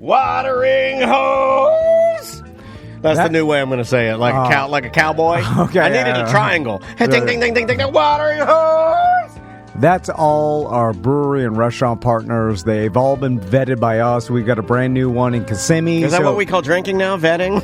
Watering hose. That's the new way I'm going to say it, like a cowboy. Okay, I needed a triangle. Hey, ding, ding, ding, ding, ding, ding, watering hose. That's all our brewery and restaurant partners. They've all been vetted by us. We've got a brand new one in Kissimmee. Is that what we call drinking now, vetting?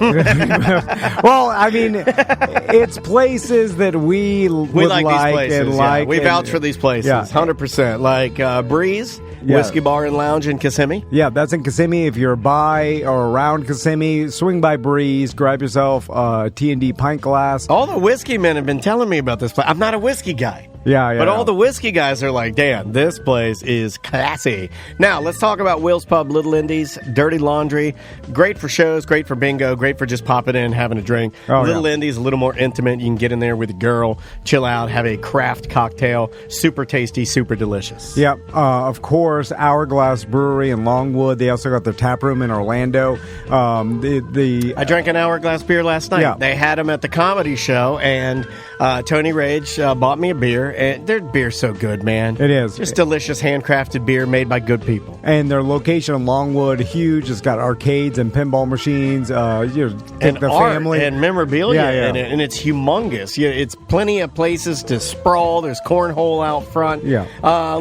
Well, I mean, it's places that we like these places. And like. We vouch for these places, 100%. Like Breeze, Whiskey Bar and Lounge in Kissimmee. Yeah, that's in Kissimmee. If you're by or around Kissimmee, swing by Breeze, grab yourself a T&D pint glass. All the whiskey men have been telling me about this place. I'm not a whiskey guy. Yeah. But all the whiskey guys are like, damn, this place is classy. Now, let's talk about Will's Pub, Little Indies, Dirty Laundry. Great for shows, great for bingo, great for just popping in, having a drink. Little Indies, a little more intimate. You can get in there with a girl, chill out, have a craft cocktail. Super tasty, super delicious. Yep. Of course, Hourglass Brewery in Longwood. They also got their tap room in Orlando. I drank an Hourglass beer last night. Yeah. They had them at the comedy show, and Tony Rage bought me a beer. And their beer's so good, man. It is. Just delicious, handcrafted beer made by good people. And their location in Longwood, huge. It's got arcades and pinball machines. And the art family and memorabilia in it, and it's humongous. It's plenty of places to sprawl. There's cornhole out front. Yeah.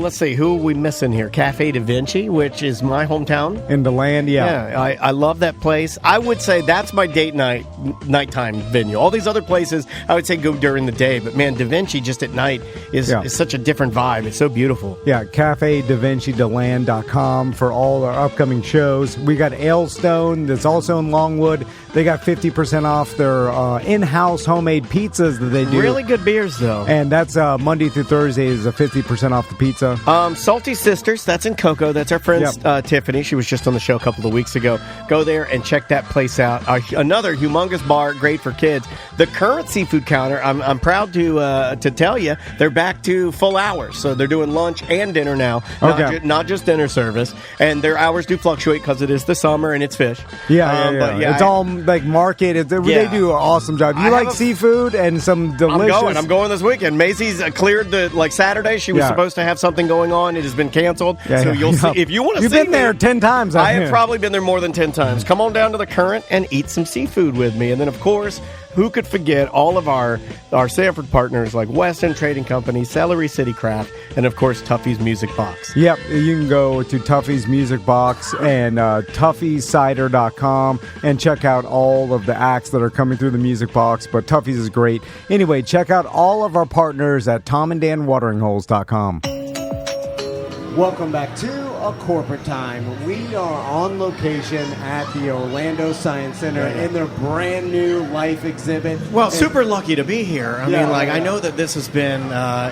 Let's see, who are we missing here? Cafe Da Vinci, which is my hometown. In DeLand, I love that place. I would say that's my date nighttime venue. All these other places, I would say go during the day, but man, Da Vinci just at night is such a different vibe. It's so beautiful. Yeah, CafeDaVinciDeLand.com for all our upcoming shows. We got Ailstone that's also in Longwood. They got 50% off their in-house homemade pizzas that they do. Really good beers, though. And that's Monday through Thursday is a 50% off the pizza. Salty Sisters, that's in Cocoa. That's our friend Tiffany. She was just on the show a couple of weeks ago. Go there and check that place out. Another humongous bar, great for kids. The Current Seafood Counter, I'm proud to tell you, they're back to full hours. So they're doing lunch and dinner now, not just dinner service. And their hours do fluctuate because it is the summer and it's fish. But it's all like market. They do an awesome job. You like seafood and some delicious... I'm going this weekend. Macy's cleared Saturday. She was supposed to have something going on. It has been canceled. You'll see. If you want to see You've been there 10 times. I have probably been there more than 10 times. Come on down to the Current and eat some seafood with me. And then, of course, who could forget all of our Sanford partners like Weston Trading Company, Celery City Craft, and, of course, Tuffy's Music Box. Yep. You can go to Tuffy's Music Box and TuffyCider.com and check out all of the acts that are coming through the Music Box. But Tuffy's is great. Anyway, check out all of our partners at TomandDanWateringHoles.com. Welcome back to A Corporate Time. We are on location at the Orlando Science Center in their brand new Life exhibit. Well, super lucky to be here. I know that this has been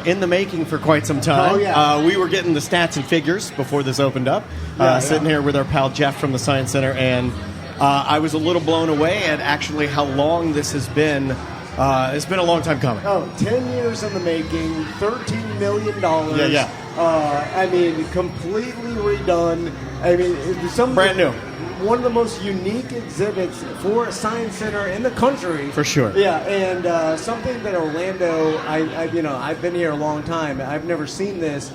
in the making for quite some time. We were getting the stats and figures before this opened up, sitting here with our pal Jeff from the Science Center, and I was a little blown away at actually how long this has been. It's been a long time coming. 10 years in the making, $13 million. Completely redone. Brand new. One of the most unique exhibits for a science center in the country. For sure. Yeah, and something that Orlando, I've been here a long time. I've never seen this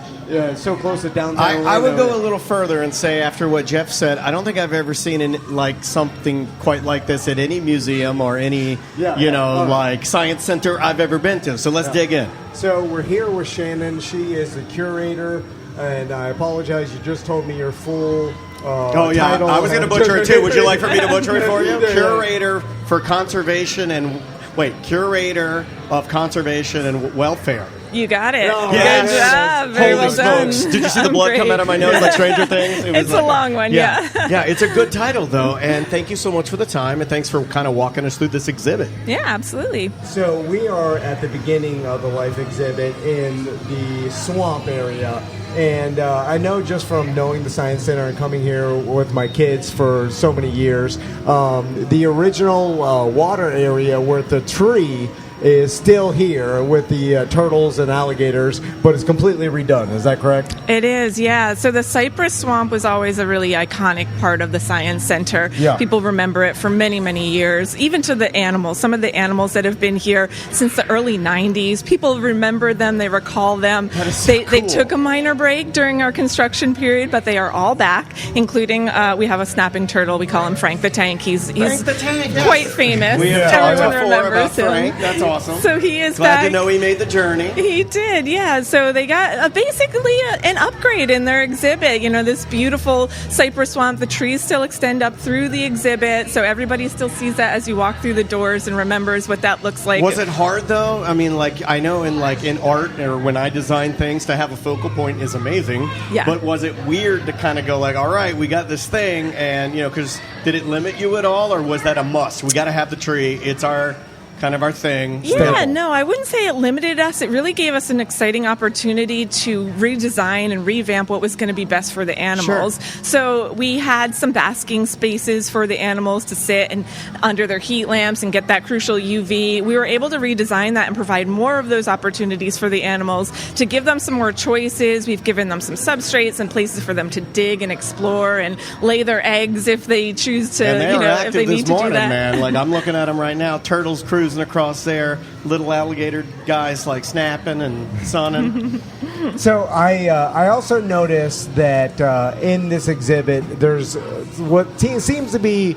so close to downtown Orlando. I would go a little further and say, after what Jeff said, I don't think I've ever seen something quite like this at any museum or any, science center I've ever been to. So let's dig in. So we're here with Shannon. She is the curator, and I apologize. You just told me your full title. I was going to butcher it too. Would you like for me to butcher it for you? Curator of Conservation and Welfare. You got it. Oh, yes. Good job. Very Holy well done. smokes. Did you see the blood come out of my nose like Stranger Things? It's a long one, yeah. Yeah, it's a good title, though, and thank you so much for the time, and thanks for kind of walking us through this exhibit. Yeah, absolutely. So we are at the beginning of the Life exhibit in the swamp area. And I know just from knowing the Science Center and coming here with my kids for so many years, the original water area where the tree is still here with the turtles and alligators, but it's completely redone. Is that correct? It is, yeah. So the cypress swamp was always a really iconic part of the Science Center. Yeah. People remember it for many, many years, even to the animals. Some of the animals that have been here since the early 90s, people remember them, they recall them. That is so They cool. took a minor break during our construction period, but they are all back, including we have a snapping turtle. We call him Frank the Tank. He's Frank the Tank, yes. quite famous. We have Everyone talked before about remembers him. Frank. That's awesome. So he is Glad back. to know he made the journey. He did, yeah. So they got basically an upgrade in their exhibit. You know, this beautiful cypress swamp. The trees still extend up through the exhibit, so everybody still sees that as you walk through the doors and remembers what that looks like. Was it hard though? I mean, like I know in art or when I design things, to have a focal point is amazing. Yeah. But was it weird to kind of go like, all right, we got this thing, and because did it limit you at all, or was that a must? We got to have the tree. It's our kind of our thing. Yeah, no, I wouldn't say it limited us. It really gave us an exciting opportunity to redesign and revamp what was going to be best for the animals. Sure. So we had some basking spaces for the animals to sit and under their heat lamps and get that crucial UV. We were able to redesign that and provide more of those opportunities for the animals to give them some more choices. We've given them some substrates and places for them to dig and explore and lay their eggs if they choose to, And they were active if they this need to morning, do that. man. Like I'm looking at them right now. Turtles cruising across there. Little alligator guys like snapping and sunning. So I also noticed that in this exhibit there's what seems to be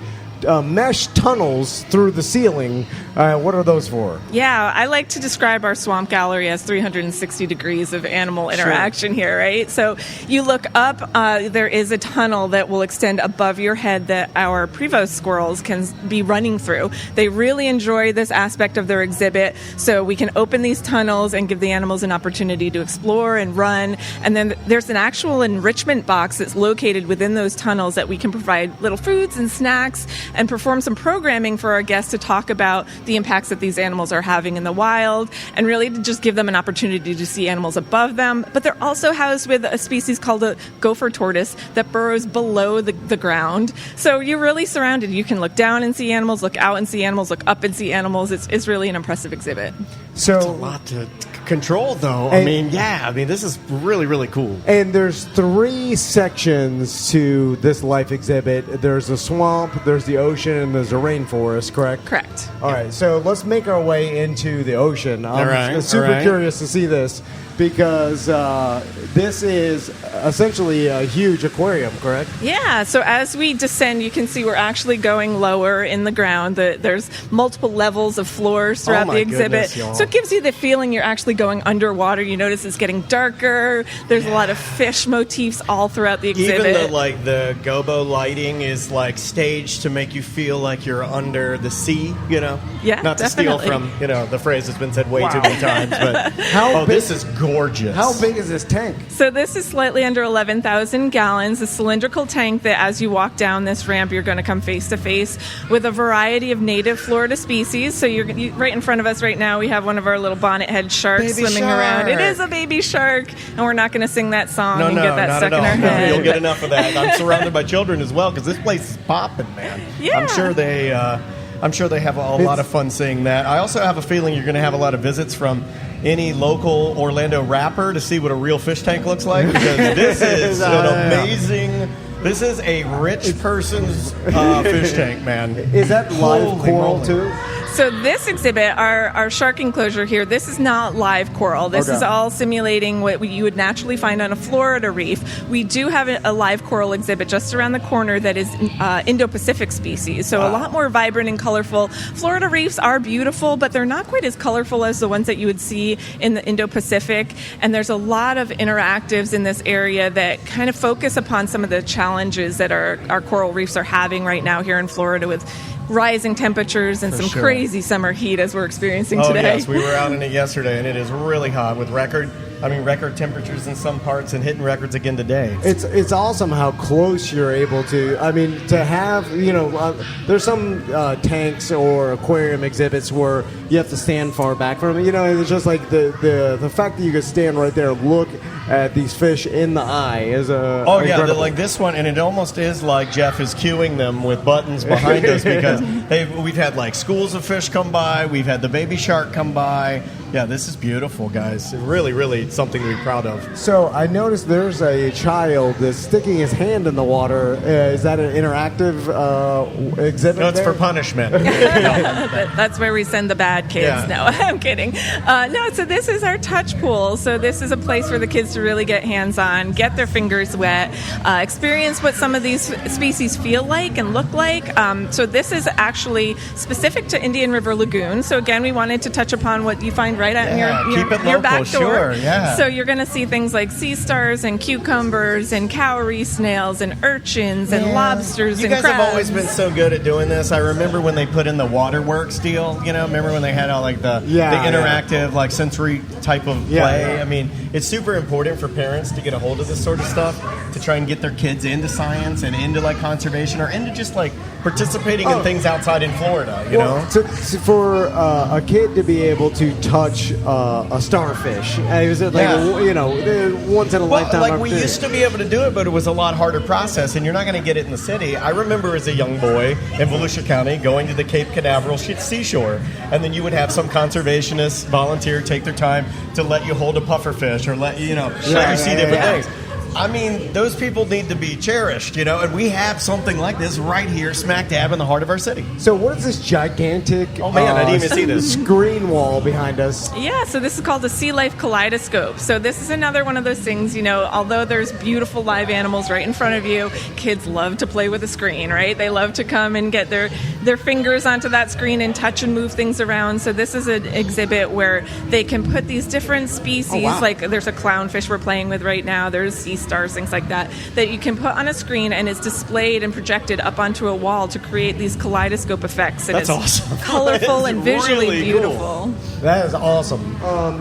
mesh tunnels through the ceiling. What are those for? Yeah, I like to describe our swamp gallery as 360 degrees of animal interaction here, right? So you look up, there is a tunnel that will extend above your head that our Prevost squirrels can be running through. They really enjoy this aspect of their exhibit, so we can open these tunnels and give the animals an opportunity to explore and run. And then there's an actual enrichment box that's located within those tunnels that we can provide little foods and snacks and perform some programming for our guests to talk about the impacts that these animals are having in the wild, and really to just give them an opportunity to see animals above them. But they're also housed with a species called a gopher tortoise that burrows below the ground. So you're really surrounded. You can look down and see animals, look out and see animals, look up and see animals. It's really an impressive exhibit. So It's a lot to control, though. I mean, this is really, really cool. And there's 3 sections to this life exhibit. There's the swamp, there's the ocean, and there's the rainforest, correct? Correct. All right, so let's make our way into the ocean. I'm super curious to see this because this is essentially a huge aquarium, correct? Yeah, so as we descend, you can see we're actually going lower in the ground. There's multiple levels of floors throughout the exhibit. Goodness, y'all. So it gives you the feeling you're actually going underwater. You notice it's getting darker. There's a lot of fish motifs all throughout the exhibit. Even the gobo lighting is like staged to make you feel like you're under the sea, Yeah, Not to definitely. steal from, the phrase that's been said way too many times, but this is gorgeous. How big is this tank? So this is slightly under 11,000 gallons, a cylindrical tank that as you walk down this ramp, you're going to come face to face with a variety of native Florida species. So you're right in front of us right now, we have one of our little bonnet-head sharks Baby swimming shark. around. It is a baby shark, and we're not going to sing that song No, and get that not stuck at in all. our No, head. you'll get enough of that. I'm surrounded by children as well because this place is popping, man. Yeah. I'm sure they have a lot of fun seeing that. I also have a feeling you're going to have a lot of visits from any local Orlando rapper to see what a real fish tank looks like, because this is an amazing. This is a rich person's fish tank, man. Is that live Holy coral moly. too? So this exhibit, our shark enclosure here, this is not live coral. This is all simulating what you would naturally find on a Florida reef. We do have a live coral exhibit just around the corner that is Indo-Pacific species, so a lot more vibrant and colorful. Florida reefs are beautiful, but they're not quite as colorful as the ones that you would see in the Indo-Pacific, and there's a lot of interactives in this area that kind of focus upon some of the challenges that our coral reefs are having right now here in Florida with rising temperatures and some crazy summer heat as we're experiencing today. Oh, yes, we were out in it yesterday, and it is really hot with record I mean, record temperatures in some parts and hitting records again today. It's awesome how close you're able to. I mean, to have there's some tanks or aquarium exhibits where you have to stand far back from it. It's just like the fact that you could stand right there and look at these fish in the eye is a. Oh yeah, like this one, and it almost is like Jeff is cueing them with buttons behind us because we've had like schools of fish come by, we've had the baby shark come by. Yeah, this is beautiful, guys. Really, really something to be proud of. So I noticed there's a child that's sticking his hand in the water. Is that an interactive exhibit? No, it's for punishment. That's where we send the bad kids. Yeah. No, I'm kidding. No, so this is our touch pool. So this is a place for the kids to really get hands-on, get their fingers wet, experience what some of these species feel like and look like. So this is actually specific to Indian River Lagoon. So again, we wanted to touch upon what you find right out in your back door. Sure, yeah. So you're going to see things like sea stars and cucumbers and cowrie snails and urchins and lobsters and crabs. You guys have always been so good at doing this. I remember when they put in the waterworks deal. Remember when they had all like the interactive like sensory type of play. I mean, it's super important for parents to get a hold of this sort of stuff to try and get their kids into science and into like conservation or into just like participating in things outside in Florida. For a kid to be able to touch a starfish, is it like once in a lifetime? Like we used to be able to do it, but it was a lot harder process, and you're not going to get it in the city. I remember as a young boy in Volusia County going to the Cape Canaveral seashore, and then you would have some conservationists volunteer, take their time to let you hold a pufferfish or let you see different things. I mean, those people need to be cherished, and we have something like this right here, smack dab in the heart of our city. So what is this gigantic I didn't even see this. Screen wall behind us? Yeah, so this is called the Sea Life Kaleidoscope. So this is another one of those things, although there's beautiful live animals right in front of you, kids love to play with a screen, right? They love to come and get their fingers onto that screen and touch and move things around. So this is an exhibit where they can put these different species, like there's a clownfish we're playing with right now, there's sea stars, things like that you can put on a screen and it's displayed and projected up onto a wall to create these kaleidoscope effects. And That's awesome. Colorful and visually really beautiful. Cool. That is awesome.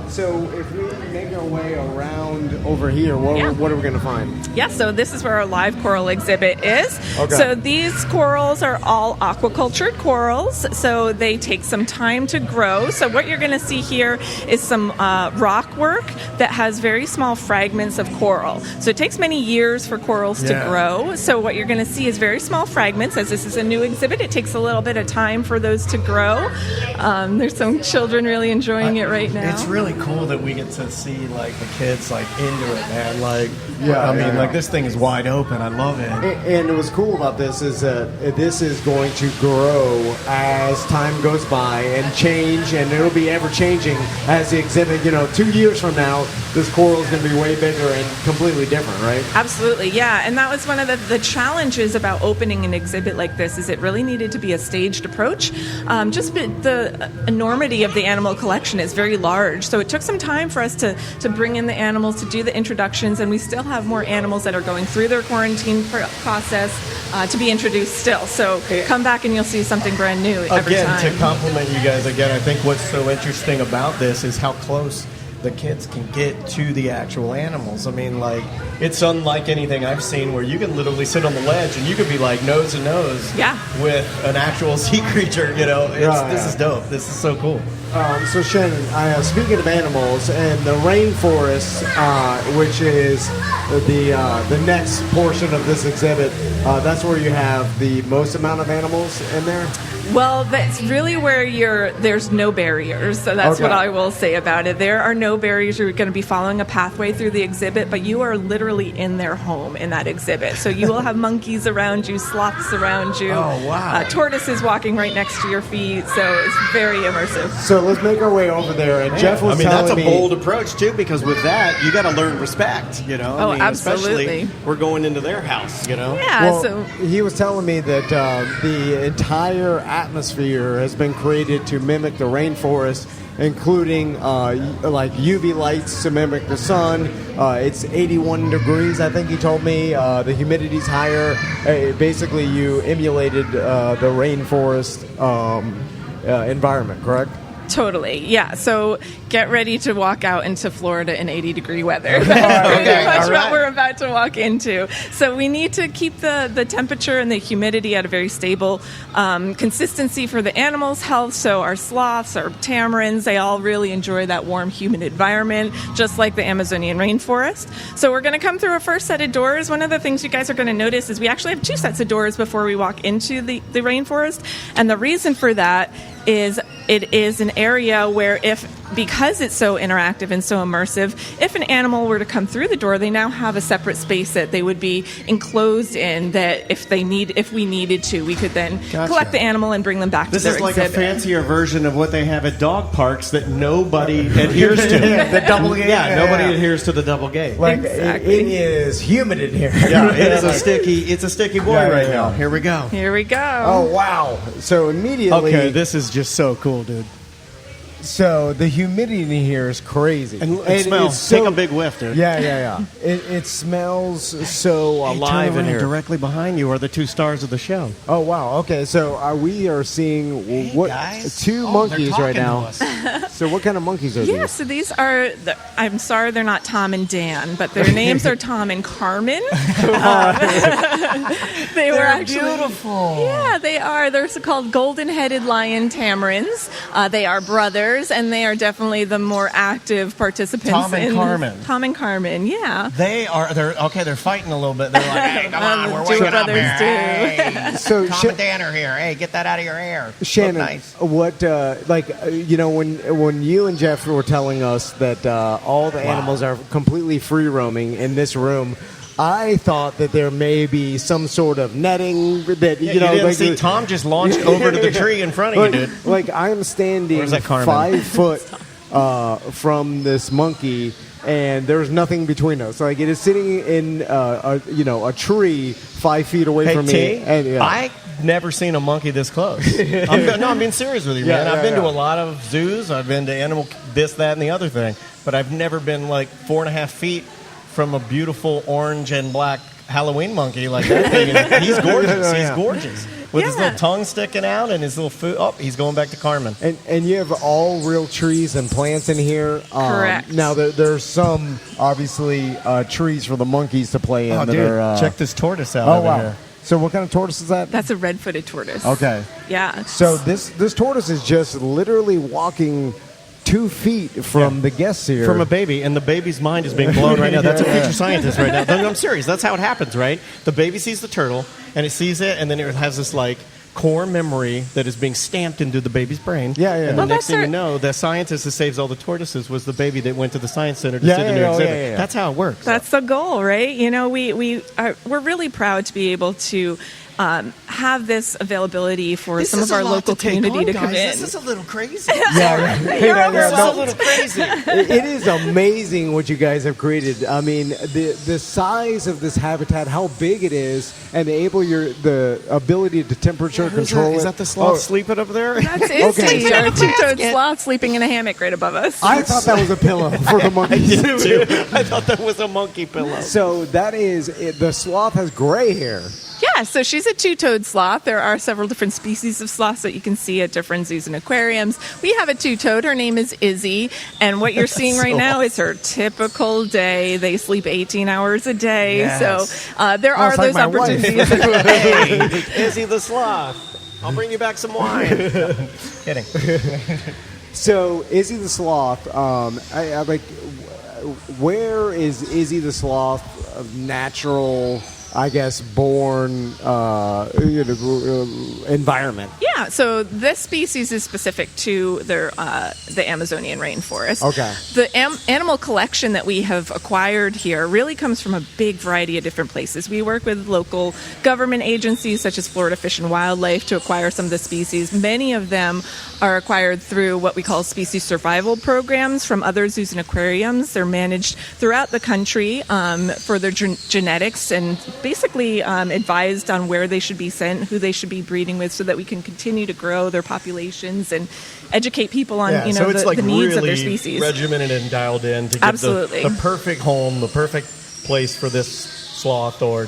So if we make our way around over here, what are we going to find? Yeah, so this is where our live coral exhibit is. Okay. So these corals are all aquacultured corals, so they take some time to grow. So what you're going to see here is some rock work that has very small fragments of coral. So it takes many years for corals to grow. So what you're going to see is very small fragments. As this is a new exhibit, it takes a little bit of time for those to grow. There's some children really enjoying it right now. It's really cool that we get to see like the kids like into it, man. Like, like this thing is wide open. I love it. And what's cool about this is that this is going to grow as time goes by and change, and it'll be ever changing as the exhibit. 2 years from now, this coral is going to be way bigger and completely different, right? Absolutely, yeah. And that was one of the challenges about opening an exhibit like this, is it really needed to be a staged approach. Just the enormity of the animal collection is very large. So it took some time for us to bring in the animals, to do the introductions, and we still have more animals that are going through their quarantine process to be introduced still. So come back and you'll see something brand new every time. Again, to compliment you guys again, I think what's so interesting about this is how close the kids can get to the actual animals. I mean, like, it's unlike anything I've seen where you can literally sit on the ledge and you could be like nose to nose with an actual sea creature, This is dope. This is so cool. So Shannon, speaking of animals and the rainforest, which is the next portion of this exhibit, that's where you have the most amount of animals in there? Well, that's really where there's no barriers. So that's what I will say about it. There are no barriers. You're going to be following a pathway through the exhibit, but you are literally in their home in that exhibit. So you will have monkeys around you, sloths around you. Oh, wow. Tortoises walking right next to your feet. So it's very immersive. So let's make our way over there. And Jeff was telling that's me... a bold approach, too, because with that, you got to learn respect, absolutely. Especially we're going into their house, Yeah, Well, he was telling me that the entire atmosphere has been created to mimic the rainforest, including like UV lights to mimic the sun. It's 81 degrees, I think he told me. The humidity's higher. Basically, you emulated the rainforest environment, correct? Totally, yeah. So get ready to walk out into Florida in 80-degree weather. That's Okay, pretty much all right. what we're about to walk into. So we need to keep the temperature and the humidity at a very stable consistency for the animals' health. So our sloths, our tamarins, they all really enjoy that warm, humid environment, just like the Amazonian rainforest. So we're going to come through our first set of doors. One of the things you guys are going to notice is we actually have 2 sets of doors before we walk into the rainforest. And the reason for that is it is an area where because it's so interactive and so immersive, if an animal were to come through the door, they now have a separate space that they would be enclosed in, that if we needed to, we could then collect the animal and bring them back to their exhibit. This is like a fancier version of what they have at dog parks that nobody adheres to. The double gate. Yeah, nobody adheres to the double gate. Like, Exactly. it is humid in here. Yeah, it is it's a sticky boy right now. Here we go. Here we go. Oh, wow. So immediately... Okay, this is just so cool, dude. So the humidity in here is crazy. And it smells. it's so- Take a big whiff, dude. Yeah. It smells so alive in here. Directly behind you are the 2 stars of the show. Oh, wow. Okay, so we are seeing guys. 2 monkeys right now. So what kind of monkeys are Yeah, these? so these are, I'm sorry they're not Tom and Dan, but their names are Tom and Carmen. They were actually beautiful. Yeah, they are. They're called golden-headed lion tamarins. They are brothers, and they are definitely the more active participants. Tom and Carmen. Tom and Carmen, yeah. They're fighting a little bit. They're like, hey, come on, The we're two waking up brothers here. do. Hey, So Tom and Dan are here. Hey, get that out of your hair. Shannon, Look nice. what when you and Jeff were telling us that all the animals are completely free roaming in this room, I thought that there may be some sort of netting that You didn't see Tom just launched over to the tree in front of you, dude. Like I'm standing Where's that Carmen? 5 foot from this monkey, and there's nothing between us. Like it is sitting in a tree 5 feet away Hey, from T, me. And, yeah. I've never seen a monkey this close. I'm being serious with you, man. I've been to a lot of zoos. I've been to animal this, that, and the other thing. But I've never been like 4.5 feet from a beautiful orange and black Halloween monkey like that thing. And he's gorgeous. He's gorgeous. With his little tongue sticking out and his little food. Oh, he's going back to Carmen. And you have all real trees and plants in here. Correct. Now, there's some, obviously, trees for the monkeys to play in. Oh, that dude, are, check this tortoise out Oh, over wow. here. So what kind of tortoise is that? That's a red-footed tortoise. Okay. Yeah. So this tortoise is just literally walking 2 feet from the guests here. From a baby, and the baby's mind is being blown right now. That's a future scientist right now. No, I'm serious. That's how it happens, right? The baby sees the turtle, and it sees it, and then it has this, like, core memory that is being stamped into the baby's brain. Yeah. And the Well, next that's thing you know, the scientist that saves all the tortoises was the baby that went to the science center to Yeah, sit in yeah, their oh, exhibit. yeah. That's how it works. That's the goal, right? You know, we're really proud to be able to have this availability for some of our local community to come in. This is a little crazy. Yeah. You're This is a No. little crazy. It is amazing what you guys have created. I mean, the size of this habitat, how big it is, and the ability to temperature control Is it. that the sloth sleeping over there? That's Izzy, Okay. our two-toed sloth sleeping in a hammock right above us. I thought that was a pillow for the monkeys. Too. I thought that was a monkey pillow. So that is the sloth has gray hair. Yeah, so she's a two-toed sloth. There are several different species of sloths that you can see at different zoos and aquariums. We have a two-toed. Her name is Izzy, and what you're seeing right now is her typical day. They sleep 18 hours a day, Yes. so there are Sounds like those my wife. opportunities. Hey, Izzy the sloth. I'll bring you back some wine. Kidding. So Izzy the sloth, I like. Where is Izzy the sloth natural? I guess born environment. Yeah, so this species is specific to the Amazonian rainforest. Okay. The animal collection that we have acquired here really comes from a big variety of different places. We work with local government agencies such as Florida Fish and Wildlife to acquire some of the species. Many of them are acquired through what we call species survival programs from other zoos and aquariums. They're managed throughout the country for their genetics and basically advised on where they should be sent, who they should be breeding with, so that we can continue to grow their populations and educate people on so it's like the needs really of their species. regimented and dialed in to get Absolutely. the perfect home, the perfect place for this sloth or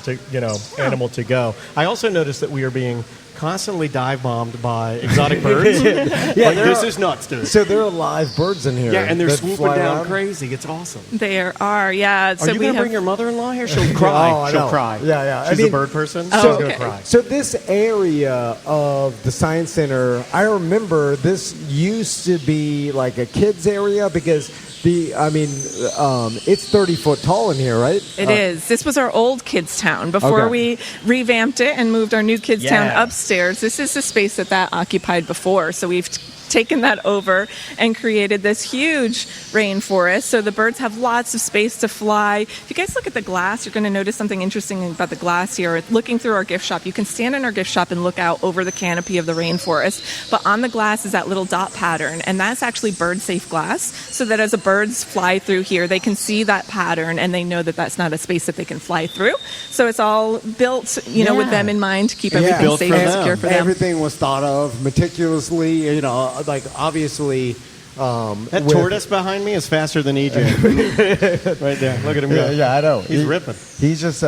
animal to go. I also noticed that we are being constantly dive bombed by exotic birds. This is nuts, dude. So there are live birds in here. Yeah, and they're that swooping fly down around? crazy. It's awesome. There are, yeah. Are you going to bring your mother-in-law here? She'll cry. Oh, I She'll know. cry. Yeah. She's a bird person. Oh, She's okay. going to cry. So this area of the Science Center, I remember this used to be like a kids area because it's 30 foot tall in here, right? It is. This was our old kids' town before we revamped it and moved our new kids' town upstairs. This is the space that occupied before. So we've taken that over and created this huge rainforest. So the birds have lots of space to fly. If you guys look at the glass, you're going to notice something interesting about the glass here. Looking through our gift shop, you can stand in our gift shop and look out over the canopy of the rainforest. But on the glass is that little dot pattern, and that's actually bird-safe glass, so that as the birds fly through here, they can see that pattern and they know that that's not a space that they can fly through. So it's all built, with them in mind to keep everything safe and secure for them. Everything was thought of meticulously, like obviously. That tortoise behind me is faster than EJ. Right there. Look at him go. Yeah, I know. He's ripping. He's just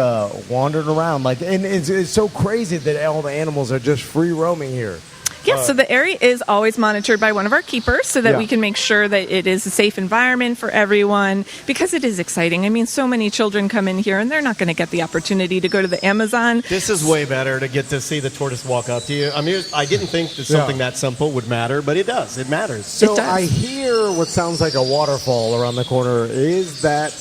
wandering around. And it's so crazy that all the animals are just free roaming here. Yes, so the area is always monitored by one of our keepers so that we can make sure that it is a safe environment for everyone, because it is exciting. I mean, so many children come in here and they're not going to get the opportunity to go to the Amazon. This is way better to get to see the tortoise walk up to you. I mean, I didn't think that something that simple would matter, but it does. It matters. So I hear what sounds like a waterfall around the corner. Is that...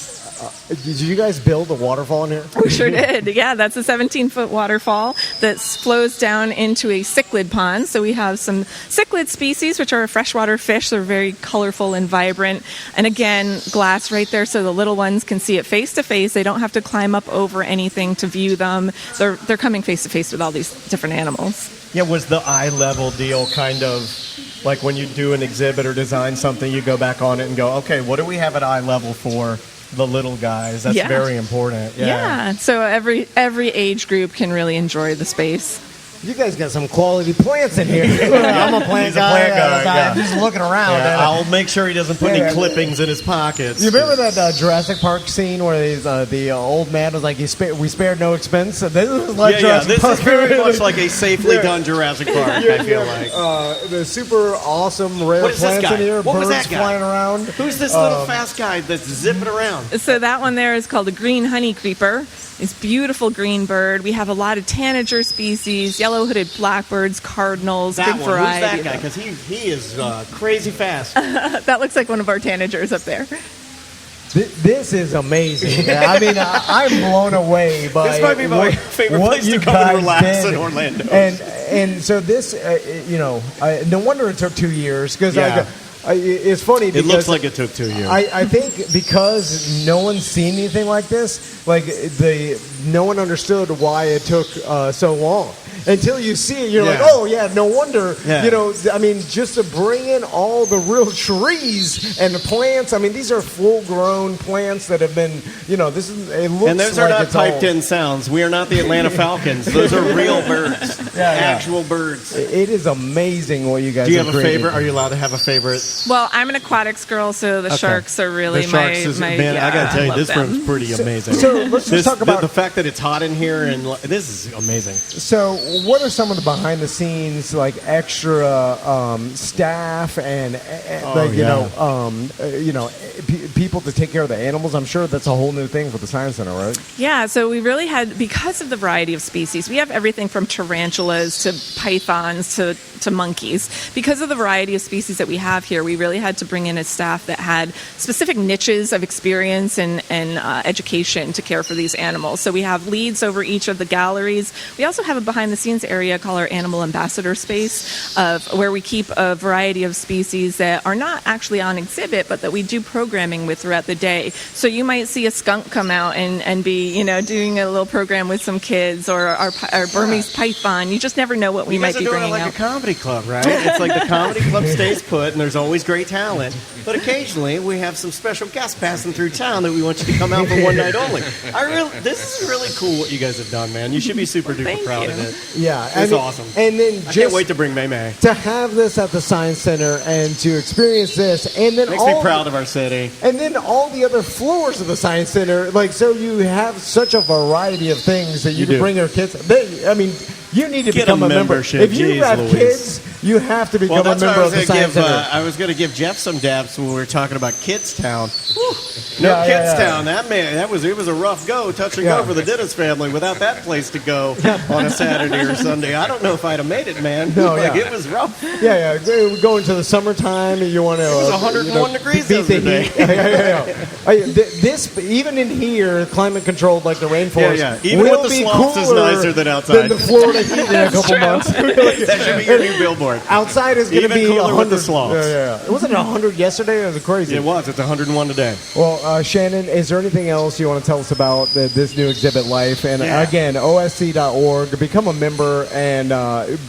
did you guys build a waterfall in here? We sure did. Yeah, that's a 17-foot waterfall that flows down into a cichlid pond. So we have some cichlid species, which are a freshwater fish. They're very colorful and vibrant. And again, glass right there so the little ones can see it face to face. They don't have to climb up over anything to view them. They're coming face to face with all these different animals. Yeah, was the eye level deal kind of like when you do an exhibit or design something, you go back on it and go, okay, what do we have at eye level for the little guys? That's very important. Yeah. So every age group can really enjoy the space. You guys got some quality plants in here. I'm a plant guy. I'm just looking around. Yeah, I'll make sure he doesn't put any clippings in his pockets. You remember that Jurassic Park scene where the old man was like, we spared no expense? This is like Jurassic Park. This is very much like a safely done Jurassic Park, I feel like. The super awesome rare plants in here, birds flying around. Who's this little fast guy that's zipping around? So that one there is called a green honey creeper. This beautiful green bird. We have a lot of tanager species, yellow-hooded blackbirds, cardinals, big variety. Who's that guy? Because he is crazy fast. That looks like one of our tanagers up there. This is amazing. I mean, I'm blown away by this might be my favorite place to come and relax in Orlando. And so this, no wonder it took 2 years because it's funny because it looks like it took 2 years. I think because no one's seen anything like this, no one understood why it took so long. Until you see it, you're like, oh, yeah, no wonder. Yeah. I mean, just to bring in all the real trees and the plants. I mean, these are full-grown plants that have been, it looks like and those are not piped-in sounds. We are not the Atlanta Falcons. Those are real birds. Actual birds. It is amazing what you guys Do you have created. a favorite? Are you allowed to have a favorite? Well, I'm an aquatics girl, so the sharks are really my I got to tell you, this room's pretty amazing. So let's just talk about the fact that it's hot in here, and this is amazing. So what are some of the behind the scenes extra staff and people to take care of the animals? I'm sure that's a whole new thing for the Science Center, right? Yeah, so we really had, because of the variety of species, we have everything from tarantulas to pythons to monkeys. Because of the variety of species that we have here, we really had to bring in a staff that had specific niches of experience and education to care for these animals. So we have leads over each of the galleries. We also have a behind the scenes area called our animal ambassador space, where we keep a variety of species that are not actually on exhibit, but that we do programming with throughout the day. So you might see a skunk come out and be, doing a little program with some kids, or our Burmese python. You just never know what we might be bringing out. Like a comedy club, right? It's like the comedy club stays put, and there's always great talent. But occasionally, we have some special guests passing through town that we want you to come out for one night only. This is really cool what you guys have done, man. You should be super duper proud of it. Yeah, it's awesome. And then I can't wait to bring May May to have this at the Science Center and to experience this, and then makes me proud of our city. And then all the other floors of the Science Center, so you have such a variety of things that you can bring your kids. You need to Get become a a member. membership. If you Jeez have Louise. kids, you have to become Well, a that's why member of the Science Center. I was going to give Jeff some dabs when we were talking about Kids Town. No, Yeah, Kids yeah. Town. That man, it was a rough go, touch and Yeah. go for the Dennis family without that place to go on a Saturday or Sunday. I don't know if I'd have made it, man. No, like yeah. it was rough. Yeah. We're going to the summertime, and you want to. It was 101 degrees beat the yesterday. heat. This even in here, climate controlled like the rainforest. Yeah. Even will with the be swamps is cooler nicer than outside. the Florida heat in a couple months. That should be your new billboard. Outside is going to Even be cooler 100. with the swamps. Yeah. Wasn't it 100 yesterday? It was crazy. It was. It's 101 today. Well, Shannon, is there anything else you want to tell us about this new exhibit, Life? And Yeah. again, OSC.org, become a member and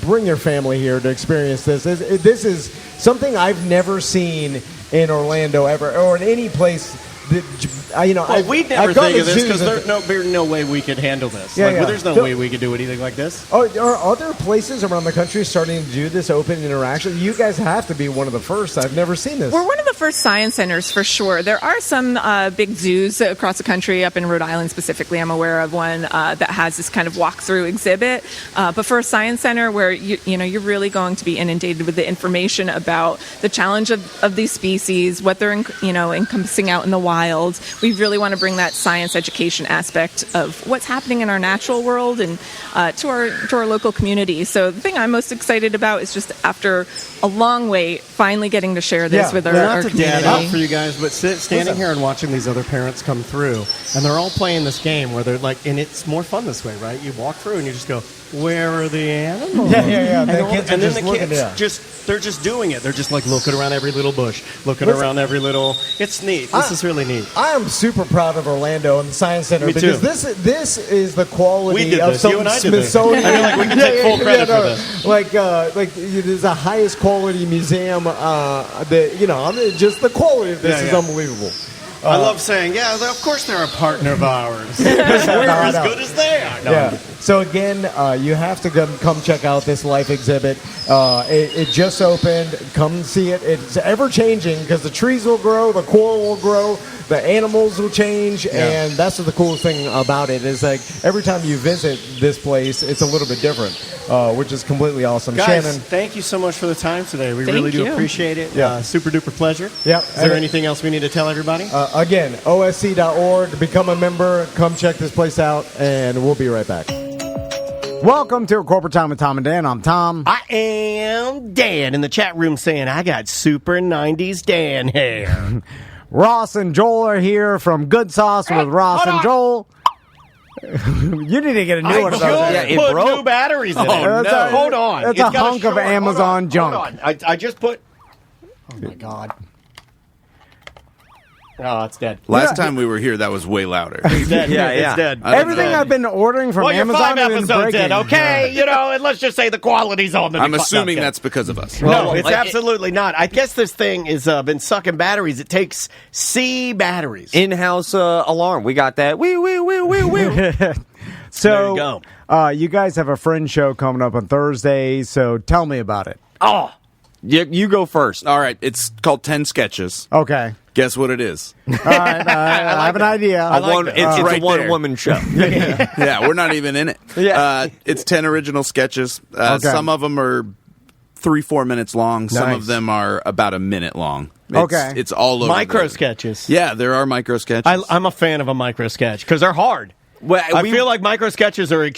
bring your family here to experience this. This is something I've never seen in Orlando ever, or in any place. Well, we'd never I've gone think to of this zoos because there's no way we could handle this. Yeah, yeah. There's no way we could do anything like this. Are other places around the country starting to do this open interaction? You guys have to be one of the first. I've never seen this. We're one of the first science centers for sure. There are some big zoos across the country, up in Rhode Island specifically. I'm aware of one that has this kind of walkthrough exhibit. But for a science center where you're really going to be inundated with the information about the challenge of these species, what they're encompassing out in the wild, we really want to bring that science education aspect of what's happening in our natural world and to our local community. So the thing I'm most excited about is just after a long wait, finally getting to share this with our Not to community. dad out for you guys, but standing here and watching these other parents come through, and they're all playing this game where they're like, and it's more fun this way, right? You walk through and you just go, "Where are the animals?" Yeah. And, The kids are and then just the looking, kids yeah. they're just doing it. They're just like looking around every little bush, looking around every little. It's neat. This is really neat. I am super proud of Orlando and the Science Center Me because too. this is the quality We did of this. some You and I did this. Smithsonian. I feel like we can take full credit for this. Like it is the highest quality museum. Just the quality of this is unbelievable. I love saying, of course they're a partner of ours. Because we're as good as they are. No, Yeah. So again, you have to come check out this Life exhibit. It just opened. Come see it. It's ever changing because the trees will grow, the coral will grow, the animals will change, and that's the coolest thing about it. Is like every time you visit this place, it's a little bit different, which is completely awesome. Guys, Shannon, thank you so much for the time today. We Thank really do you. appreciate it. Yeah. Super duper pleasure. Yeah. Is there anything else we need to tell everybody? again, OSC.org. Become a member. Come check this place out, and we'll be right back. Welcome to Corporate Time with Tom and Dan. I'm Tom. I am Dan in the chat room saying I got super 90s Dan hair. Ross and Joel are here from Good Sauce with Ross and Joel. You need to get a new one of those. I Yeah, it put broke. new batteries in it. That's a- Hold on. that's It's a got hunk of short- Amazon hold junk. on. I just put... Oh, my God. Oh, it's dead. Last time we were here, that was way louder. It's dead. Yeah, It's yeah. dead. Everything It's dead. I've been ordering from Well, you're Amazon 5 has been episodes breaking. in, okay? And let's just say the quality's on the I'm decline. assuming No, that's because of us. No, Like, it's absolutely not. I guess this thing has been sucking batteries. It takes C batteries. In-house alarm. We got that. Wee. So, There you go. you guys have a friend show coming up on Thursday, so tell me about it. Oh, you go first. All right, it's called 10 Sketches. Okay. Guess what it is? All right, I have an idea. It's right a there. one-woman show. Yeah, we're not even in it. Yeah. It's 10 original sketches. Okay. Some of them are 3-4 minutes long. Some Nice. of them are about a minute long. Okay. It's all over. Micro sketches. Yeah, there are micro sketches. I'm a fan of a micro sketch because they're hard. Well, I feel like micro sketches are they're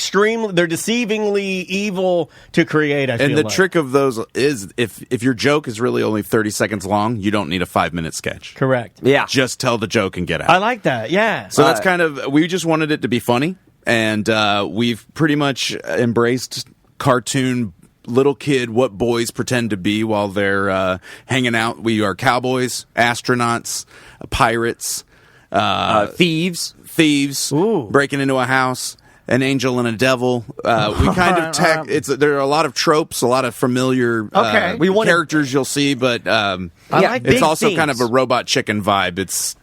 deceivingly evil to create. and the trick of those is if your joke is really only 30 seconds long, you don't need a 5-minute sketch. Correct. Yeah. Just tell the joke and get out. I like that. Yeah. So that's kind of, we just wanted it to be funny, and we've pretty much embraced cartoon little kid what boys pretend to be while they're hanging out. We are cowboys, astronauts, pirates, thieves. breaking into a house, an angel and a devil. We kind of there are a lot of tropes, a lot of familiar characters you'll see, but I like it's big also themes. kind of a robot chicken vibe. It's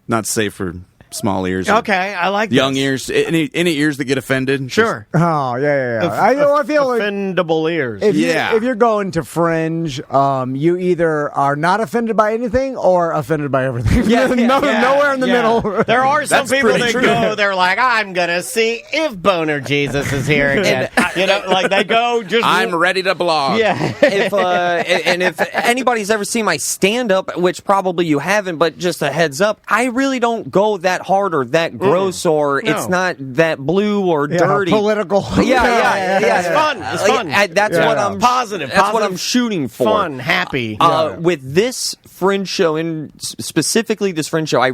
not safe for small ears. Okay, I like Young this. ears. Any ears that get offended? Sure. Oh, yeah. I feel like offendable ears. if you're going to Fringe, you either are not offended by anything or offended by everything. Nowhere in the middle. There are some That's people pretty that true. go, they're like, I'm going to see if Boner Jesus is here again. Like they go just... I'm ready to blog. Yeah. If anybody's ever seen my stand-up, which probably you haven't, but just a heads up, I really don't go that hard or that gross or it's not that blue or dirty. Political. Yeah. It's fun. It's fun. That's what I'm positive. That's what I'm shooting for. Fun, happy. With this Fringe show, and specifically this Fringe show, I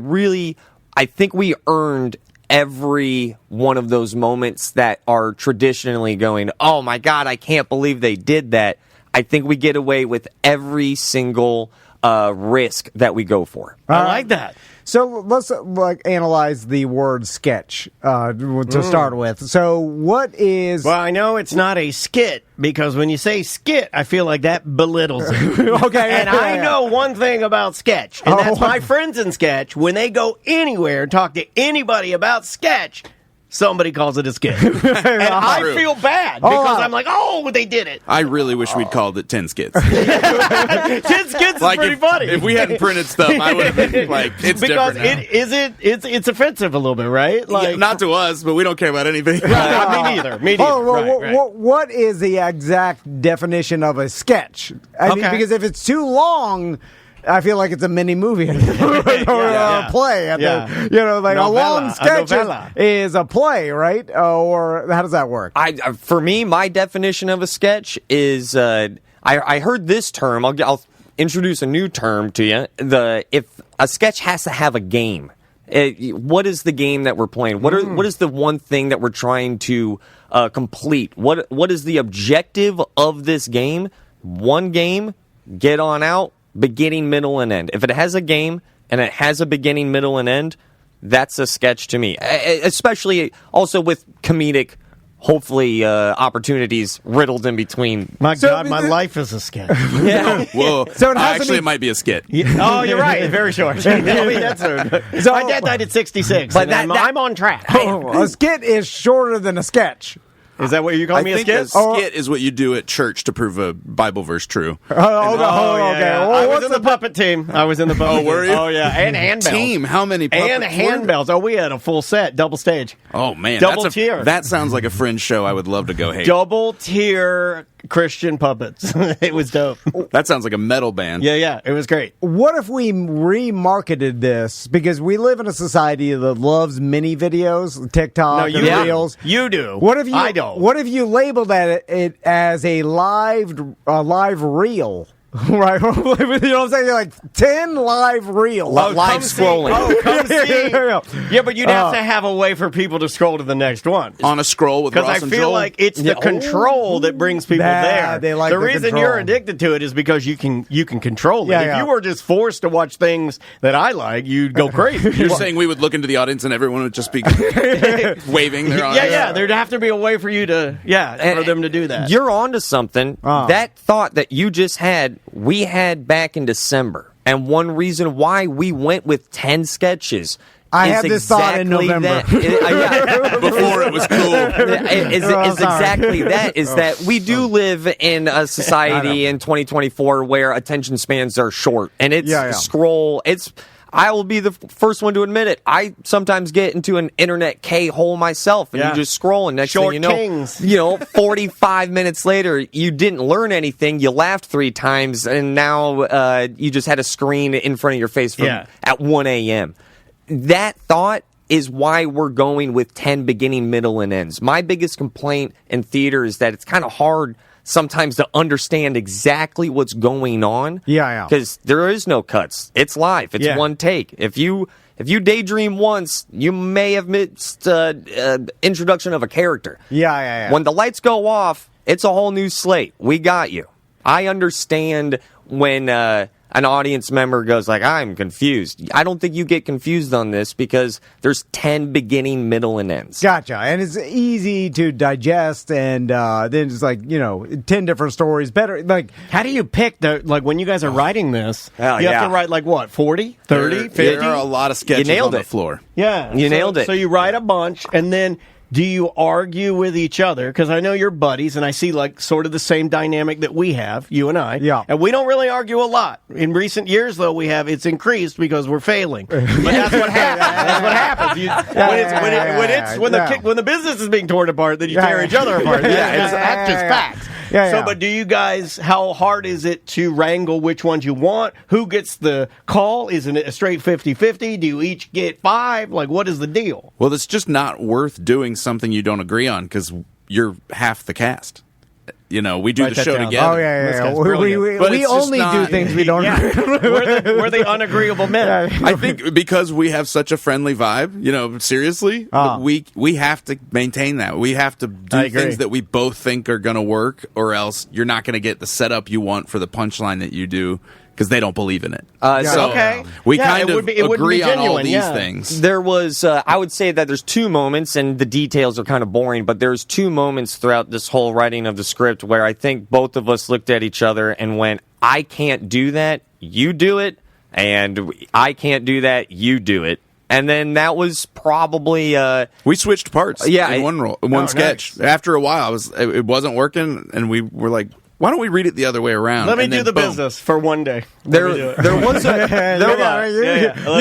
think we earned every one of those moments that are traditionally going, oh my God, I can't believe they did that. I think we get away with every single risk that we go for. I like that. So let's analyze the word sketch to start with. So what is... Well, I know it's not a skit because when you say skit, I feel like that belittles it. Okay. And I know one thing about sketch, and that's my friends in sketch. When they go anywhere and talk to anybody about sketch, somebody calls it a skit. And I feel bad because I'm like, oh, they did it. I really wish we'd called it 10 skits. 10 skits is pretty funny. If we hadn't printed stuff, I would have been like, it's because different now. it's offensive a little bit, right? Like, Yeah, not to us, but we don't care about anything. me neither. Me neither. Right. What is the exact definition of a sketch? I mean, because if it's too long, I feel like it's a mini movie or a play. A long sketch is a play, right? Or how does that work? For me, my definition of a sketch is I heard this term. I'll introduce a new term to you. If a sketch has to have a game. What is the game that we're playing? What is the one thing that we're trying to complete? What is the objective of this game? One game, get on out. Beginning, middle, and end. If it has a game and it has a beginning, middle, and end, that's a sketch to me. Especially also with comedic, hopefully, opportunities riddled in between. My God, my life is a sketch. Whoa. So it might be a skit. Oh, you're right. It's very short. My dad died at 66, but I'm on track. A skit is shorter than a sketch. Is that what you call me, a skit? A skit is what you do at church to prove a Bible verse true. Okay. Well, I was in the puppet team. I was in the puppet team. were you? Oh, yeah. And handbells. Team? How many puppets? And handbells. Oh, we had a full set, double stage. Oh, man. Double tier. That sounds like a Fringe show I would love to go hate. Double tier Christian puppets. It was dope. That sounds like a metal band. Yeah. It was great. What if we remarketed this? Because we live in a society that loves mini videos, TikTok, and Reels. You do. I don't. What if you labeled it as a live reel? Right, you know what I'm saying? Like 10 live reels, live scrolling. Come see. Yeah, but you'd have to have a way for people to scroll to the next one on a scroll with Ross because I and feel Joel. like it's the control that brings people there. They like the reason control. you're addicted to it is because you can control it. If you were just forced to watch things that I like, you'd go crazy. You're saying we would look into the audience and everyone would just be waving their arms? Yeah. There'd have to be a way for you to for them to do that. You're onto something. That thought that you just had, we had back in December. And one reason why we went with 10 sketches. I had this thought in November. Before it was cool. Is exactly that. Is that we do live in a society in 2024 where attention spans are short. And it's scroll. I will be the first one to admit it. I sometimes get into an internet K-hole myself, and you just scroll, and next thing you know, 45 minutes later, you didn't learn anything. You laughed 3 times, and now you just had a screen in front of your face at 1 a.m. That thought is why we're going with 10 beginning, middle, and ends. My biggest complaint in theater is that it's kind of hard sometimes to understand exactly what's going on. Because there is no cuts. It's live. It's one take. If you daydream once, you may have missed introduction of a character. When the lights go off, it's a whole new slate. We got you. I understand when an audience member goes like, I'm confused. I don't think you get confused on this because there's 10 beginning, middle, and ends. Gotcha. And it's easy to digest, and then it's like, 10 different stories. Better, like... How do you pick like when you guys are writing this, you have to write like what, 40, 30, 50? There are a lot of sketches on the floor. Yeah. You nailed it. So you write a bunch, and then... Do you argue with each other? Because I know you're buddies, and I see like sort of the same dynamic that we have, you and I. Yeah. And we don't really argue a lot. In recent years, though, it's increased because we're failing. But that's what happens. That's what happens. When the business is being torn apart, then you tear each other apart. That's just facts. But do you guys, how hard is it to wrangle which ones you want? Who gets the call? Isn't it a straight 50-50? Do you each get 5? Like, what is the deal? Well, it's just not worth doing something you don't agree on because you're half the cast. We do the show together. Oh, yeah. We only do things we don't agree on. We're the unagreeable men. I think because we have such a friendly vibe, seriously, we have to maintain that. We have to do things that we both think are going to work, or else you're not going to get the setup you want for the punchline that you do. Because they don't believe in it. We kind of agree on all these things. There was, I would say that there's 2 moments, and the details are kind of boring, but there's 2 moments throughout this whole writing of the script where I think both of us looked at each other and went, I can't do that, you do it, and I can't do that, you do it. And then that was probably... we switched parts in one sketch. Nice. After a while, it wasn't working, and we were like... Why don't we read it the other way around? Let me do the business for one day. There was a... You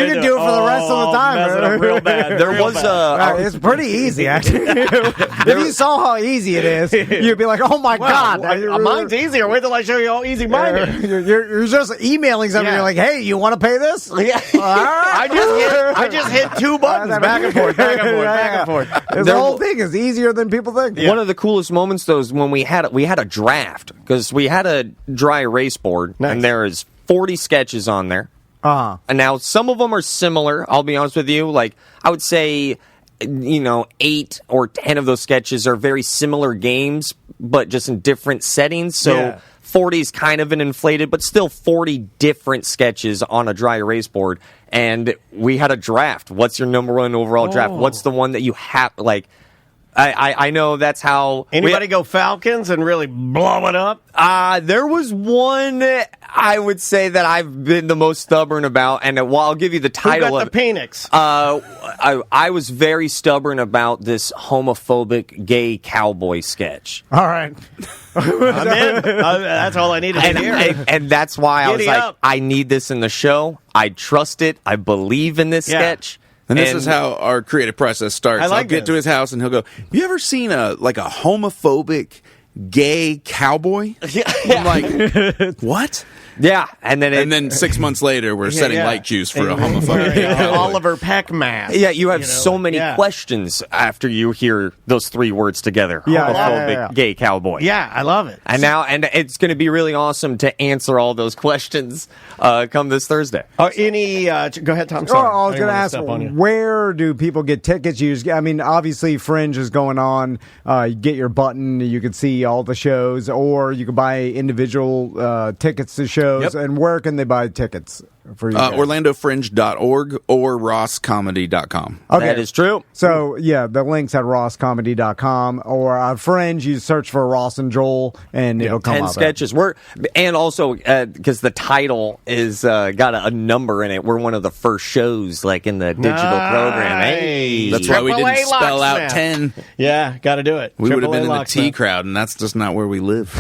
can do it for the rest of the time. Real bad. There was a... It's pretty easy, actually. If you saw how easy it is, you'd be like, oh, my God. Mine's easier. Wait till I show you how easy mine is. You're just emailing somebody. You're like, hey, you want to pay this? Yeah. I just hit 2 buttons. Back and forth. The whole thing is easier than people think. One of the coolest moments, though, is when we had a draft. Because we had a dry erase board, and there is 40 sketches on there. And now some of them are similar, I'll be honest with you. Like, I would say, 8 or 10 of those sketches are very similar games, but just in different settings. So 40 is kind of an inflated, but still 40 different sketches on a dry erase board. And we had a draft. What's your number 1 overall draft? What's the one that you have, like... I know that's how... Anybody go Falcons and really blow it up? There was one I would say that I've been the most stubborn about, and I'll give you the title. Who got the Phoenix? I was very stubborn about this homophobic gay cowboy sketch. All right. I'm in. That's all I needed to hear. And that's why I was like, I need this in the show. I trust it. I believe in this sketch. And this is how our creative process starts. I'll get to his house and he'll go, you ever seen a homophobic gay cowboy? I'm like, what? Yeah, and then 6 months later, we're setting light juice for a homophobic Oliver Peck mask. Yeah, you have so many questions after you hear those 3 words together. Homophobic gay cowboy. Yeah, I love it. And it's going to be really awesome to answer all those questions come this Thursday. Go ahead, Tom. Sorry. I was going to ask, where do people get tickets? I mean, obviously, Fringe is going on. You get your button, you can see all the shows, or you can buy individual tickets to shows. Yep. And where can they buy tickets for you? OrlandoFringe.org or RossComedy.com. Okay. That is true. So, the link's at RossComedy.com, or Fringe, you search for Ross and Joel, and it'll come up. 10 sketches. And also, because the title is got a number in it, we're one of the first shows, like, in the digital program. Hey! That's why we didn't spell out 10. Yeah, got to do it. We would have been in the T crowd, and that's just not where we live.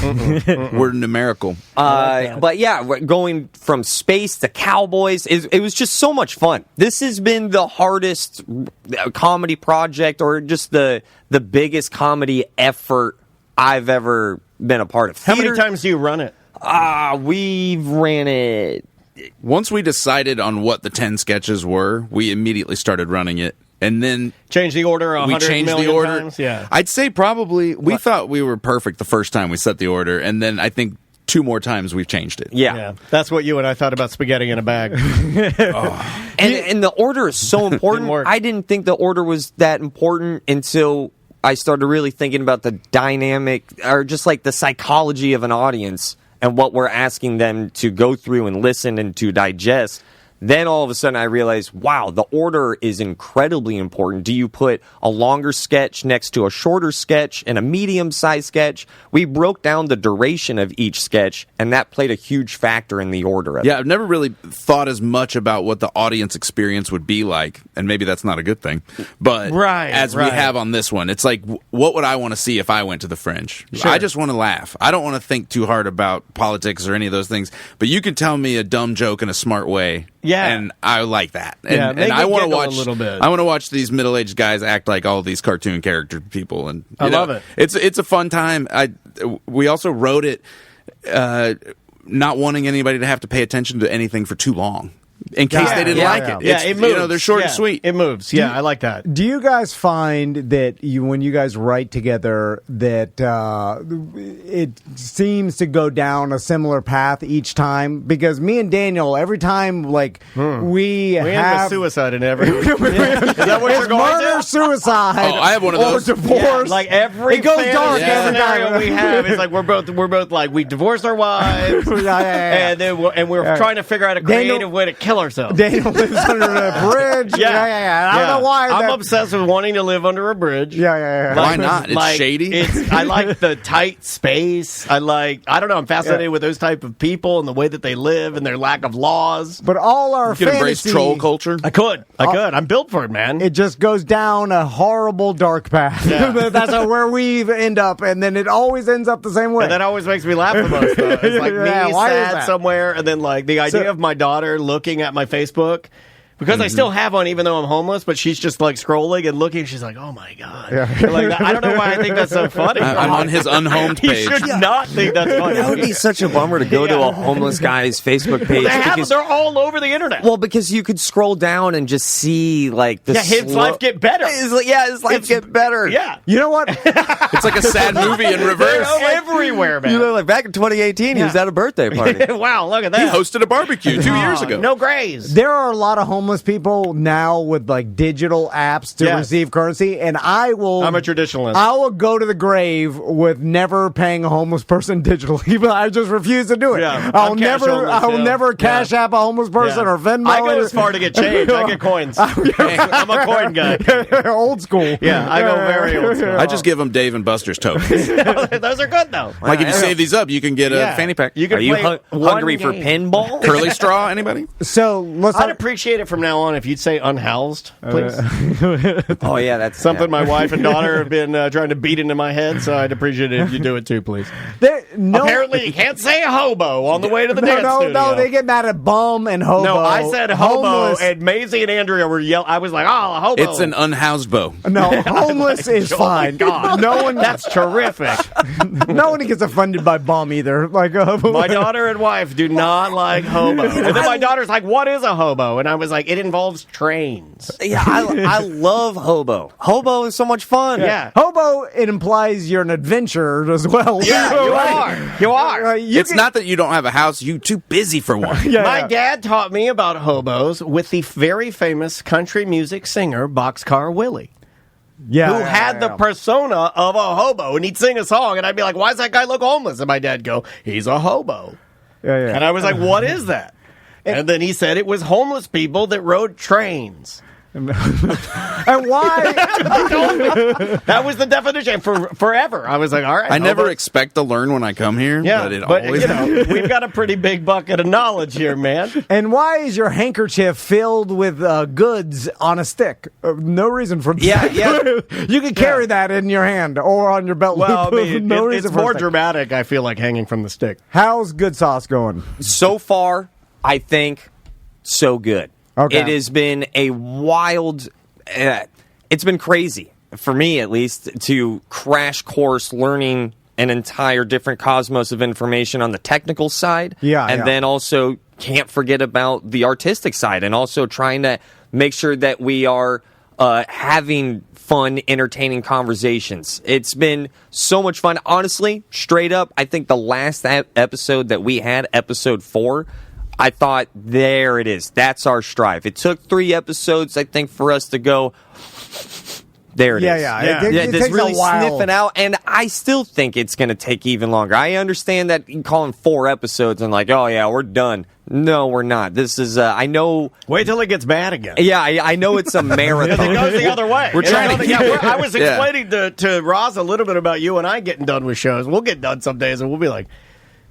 We're numerical. But we're going from space to cowboys. It was just so much fun. This has been the hardest comedy project, or just the biggest comedy effort I've ever been a part of. How many times do you run it? We've ran it. Once we decided on what the 10 sketches were, we immediately started running it. And then change the order 100 million times? Yeah. I'd say probably we thought we were perfect the first time we set the order, and then I think 2 more times we've changed it. Yeah. That's what you and I thought about spaghetti in a bag. And the order is so important. I didn't think the order was that important until I started really thinking about the dynamic, or just like the psychology of an audience. and what we're asking them to go through and listen and to digest, then all of a sudden I realized, wow, the order is incredibly important. Do you put a longer sketch next to a shorter sketch and a medium-sized sketch? We broke down the duration of each sketch, and that played a huge factor in the order of it. Yeah, I've never really thought as much about what the audience experience would be like, and maybe that's not a good thing, but as we have on this one, it's like, what would I want to see if I went to the Fringe? Sure. I just want to laugh. I don't want to think too hard about politics or any of those things, but you can tell me a dumb joke in a smart way. Yeah, and I like that. And I want to watch a little bit. I want to watch these middle-aged guys act like all these cartoon character people, and I love it. It's a fun time. We also wrote it not wanting anybody to have to pay attention to anything for too long, in case they didn't like it. Yeah, it moves. They're short and sweet. It moves. Yeah, I like that. Do you guys find that when you guys write together that it seems to go down a similar path each time? Because me and Daniel, every time we end have with suicide in every. Is that what you're going murder, to? suicide, I have one of those. or divorce. Yeah, like every it goes dark fantasy every scenario time. we have is like we're both like we divorced our wives, and then we're trying to figure out a creative way to kill ourselves. Daniel lives under a bridge. I don't know why. I'm obsessed with wanting to live under a bridge. Yeah. Why not? It's shady. I like the tight space. I don't know. I'm fascinated with those type of people and the way that they live and their lack of laws. But all our you can embrace fantasy, troll culture. I could. I'm built for it, man. It just goes down a horrible dark path. Yeah. That's where we end up, and then it always ends up the same way. And that always makes me laugh the most, though. It's like me sad somewhere, and then like the idea of my daughter looking at my Facebook. Because I still have one, even though I'm homeless, but she's just like scrolling and looking. She's like, "Oh my god!" Like, I don't know why I think that's so funny. I'm on his unhomed page. You should not think that's funny. That would be such a bummer to go to a homeless guy's Facebook page. They're all over the internet. Well, because you could scroll down and just see like the his life get better. His life get better. Yeah, you know what? It's like a sad movie in reverse. They're everywhere, man. You know, like back in 2018, he was at a birthday party. Wow, look at that. He hosted a barbecue 2 years ago. No grays. There are a lot of homeless people now with like digital apps to receive currency, and I'm a traditionalist. I will go to the grave with never paying a homeless person digitally, but I just refuse to do it. Yeah, I will never cash app a homeless person or Venmo. I go as far to get change. I get coins. I'm a coin guy. Old school. Yeah, I go very old school. I just give them Dave and Buster's tokens. Those are good though. Like if you save these up, you can get a fanny pack. Are you hungry for pinball? Curly straw? Anybody? So I'd appreciate it from now on if you'd say unhoused, please. Oh yeah, that's something my wife and daughter have been trying to beat into my head. So I'd appreciate it if you do it too, please. Apparently, you can't say hobo on the way to the dance studio. No, they get mad at bum and hobo. No, I said hobo, and Maisie and Andrea were yelling. I was like, "Oh, hobo!" It's an unhoused bow. No, homeless is fine. God, no one. That's terrific. No one gets offended by bum either. Like my daughter and wife do not like hobo, and then my daughter's like, "What is a hobo?" And I was like, "It involves trains." Yeah, I love hobo. Hobo is so much fun. Yeah. Hobo, it implies you're an adventurer as well. Yeah, you are. It's not that you don't have a house, you too busy for one. My dad taught me about hobos with the very famous country music singer Boxcar Willie. Who had the persona of a hobo, and he'd sing a song, and I'd be like, "Why does that guy look homeless?" And my dad go, "He's a hobo." And I was like, "What is that?" And then he said it was homeless people that rode trains. And why? That was the definition for forever. I was like, all right. I never expect to learn when I come here, but always we've got a pretty big bucket of knowledge here, man. And why is your handkerchief filled with goods on a stick? No reason for yeah. You can carry that in your hand or on your belt loop. Well, I mean, no it's more dramatic, I feel like, hanging from the stick. How's Good Sauce going? So far, I think so good. Okay. It has been a wild, it's been crazy, for me at least, to crash course learning an entire different cosmos of information on the technical side. And then also can't forget about the artistic side, and also trying to make sure that we are having fun, entertaining conversations. It's been so much fun. Honestly, straight up, I think the last episode that we had, episode 4, I thought, there it is. That's our strive. It took 3 episodes, I think, for us to go, There it is. Yeah. It This takes really a while. sniffing out, and I still think it's going to take even longer. I understand that you call them 4 episodes and like, oh yeah, we're done. No, we're not. This is, I know. Wait till it gets bad again. Yeah, I know it's a marathon. It goes the other way. We're trying to keep it. I was explaining to Roz a little bit about you and I getting done with shows. We'll get done some days and we'll be like,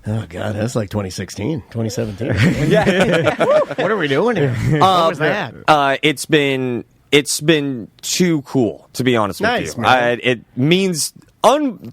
oh, God, that's like 2016, 2017. Yeah. What are we doing here? What was that? It's been too cool, to be honest Nice, with you. man. It means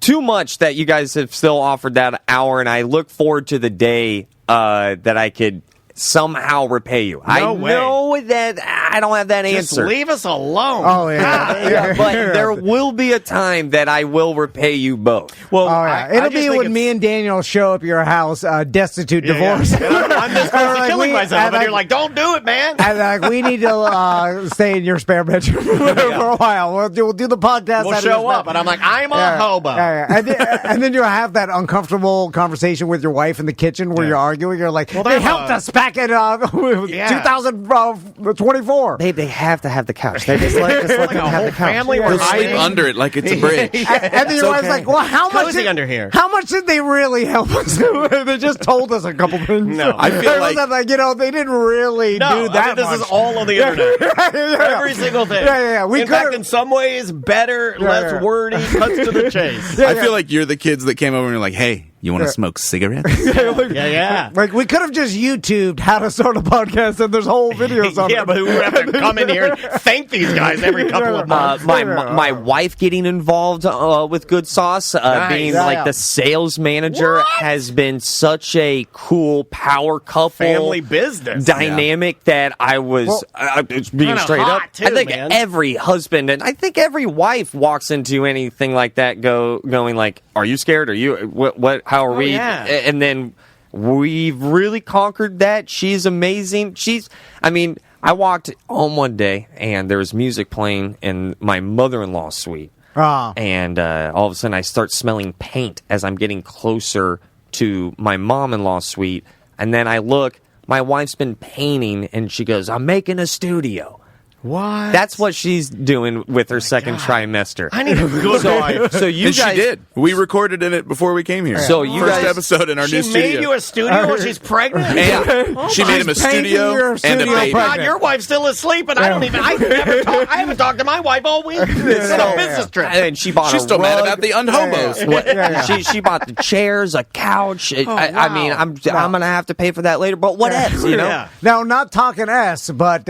too much that you guys have still offered that hour, and I look forward to the day that I could somehow repay you. I way. know that I don't have that Just answer. leave us alone. Oh, yeah. Yeah, but there will be a time that I will repay you both. Well, Oh, yeah. It'll be when me and Daniel show up at your house, destitute, divorced. I'm this close to Like, killing we- myself, and and you're like, don't do it, man. And we need to stay in your spare bedroom for a while. We'll do the podcast. We'll out of show your up, and I'm like, I'm a hobo. Yeah. And then you'll have that uncomfortable conversation with your wife in the kitchen where you're arguing. You're like, Well, they they're helped us back in 2024. Babe, they have to have the couch. They just let Like them a have whole the couch. family We'll were sleep hiding. under it like it's a bridge. And then your wife's like, well, how much Cozy under here. How much did they really help us? They just told us a couple things. No. I feel It was like- they didn't really No, do that I mean, this much. is all on the internet. Every single thing. Yeah. We in fact, could've- in some ways, better, less yeah. wordy, cuts to the chase. I feel like you're the kids that came over and you're like, hey, you want to smoke cigarettes? Yeah. Like, we could have just YouTubed how to start a podcast, and there's whole videos on it. Yeah, but we would have to come in here and thank these guys every couple of months. My wife getting involved with Good Sauce, being Yeah, like yeah. the sales manager, has been such a cool power couple Family business. dynamic that I was being Kinda straight hot, up. too, I think man. every husband and I think every wife walks into anything like that going like, "Are you scared? Are you what? How are we?" yeah. And then we've really conquered that. She's amazing. I walked home one day and there was music playing in my mother-in-law's suite. And all of a sudden I start smelling paint as I'm getting closer to my mom-in-law's suite. And then I look, my wife's been painting and she goes, I'm making a studio. What? That's what she's doing with her second trimester. I need a good wife. So you And guys she did. We recorded in it before we came here. So you First guys- episode in our She new studio. made you a studio while she's pregnant? and she made him a She's painting studio your and a studio baby. God, your wife's still asleep, and I haven't talked to my wife all week. It's a business trip. And she bought She's a still mad rug. about the unhomos. She bought the chairs, a couch. I mean, I'm gonna have to pay for that later. But what else, you know? Yeah. Now, not talking S, but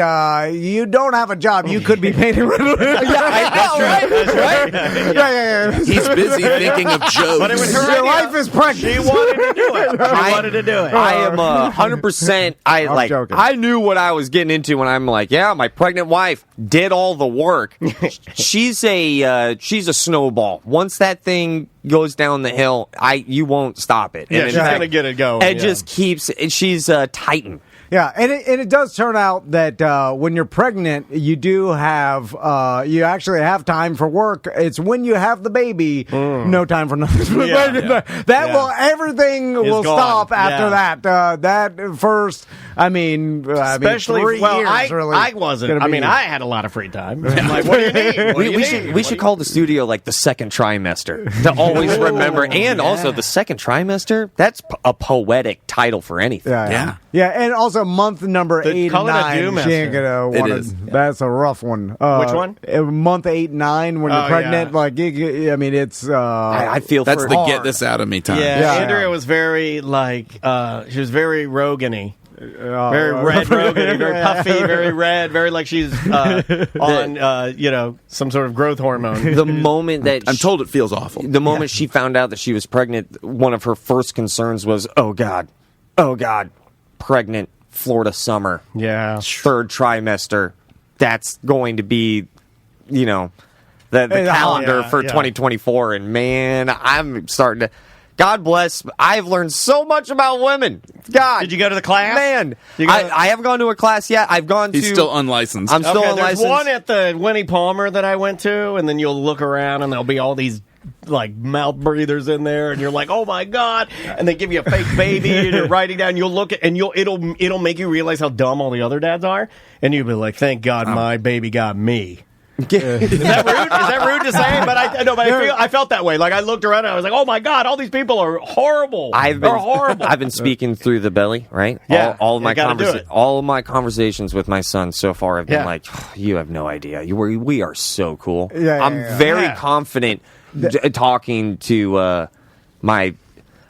you don't have a job. You could be painting. That's right. Yeah. He's busy thinking of jokes. But it was her Your idea. wife is pregnant. She wanted to do it. She wanted to do it. I am 100%. I'm joking. I knew what I was getting into when I'm like, yeah, my pregnant wife did all the work. She's a snowball. Once that thing goes down the hill, you won't stop it. Yeah, in she's fact, gonna get it going. It yeah. just keeps. She's a titan. Yeah, and it does turn out that when you're pregnant, you do have you actually have time for work. It's when you have the baby, no time for nothing. Everything will gone. stop after Yeah. that. That first, Especially, 3 years. I Really wasn't. gonna I be- mean, I had a lot of free time. I'm like, what do you need? What do you need? We should call the studio like the second trimester to always remember. And also the second trimester, that's a poetic title for anything. Yeah, and also month number 8 and call it a 9. doom She ain't gonna It want is. That's a rough one. Which one? Month 8 and 9 when you're Oh, pregnant. yeah. Like, it's. I feel That's for the hard. get this out of me time. Yeah, Yeah. Andrea was very she was very Rogan-y. Very red Rogan, very puffy, very red, very like she's on some sort of growth hormone. The moment that I'm told it feels awful. the moment she found out that she was pregnant, one of her first concerns was, oh God, pregnant, Florida summer, Yeah. third trimester. That's going to be, the calendar yeah, for yeah. 2024. And man, I'm starting to. God bless. I've learned so much about women. God, Did you go to the class? man? You go- I haven't gone to a class yet. I've gone He's to. still unlicensed. I'm still Okay, unlicensed. there's one at the Winnie Palmer that I went to, and then you'll look around and there'll be all these like mouth breathers in there, and you're like, oh my God, and they give you a fake baby and you're writing down, you'll look at, and it'll make you realize how dumb all the other dads are, and you'll be like, thank God my baby got me. Is that rude? Is that rude to say? But I felt that way. Like I looked around and I was like, "Oh my god, all these people are horrible. They're horrible." I've been speaking through the belly, right? Yeah, all of my conversations with my son so far have been like, oh, "You have no idea. We are so cool." I'm very confident talking to my.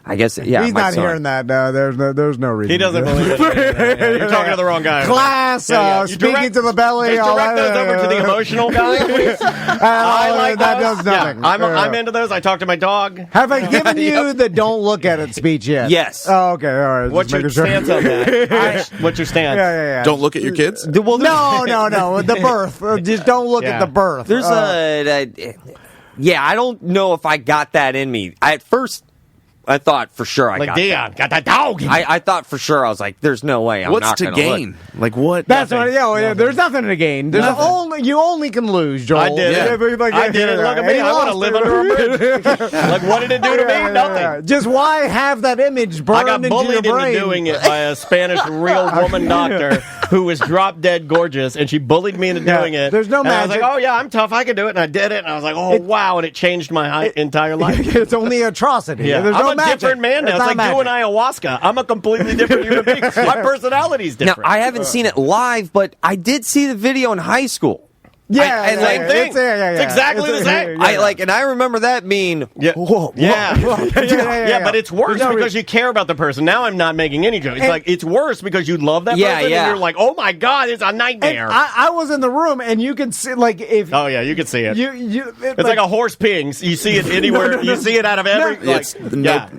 I guess, He's not hearing that. No, there's no reason. He doesn't believe it. You're talking to the wrong guy. Class, speaking to the belly. Just direct those over to the emotional guy, please. I like that those. does nothing. Yeah, I'm into those. I talk to my dog. Have I given you the don't look at it speech yet? Yes. Oh, okay, all right. What's your stance on that? What's your stance? Yeah. Don't look at your kids? Well, no. The birth. Just don't look at the birth. There's I don't know if I got that in me. At first, I thought for sure I got Dion, that. got that dog. I thought for sure. I was like, "There's no way I'm What's not to going to gain? look." Like what? That's what. Yeah, there's nothing to gain. There's you only can lose, Joel. I did it. I did it. Look at me. I want to live under a bridge. Like, what did it do to me? Nothing. Just why have that image burned into your brain? I got bullied into doing it by a Spanish real woman doctor who was drop dead gorgeous, and she bullied me into doing it. There's no magic. I was like, "Oh yeah, I'm tough. I can do it," and I did it. And I was like, "Oh wow!" And it changed my entire life. It's only atrocity. Yeah. There's I'm no a magic. different man now. It's like doing ayahuasca. I'm a completely different human being. My personality's different. Now, I haven't seen it live, but I did see the video in high school. Same thing. It's exactly the same. And I remember that being whoa. But it's worse because you care about the person. Now I'm not making any jokes. It's worse because you love that person and you're like, oh my god, it's a nightmare. I was in the room and you can see if you can see it. It's like a horse peeing. You see it anywhere. You see it out of every. There's no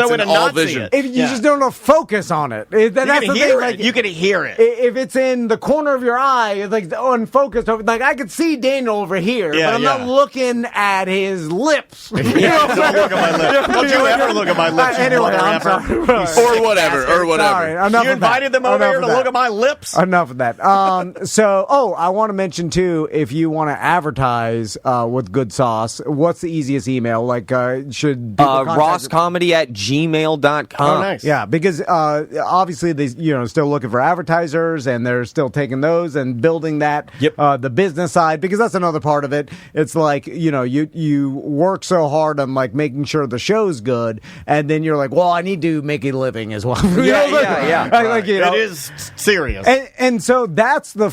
way to not see it. If you just don't know focus on it. That's the thing. Like you can hear it. If it's in the corner of your eye, it's like unfocused. Like I could see Daniel over here, but I'm not looking at his lips. Don't look at my lips. Don't you ever look at my lips. Anyway, I'm sorry. Or whatever. Sorry, enough you invited them over here to look at my lips? Enough of that. I want to mention, too, if you want to advertise with good sauce, what's the easiest email? Like, should rosscomedy@gmail.com. Oh, nice. Yeah, because obviously they still looking for advertisers, and they're still taking those and building that, the business side, because that's another part of it. It's like, you work so hard on like making sure the show's good, and then you're like, well, I need to make a living as well. It is serious. And so that's the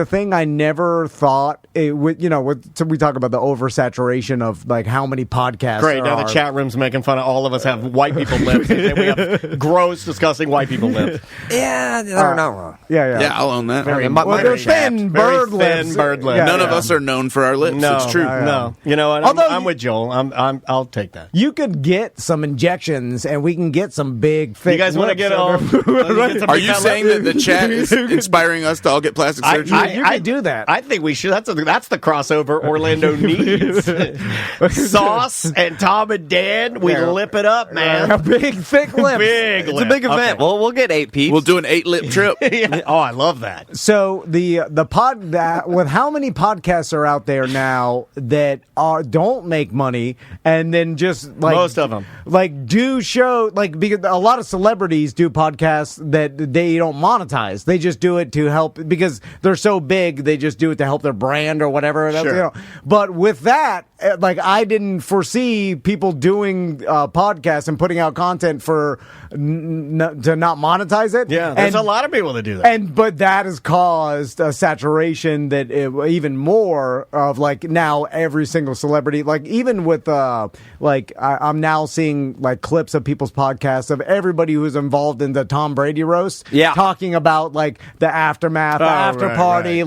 thing I never thought we talk about the oversaturation of like how many podcasts. Great. Now the chat room's making fun of all of us have white people lips. They say we have gross, disgusting white people lips. Yeah, they're not wrong. Yeah, I'll own that. They're thin bird lips. None of us are known for our lips. No, it's true. No, you know what? I'm with Joel. I'll take that. You could get some injections, and we can get some big, thick. You guys want to get all? Are you saying that the chat is inspiring us to all get plastic surgery? You could do that. I think we should. That's the crossover Orlando needs. Sauce and Tom and Dan. We lip it up, man. Big, thick lips. It's a big event. Okay. Well, we'll get 8 peeps. We'll do an 8-lip trip. Oh, I love that. So the pod that with how many podcasts are out there now that don't make money, and then just like most of them do show because a lot of celebrities do podcasts that they don't monetize. They just do it to help because they're so big. They just do it to help their brand or whatever. Sure. But with that, I didn't foresee people doing podcasts and putting out content to not monetize it. Yeah, there's a lot of people that do that. But that has caused a saturation that even more of now every single celebrity, even with I'm now seeing clips of people's podcasts of everybody who's involved in the Tom Brady roast, talking about the aftermath, the after party,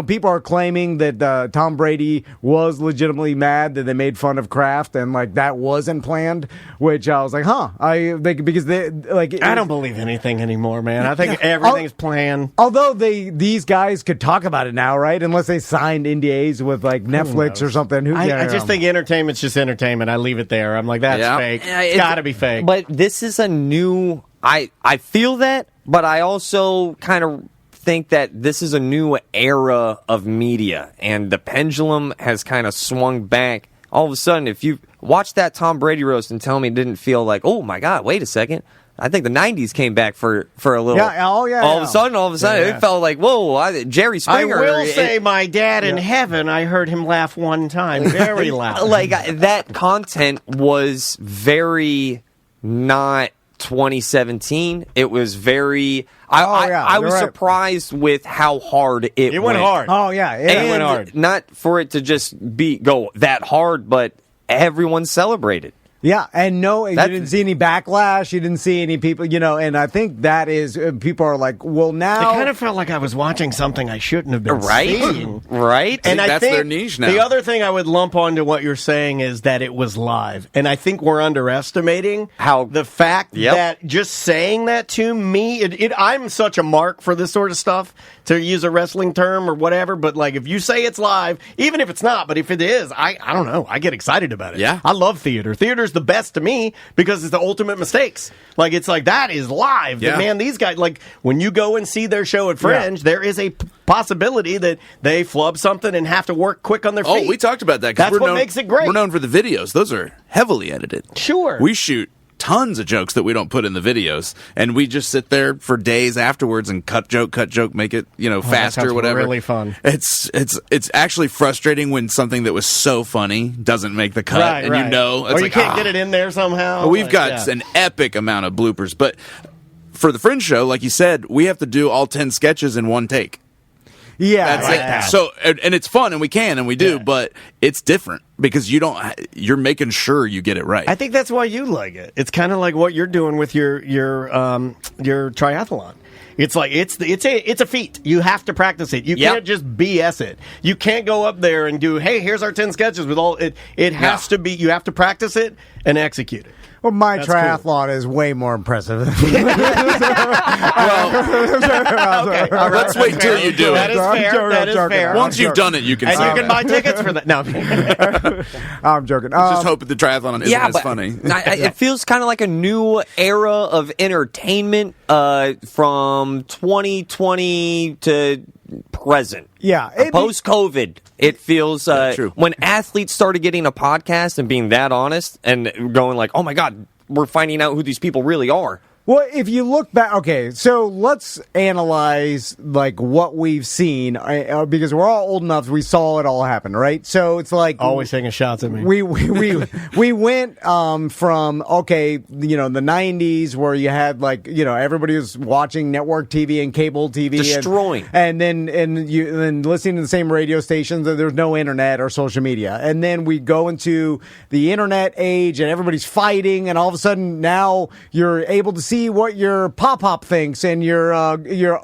people are claiming that Tom Brady was legitimately mad that they made fun of Kraft and that wasn't planned, which I was like, because they I don't believe anything anymore, man. I think everything's planned. Although these guys could talk about it now, right? Unless they signed NDAs with Netflix or something. I just think entertainment's just entertainment. I leave it there. I'm like, that's fake. It's got to be fake. But this is a new. I feel that, but I also kind of think that this is a new era of media, and the pendulum has kind of swung back. All of a sudden, if you watch that Tom Brady roast and tell me it didn't feel like, oh my God, wait a second, I think the 90s came back for a little. Yeah, oh, yeah. All of a sudden, it felt like, whoa, Jerry Springer. I will say my dad in heaven, I heard him laugh one time very loud. Like, that content was very not 2017. It was very... I was surprised with how hard it went. Hard. Oh, yeah. It went hard. Not for it to just go that hard, but everyone celebrated. Yeah, and you didn't see any backlash. You didn't see any people, and I think that is, people are like, well, now... It kind of felt like I was watching something I shouldn't have been seeing. Right? And I that's think their niche now. The other thing I would lump onto what you're saying is that it was live. And I think we're underestimating the fact that just saying that to me, I'm such a mark for this sort of stuff, to use a wrestling term or whatever, but like if you say it's live, even if it's not, but if it is, I don't know, I get excited about it. Yeah. I love theater. Theater's the best to me because it's the ultimate mistakes. Like, it's like, that is live. Yeah. Man, these guys, like, when you go and see their show at Fringe, there is a possibility that they flub something and have to work quick on their feet. Oh, we talked about that. That's what makes it great. We're known for the videos. Those are heavily edited. Sure. We shoot tons of jokes that we don't put in the videos, and we just sit there for days afterwards and cut joke, make it faster, whatever. Really fun. It's actually frustrating when something that was so funny doesn't make the cut, or you can't get it in there somehow. We've got an epic amount of bloopers, but for the Fringe show, like you said, we have to do all 10 sketches in one take. Yeah, that's it. So, and it's fun, and we can, and we do, but it's different because you're making sure you get it right. I think that's why you like it. It's kind of like what you're doing with your triathlon. It's like it's a feat. You have to practice it. You can't just BS it. You can't go up there and do, hey, here's our 10 sketches with all it. It has to be. You have to practice it and execute it. Well, my triathlon is way more impressive. Let's wait till you do it. That is fair. Once you've done it, you can. And you can buy tickets for that. No, I'm joking. Just hope that the triathlon isn't as funny. It feels kind of like a new era of entertainment from 2020 to present. Yeah. Post-COVID, it feels true. When athletes started getting a podcast and being that honest and going like, oh my God, we're finding out who these people really are. Well, if you look back, okay, so let's analyze like what we've seen because we're all old enough. We saw it all happen, right? So it's like always taking shots at me. We went from the 90s where you had everybody was watching network TV and cable TV, destroying, and then listening to the same radio stations. There's no internet or social media, and then we go into the internet age, and everybody's fighting, and all of a sudden now you're able to see what your pop thinks and your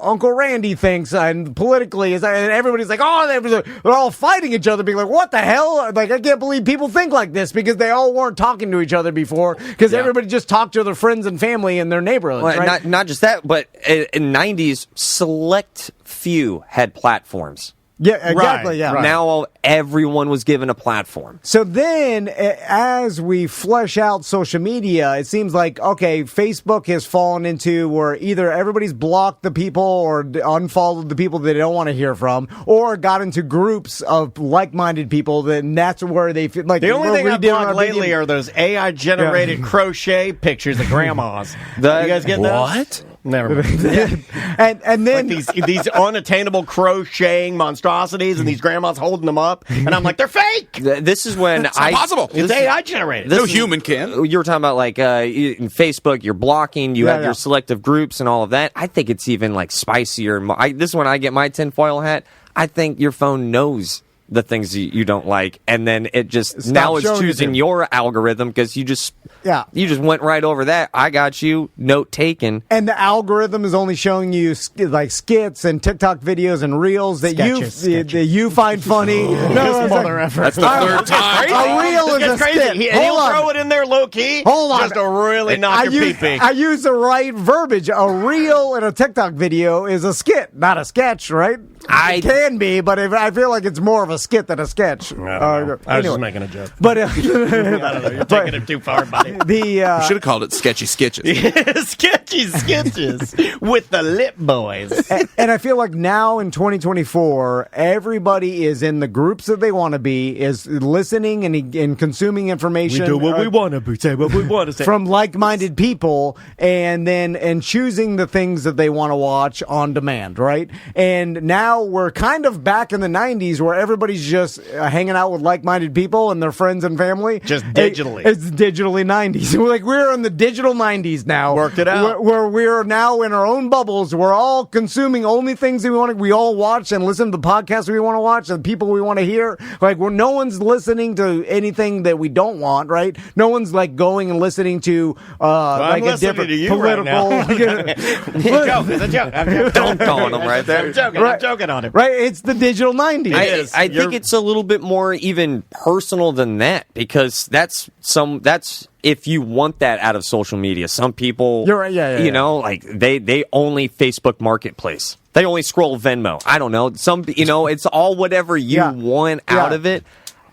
Uncle Randy thinks, and politically, and everybody's like, oh, they're all fighting each other, being like, what the hell? Like, I can't believe people think like this because they all weren't talking to each other before because everybody just talked to their friends and family in their neighborhoods. Well, right? Not just that, but in 90s, select few had platforms. Yeah, exactly. Right. Now everyone was given a platform. So then, as we flesh out social media, it seems like, okay, Facebook has fallen into where either everybody's blocked the people or unfollowed the people they don't want to hear from, or got into groups of like-minded people, and that's where they feel like... The only thing I've blocked lately are those AI-generated crochet pictures of grandmas. You guys getting those? What? Never mind. And then like these unattainable crocheting monstrosities, and these grandmas holding them up, and I'm like, they're fake. This is when it's impossible. It's AI generated. No human can. You were talking about like in Facebook, you're blocking, you have your selective groups and all of that. I think it's even like spicier. This is when I get my tinfoil hat. I think your phone knows the things you don't like, and then it just now it's choosing your algorithm because you just went right over that. I got you, note taken, and the algorithm is only showing you like skits and TikTok videos and reels that you find funny. That's the third time. A reel is a skit. He'll throw it in there low key. Hold on, just to really knock your pee-pee. I use the right verbiage. A reel in a TikTok video is a skit, not a sketch, right? It can be, but I feel like it's more of a skit than a sketch. I was just making a joke. But I don't know. You're taking it too far, buddy. You should have called it Sketchy Skitches. Sketchy sketches with the lip boys. And I feel like now in 2024, everybody is in the groups that they want to be, is listening and consuming information. We do what we want to be, say what we want to say. From like-minded people, and choosing the things that they want to watch on demand, right? And now we're kind of back in the 90s where everybody's just hanging out with like-minded people and their friends and family. Just digitally. It's digitally 90s. We're in the digital 90s now. Worked it out. Where we're now in our own bubbles. We're all consuming only things that we want to. We all watch and listen to the podcasts we want to watch and people we want to hear. Like, no one's listening to anything that we don't want, right? No one's like going and listening to like a different political. It's a joke. I'm Don't on him right there. I'm joking on him. Right, it's the digital 90s. I think it's a little bit more even personal than that, because that's if you want that out of social media. Some people, you're right, yeah. Like they only Facebook Marketplace. They only scroll Venmo. I don't know. It's all whatever you want out of it.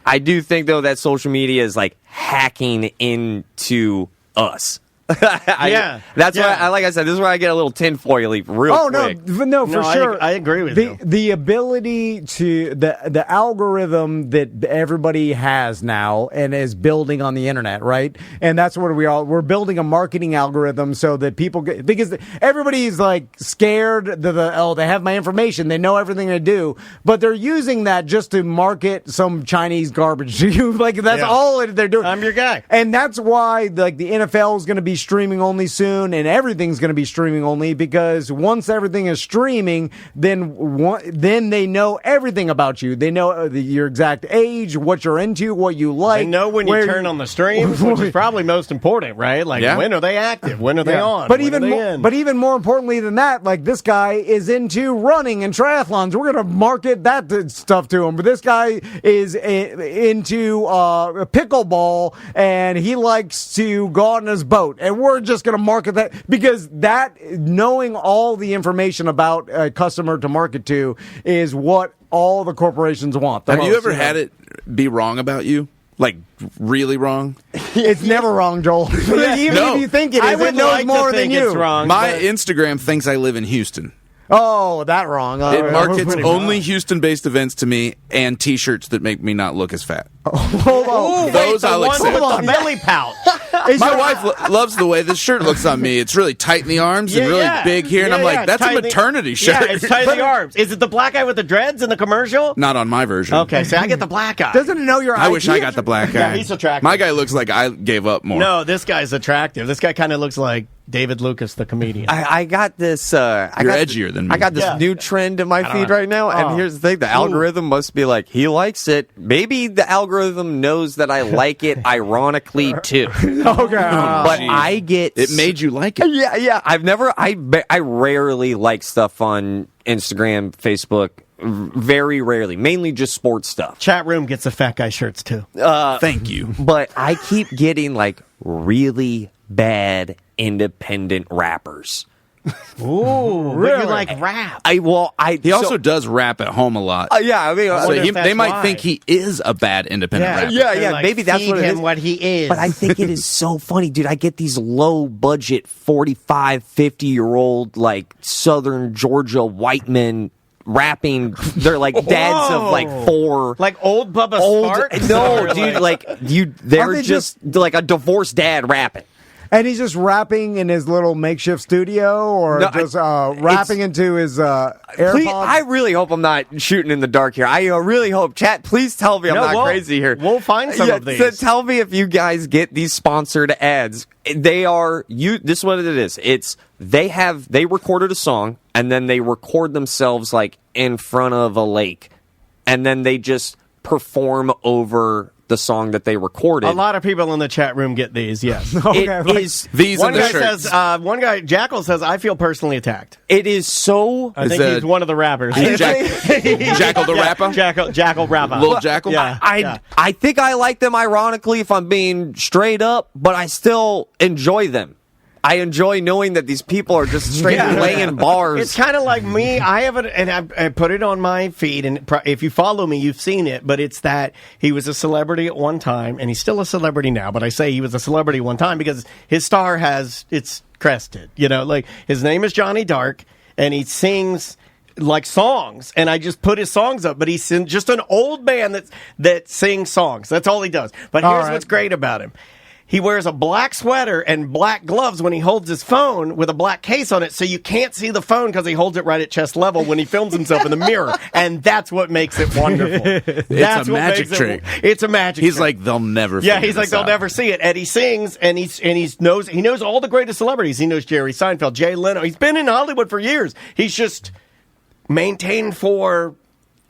I do think though that social media is like hacking into us. That's why, like I said, this is where I get a little tinfoily real quick. No, for sure. I agree with you. The ability to the algorithm that everybody has now and is building on the internet, right? And that's what we're building a marketing algorithm so that people get, because everybody's like scared that they have my information, they know everything I do, but they're using that just to market some Chinese garbage. Like that's all they're doing. I'm your guy, and that's why like the NFL is going to be streaming only soon, and everything's going to be streaming only, because once everything is streaming, then they know everything about you. They know your exact age, what you're into, what you like. They know when you turn on the streams, which is probably most important, right? Like when are they active? When are they on? But even more importantly than that, like this guy is into running and triathlons. We're going to market that stuff to him. But this guy is into pickleball, and he likes to go out on his boat. And we're just going to market that, because that, knowing all the information about a customer to market to, is what all the corporations want. Have you ever had it be wrong about you? Like, really wrong? It's never wrong, Joel. Even if you think it is, it knows more than you. My Instagram thinks I live in Houston. Oh, that wrong. It markets only Houston-based events to me and T-shirts that make me not look as fat. Hold on. Those I'll accept. The belly pouch. My wife loves the way this shirt looks on me. It's really tight in the arms and really big here, and I'm like, that's a maternity shirt. Yeah, it's tight in the arms. Is it the black guy with the dreads in the commercial? Not on my version. Okay, so I get the black guy. Doesn't it know your I wish I got the black guy. Yeah, he's attractive. My guy looks like I gave up more. No, this guy's attractive. This guy kind of looks like David Lucas, the comedian. I got this. You're edgier than me. I got this new trend in my feed right now, and here's the thing: the algorithm must be like, he likes it. Maybe the algorithm knows that I like it, ironically too. Okay, but I get it made you like it. Yeah. I rarely like stuff on Instagram, Facebook. Very rarely, mainly just sports stuff. Chat room gets the fat guy shirts too. Thank you. But I keep getting like really bad independent rappers. Ooh, really? But you like rap? He also does rap at home a lot. Yeah, I mean, so they might think he is a bad independent rapper. Yeah, like, maybe that's what it is. What he is. But I think it is so funny, dude. I get these low budget 45, 50-year-old like Southern Georgia white men rapping. They're like dads of like 4, like old Bubba Sparks. No, dude, like they're just like a divorced dad rapping. And he's just rapping in his little makeshift studio, or rapping into his AirPods? Please, I really hope I'm not shooting in the dark here. I really hope. Chat, please tell me I'm not crazy here. We'll find some of these. So tell me if you guys get these sponsored ads. They are this is what it is. It's they recorded a song, and then they record themselves like in front of a lake, and then they just perform over the song that they recorded. A lot of people in the chat room get these, yes. These one guy shirts. says, one guy, Jackal says, I feel personally attacked. It is so... I think he's one of the rappers. Jackal the rapper? Jackal rapper. Little Jackal? Yeah. I think I like them ironically, if I'm being straight up, but I still enjoy them. I enjoy knowing that these people are just straight laying bars. It's kind of like me. I have it, and I put it on my feed, and if you follow me, you've seen it. But it's that he was a celebrity at one time, and he's still a celebrity now. But I say he was a celebrity one time because his star it's crested. Like his name is Johnny Dark, and he sings like songs, and I just put his songs up. But he's just an old man that sings songs. That's all he does. But here's what's great about him. He wears a black sweater and black gloves when he holds his phone with a black case on it, so you can't see the phone because he holds it right at chest level when he films himself in the mirror. And that's what makes it wonderful. It's a magic trick. It's a magic trick. He's like, they'll never they'll never see it. And he sings, and he knows all the greatest celebrities. He knows Jerry Seinfeld, Jay Leno. He's been in Hollywood for years. He's just maintained for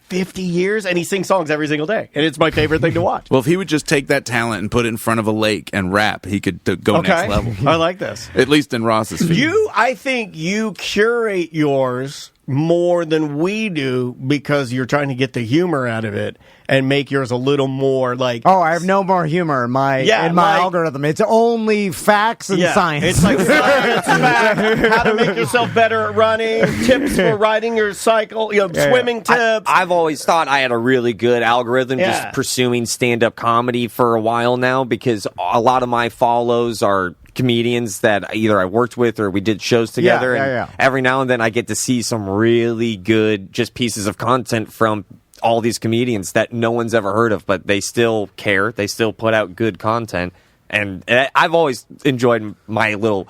50 years, and he sings songs every single day, and it's my favorite thing to watch. Well, if he would just take that talent and put it in front of a lake and rap, he could go next level. I like this. At least in Ross's feed. I think you curate yours more than we do because you're trying to get the humor out of it and make yours a little more like... Oh, I have no more humor in my algorithm. It's only facts and science. It's like science, facts, how to make yourself better at running, tips for riding your cycle, swimming tips. I've always thought I had a really good algorithm just pursuing stand-up comedy for a while now because a lot of my follows are comedians that either I worked with or we did shows together. And every now and then I get to see some really good just pieces of content from all these comedians that no one's ever heard of, but they still care. They still put out good content. And I've always enjoyed my little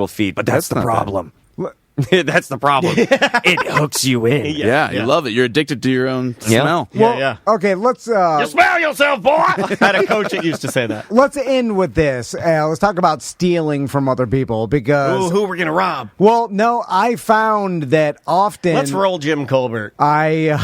feed, but that's the problem. That's the problem. It hooks you in. You love it. You're addicted to your own smell. Okay, let's... you smell yourself, boy! I had a coach that used to say that. Let's end with this. Let's talk about stealing from other people because... Ooh, who we're going to rob? Well, no, I found that often... Let's roll Jim Colbert. I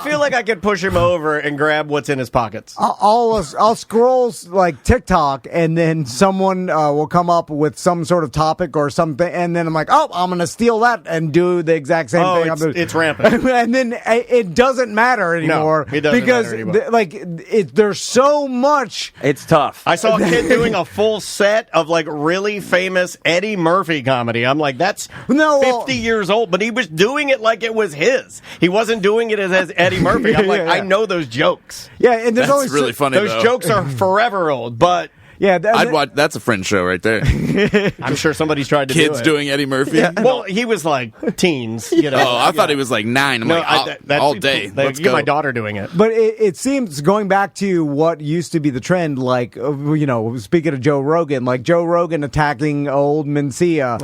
feel like I could push him over and grab what's in his pockets. I'll scroll like TikTok, and then someone will come up with some sort of topic or something, and then I'm like, oh, I'm going to steal that and do the exact same thing. It's rampant. And then it doesn't matter anymore. No, it doesn't because matter anymore. There's so much. It's tough. I saw a kid doing a full set of like really famous Eddie Murphy comedy. I'm like, that's 50 years old, but he was doing it like it was his. He wasn't doing it as Eddie Murphy. I'm like, I know those jokes. Yeah, and there's that's really funny. Those jokes are forever old, but. Yeah, I'd watch. That's a Friends show right there. I'm sure somebody's tried to Kids do it. doing Eddie Murphy. Yeah. Well, he was like teens. Oh, I thought he was like 9. I'm like, all day. Let's get go. my daughter doing it. But it seems, going back to what used to be the trend, like, speaking of Joe Rogan, like Joe Rogan attacking old Mencia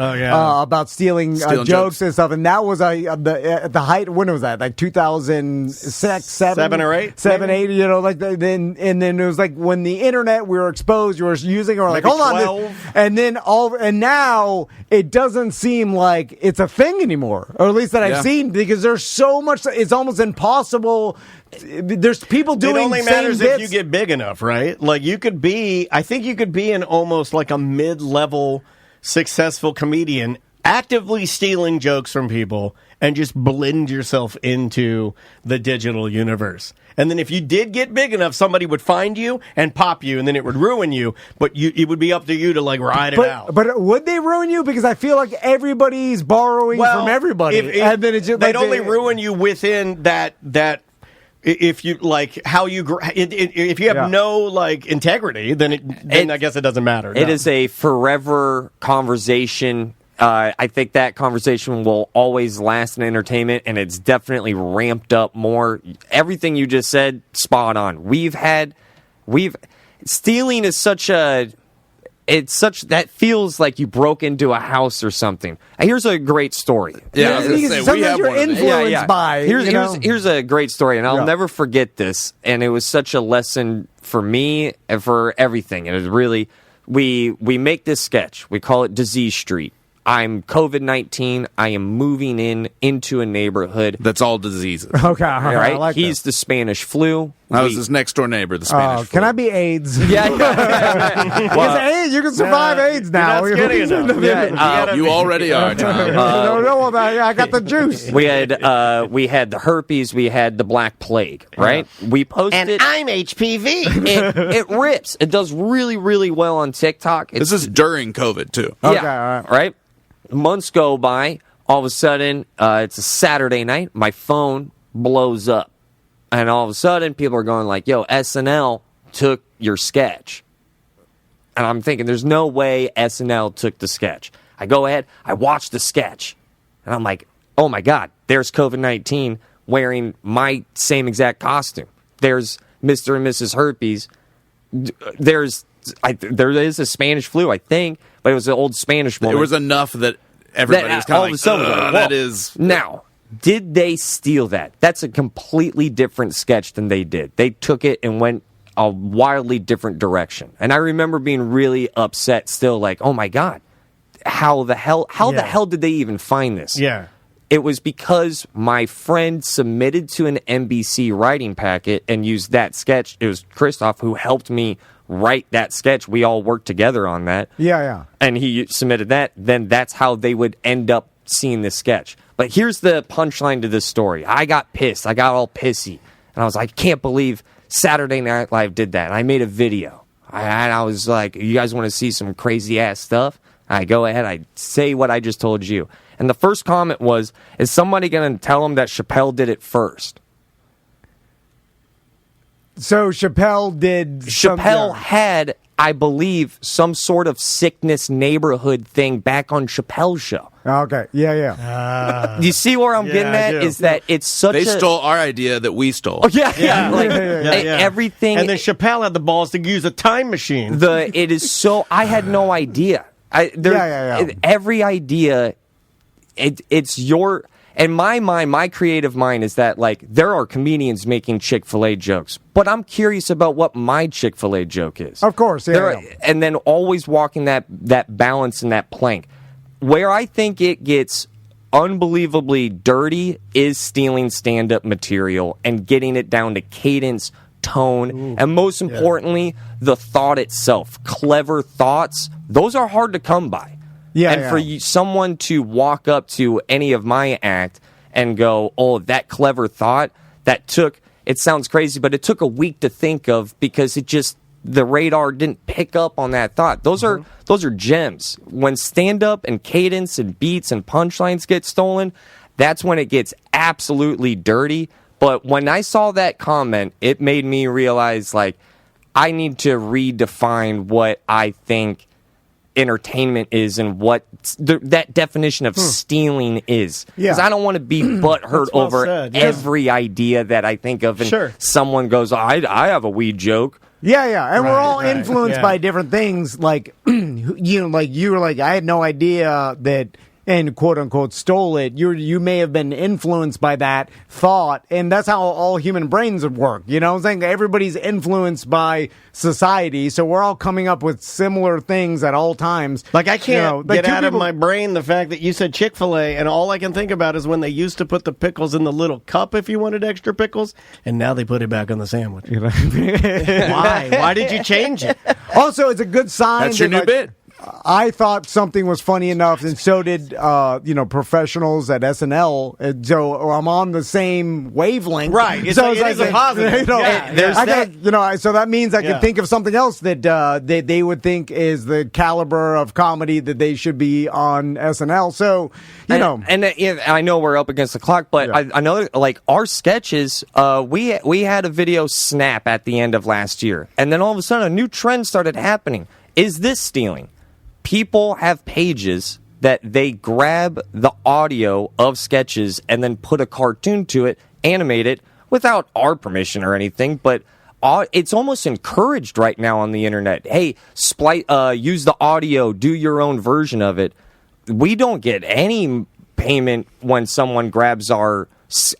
about stealing jokes and stuff. And that was at the height, when was that? Like 2006, 7 or 8? 7, 8, then it was like when the internet, we were exposed, you were using, or like, hold on, and then and now it doesn't seem like it's a thing anymore, or at least that I've seen, because there's so much. It's almost impossible. There's people doing. It only matters if you get big enough, right? Like I think you could be an almost like a mid-level successful comedian, actively stealing jokes from people and just blend yourself into the digital universe. And then if you did get big enough, somebody would find you and pop you, and then it would ruin you. But it would be up to you to like ride it out. But would they ruin you? Because I feel like everybody's borrowing from everybody, and then it's just they'd only ruin you within that. If you like how you if you have no like integrity, then I guess it doesn't matter. It is a forever conversation. I think that conversation will always last in entertainment, and it's definitely ramped up more. Everything you just said, spot on. Stealing is that feels like you broke into a house or something. Here's a great story. Yeah, I was gonna say, sometimes you're influenced by. Here's a great story, and I'll never forget this. And it was such a lesson for me and for everything. And it was really, we make this sketch. We call it Disease Street. I'm COVID-19. I am moving into a neighborhood that's all diseases. Okay, right. I like He's the Spanish flu. That was his next door neighbor, the Spanish flu. Can I be AIDS? Yeah. Because AIDS, you can survive AIDS now. You're not skinny enough. You already are, Tom. I got the juice. We had the herpes, we had the Black Plague, right? We posted, And I'm HPV. it rips. It does really, really well on TikTok. This is during COVID, too. Okay, yeah, all right. Months go by. All of a sudden, it's a Saturday night. My phone blows up. And all of a sudden, people are going like, yo, SNL took your sketch. And I'm thinking, there's no way SNL took the sketch. I go ahead, I watch the sketch. And I'm like, oh, my God, there's COVID-19 wearing my same exact costume. There's Mr. and Mrs. Herpes. There is a Spanish flu, I think, but it was an old Spanish woman. It was enough that everybody was kind of like, that is... Now, did they steal that? That's a completely different sketch than they did. They took it and went a wildly different direction. And I remember being really upset still, like, oh my God, how the hell did they even find this? Yeah. It was because my friend submitted to an NBC writing packet and used that sketch. It was Christoph who helped me write that sketch. We all worked together on that. Yeah. And he submitted that. Then that's how they would end up seeing this sketch. But here's the punchline to this story. I got pissed. I got all pissy. And I was like, I can't believe Saturday Night Live did that. And I made a video. And I was like, you guys want to see some crazy-ass stuff? I go ahead. I say what I just told you. And the first comment was, is somebody going to tell him that Chappelle did it first? So Chappelle had, I believe, some sort of sickness neighborhood thing back on Chappelle's show. Okay, yeah. You see where I'm getting at? Is that it's such They stole our idea that we stole. Oh, yeah. Everything. And then Chappelle had the balls to use a time machine. It is so... I had no idea. Every idea, it's your... In my mind, my creative mind is that, like, there are comedians making Chick-fil-A jokes, but I'm curious about what my Chick-fil-A joke is. Of course, yeah. And then always walking that balance and that plank. Where I think it gets unbelievably dirty is stealing stand-up material and getting it down to cadence, tone, and most importantly, the thought itself. Clever thoughts, those are hard to come by. For someone to walk up to any of my act and go, oh, that clever thought, it sounds crazy, but it took a week to think of because the radar didn't pick up on that thought. Those are gems. When stand-up and cadence and beats and punchlines get stolen, that's when it gets absolutely dirty. But when I saw that comment, it made me realize, like, I need to redefine what I think entertainment is and what that definition of stealing is. Because I don't want to be butthurt over every idea that I think of and someone goes, I have a weed joke. Yeah. And we're all influenced by different things. Like, you were like, I had no idea that, and quote unquote stole it. You may have been influenced by that thought, and that's how all human brains work. You know what I'm saying? Everybody's influenced by society, so we're all coming up with similar things at all times. Like, I can't get out of my brain the fact that you said Chick-fil-A, and all I can think about is when they used to put the pickles in the little cup if you wanted extra pickles, and now they put it back on the sandwich. Why? Why did you change it? Also, it's a good sign. That's your new bit. I thought something was funny enough, and so did professionals at SNL. So I'm on the same wavelength, right? It is a positive. So that means I can think of something else that they would think is the caliber of comedy that they should be on SNL. So and I know we're up against the clock, but I know, like, our sketches. We had a video snap at the end of last year, and then all of a sudden a new trend started happening. Is this stealing? People have pages that they grab the audio of sketches and then put a cartoon to it, animate it, without our permission or anything, but it's almost encouraged right now on the internet. Hey, use the audio, do your own version of it. We don't get any payment when someone grabs our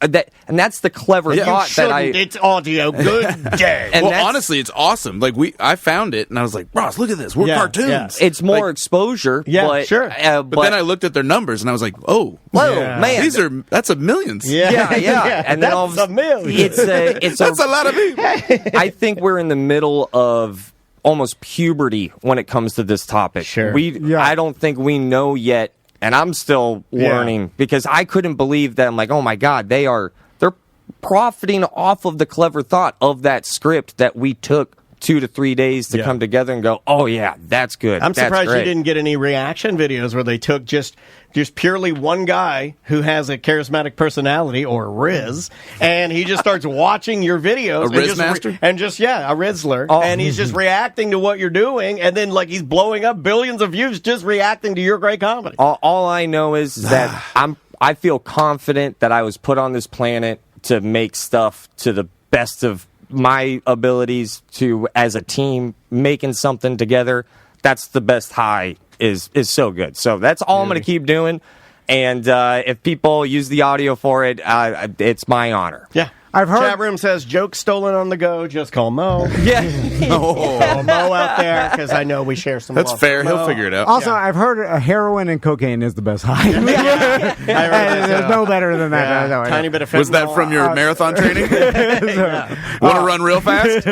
and that's the clever thought that It's audio. Good day. And honestly, it's awesome. Like I found it and I was like, Ross, look at this. We're cartoons. Yeah. It's more exposure. Yeah, but, sure. But then I looked at their numbers and I was like, oh, whoa, man, that's a millions. Yeah. And then that's a million. It's that's a lot of people. I think we're in the middle of almost puberty when it comes to this topic. Sure. I don't think we know yet, and I'm still learning because I couldn't believe that. I'm like, oh my God, they're profiting off of the clever thought of that script that we took 2 to 3 days to come together and go, oh yeah, that's good. I'm surprised you didn't get any reaction videos where they took just purely one guy who has a charismatic personality, or Riz, and he just starts watching your videos. A Riz master? A Rizzler. Oh. And he's just reacting to what you're doing, and then like he's blowing up billions of views just reacting to your great comedy. All I know is that I feel confident that I was put on this planet to make stuff to the best of my abilities to, as a team, making something together. That's the best high is so good. So that's all I'm going to keep doing. And if people use the audio for it, it's my honor. Yeah. I've heard. Chat room says, joke stolen on the go, just call Mo. Yeah. Call Mo out there, because I know we share some That's love. fair. Mo. He'll figure it out. Also, I've heard heroin and cocaine is the best high. I heard that, There's no better than that. Yeah. No, Tiny bit of fentanyl. Was that from your marathon training? Want to run real fast?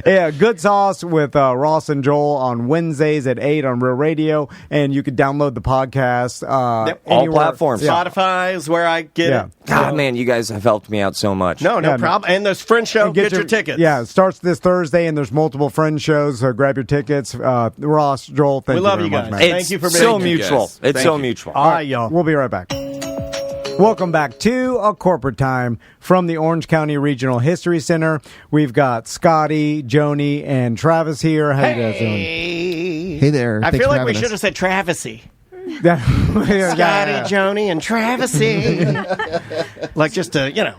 Yeah, Good Sauce with Ross and Joel on Wednesdays at 8 on Real Radio, and you can download the podcast. All platforms. Spotify is where I get it. God, man, you guys have helped me out so much. No problem. And there's Friend Show. Get your tickets. Yeah, it starts this Thursday, and there's multiple Friend shows, so grab your tickets. Ross, Joel, thank you love very you much, guys. man. Thank you for being so here. mutual. Yes. It's Thank so you. mutual. All right, y'all. We'll be right back. Welcome back to A Corporate Time from the Orange County Regional History Center. We've got Scotty, Joni, and Travis here. How you guys doing? Hey there. I Thanks feel for like we having should us. have said Travisy. Yeah. Scotty, Joni, and Travisy. Like just to,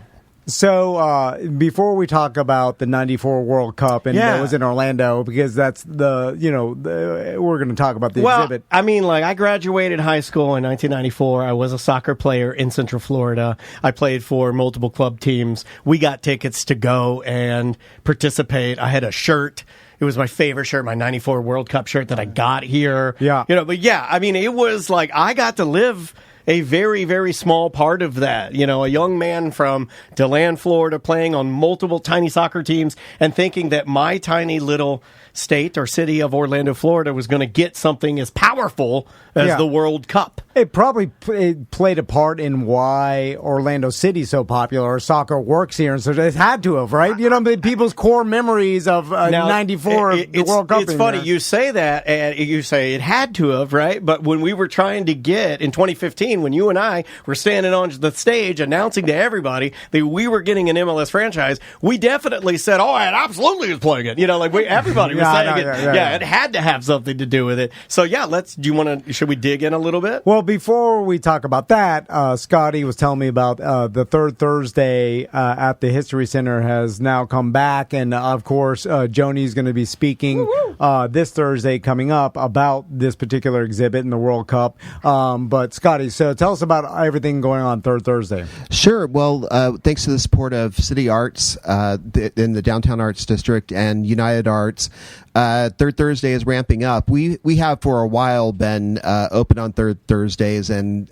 So before we talk about the '94 World Cup, and that was in Orlando, because that's we're going to talk about the exhibit. I mean, like, I graduated high school in 1994. I was a soccer player in Central Florida. I played for multiple club teams. We got tickets to go and participate. I had a shirt. It was my favorite shirt, my 94 World Cup shirt that I got here. Yeah. I mean, it was like I got to live a very, very small part of that. A young man from DeLand, Florida, playing on multiple tiny soccer teams and thinking that my tiny little state or city of Orlando, Florida was going to get something as powerful as the World Cup. It probably played a part in why Orlando City's so popular, or soccer works here, and so it had to have, right? People's core memories of '94 the World Cup. It's funny you say that, and you say it had to have, right? But when we were trying to get in 2015, when you and I were standing on the stage announcing to everybody that we were getting an MLS franchise, we definitely said, "Oh, it absolutely is playing it." Everybody was saying it. It had to have something to do with it. So should we dig in a little bit? Well, before we talk about that, Scotty was telling me about the third Thursday at the History Center has now come back, and of course, Joni's going to be speaking this Thursday coming up about this particular exhibit in the World Cup. But Scotty, so tell us about everything going on third Thursday. Sure. Well, thanks to the support of City Arts in the Downtown Arts District and United Arts, third Thursday is ramping up. We have for a while been open on third Thursdays and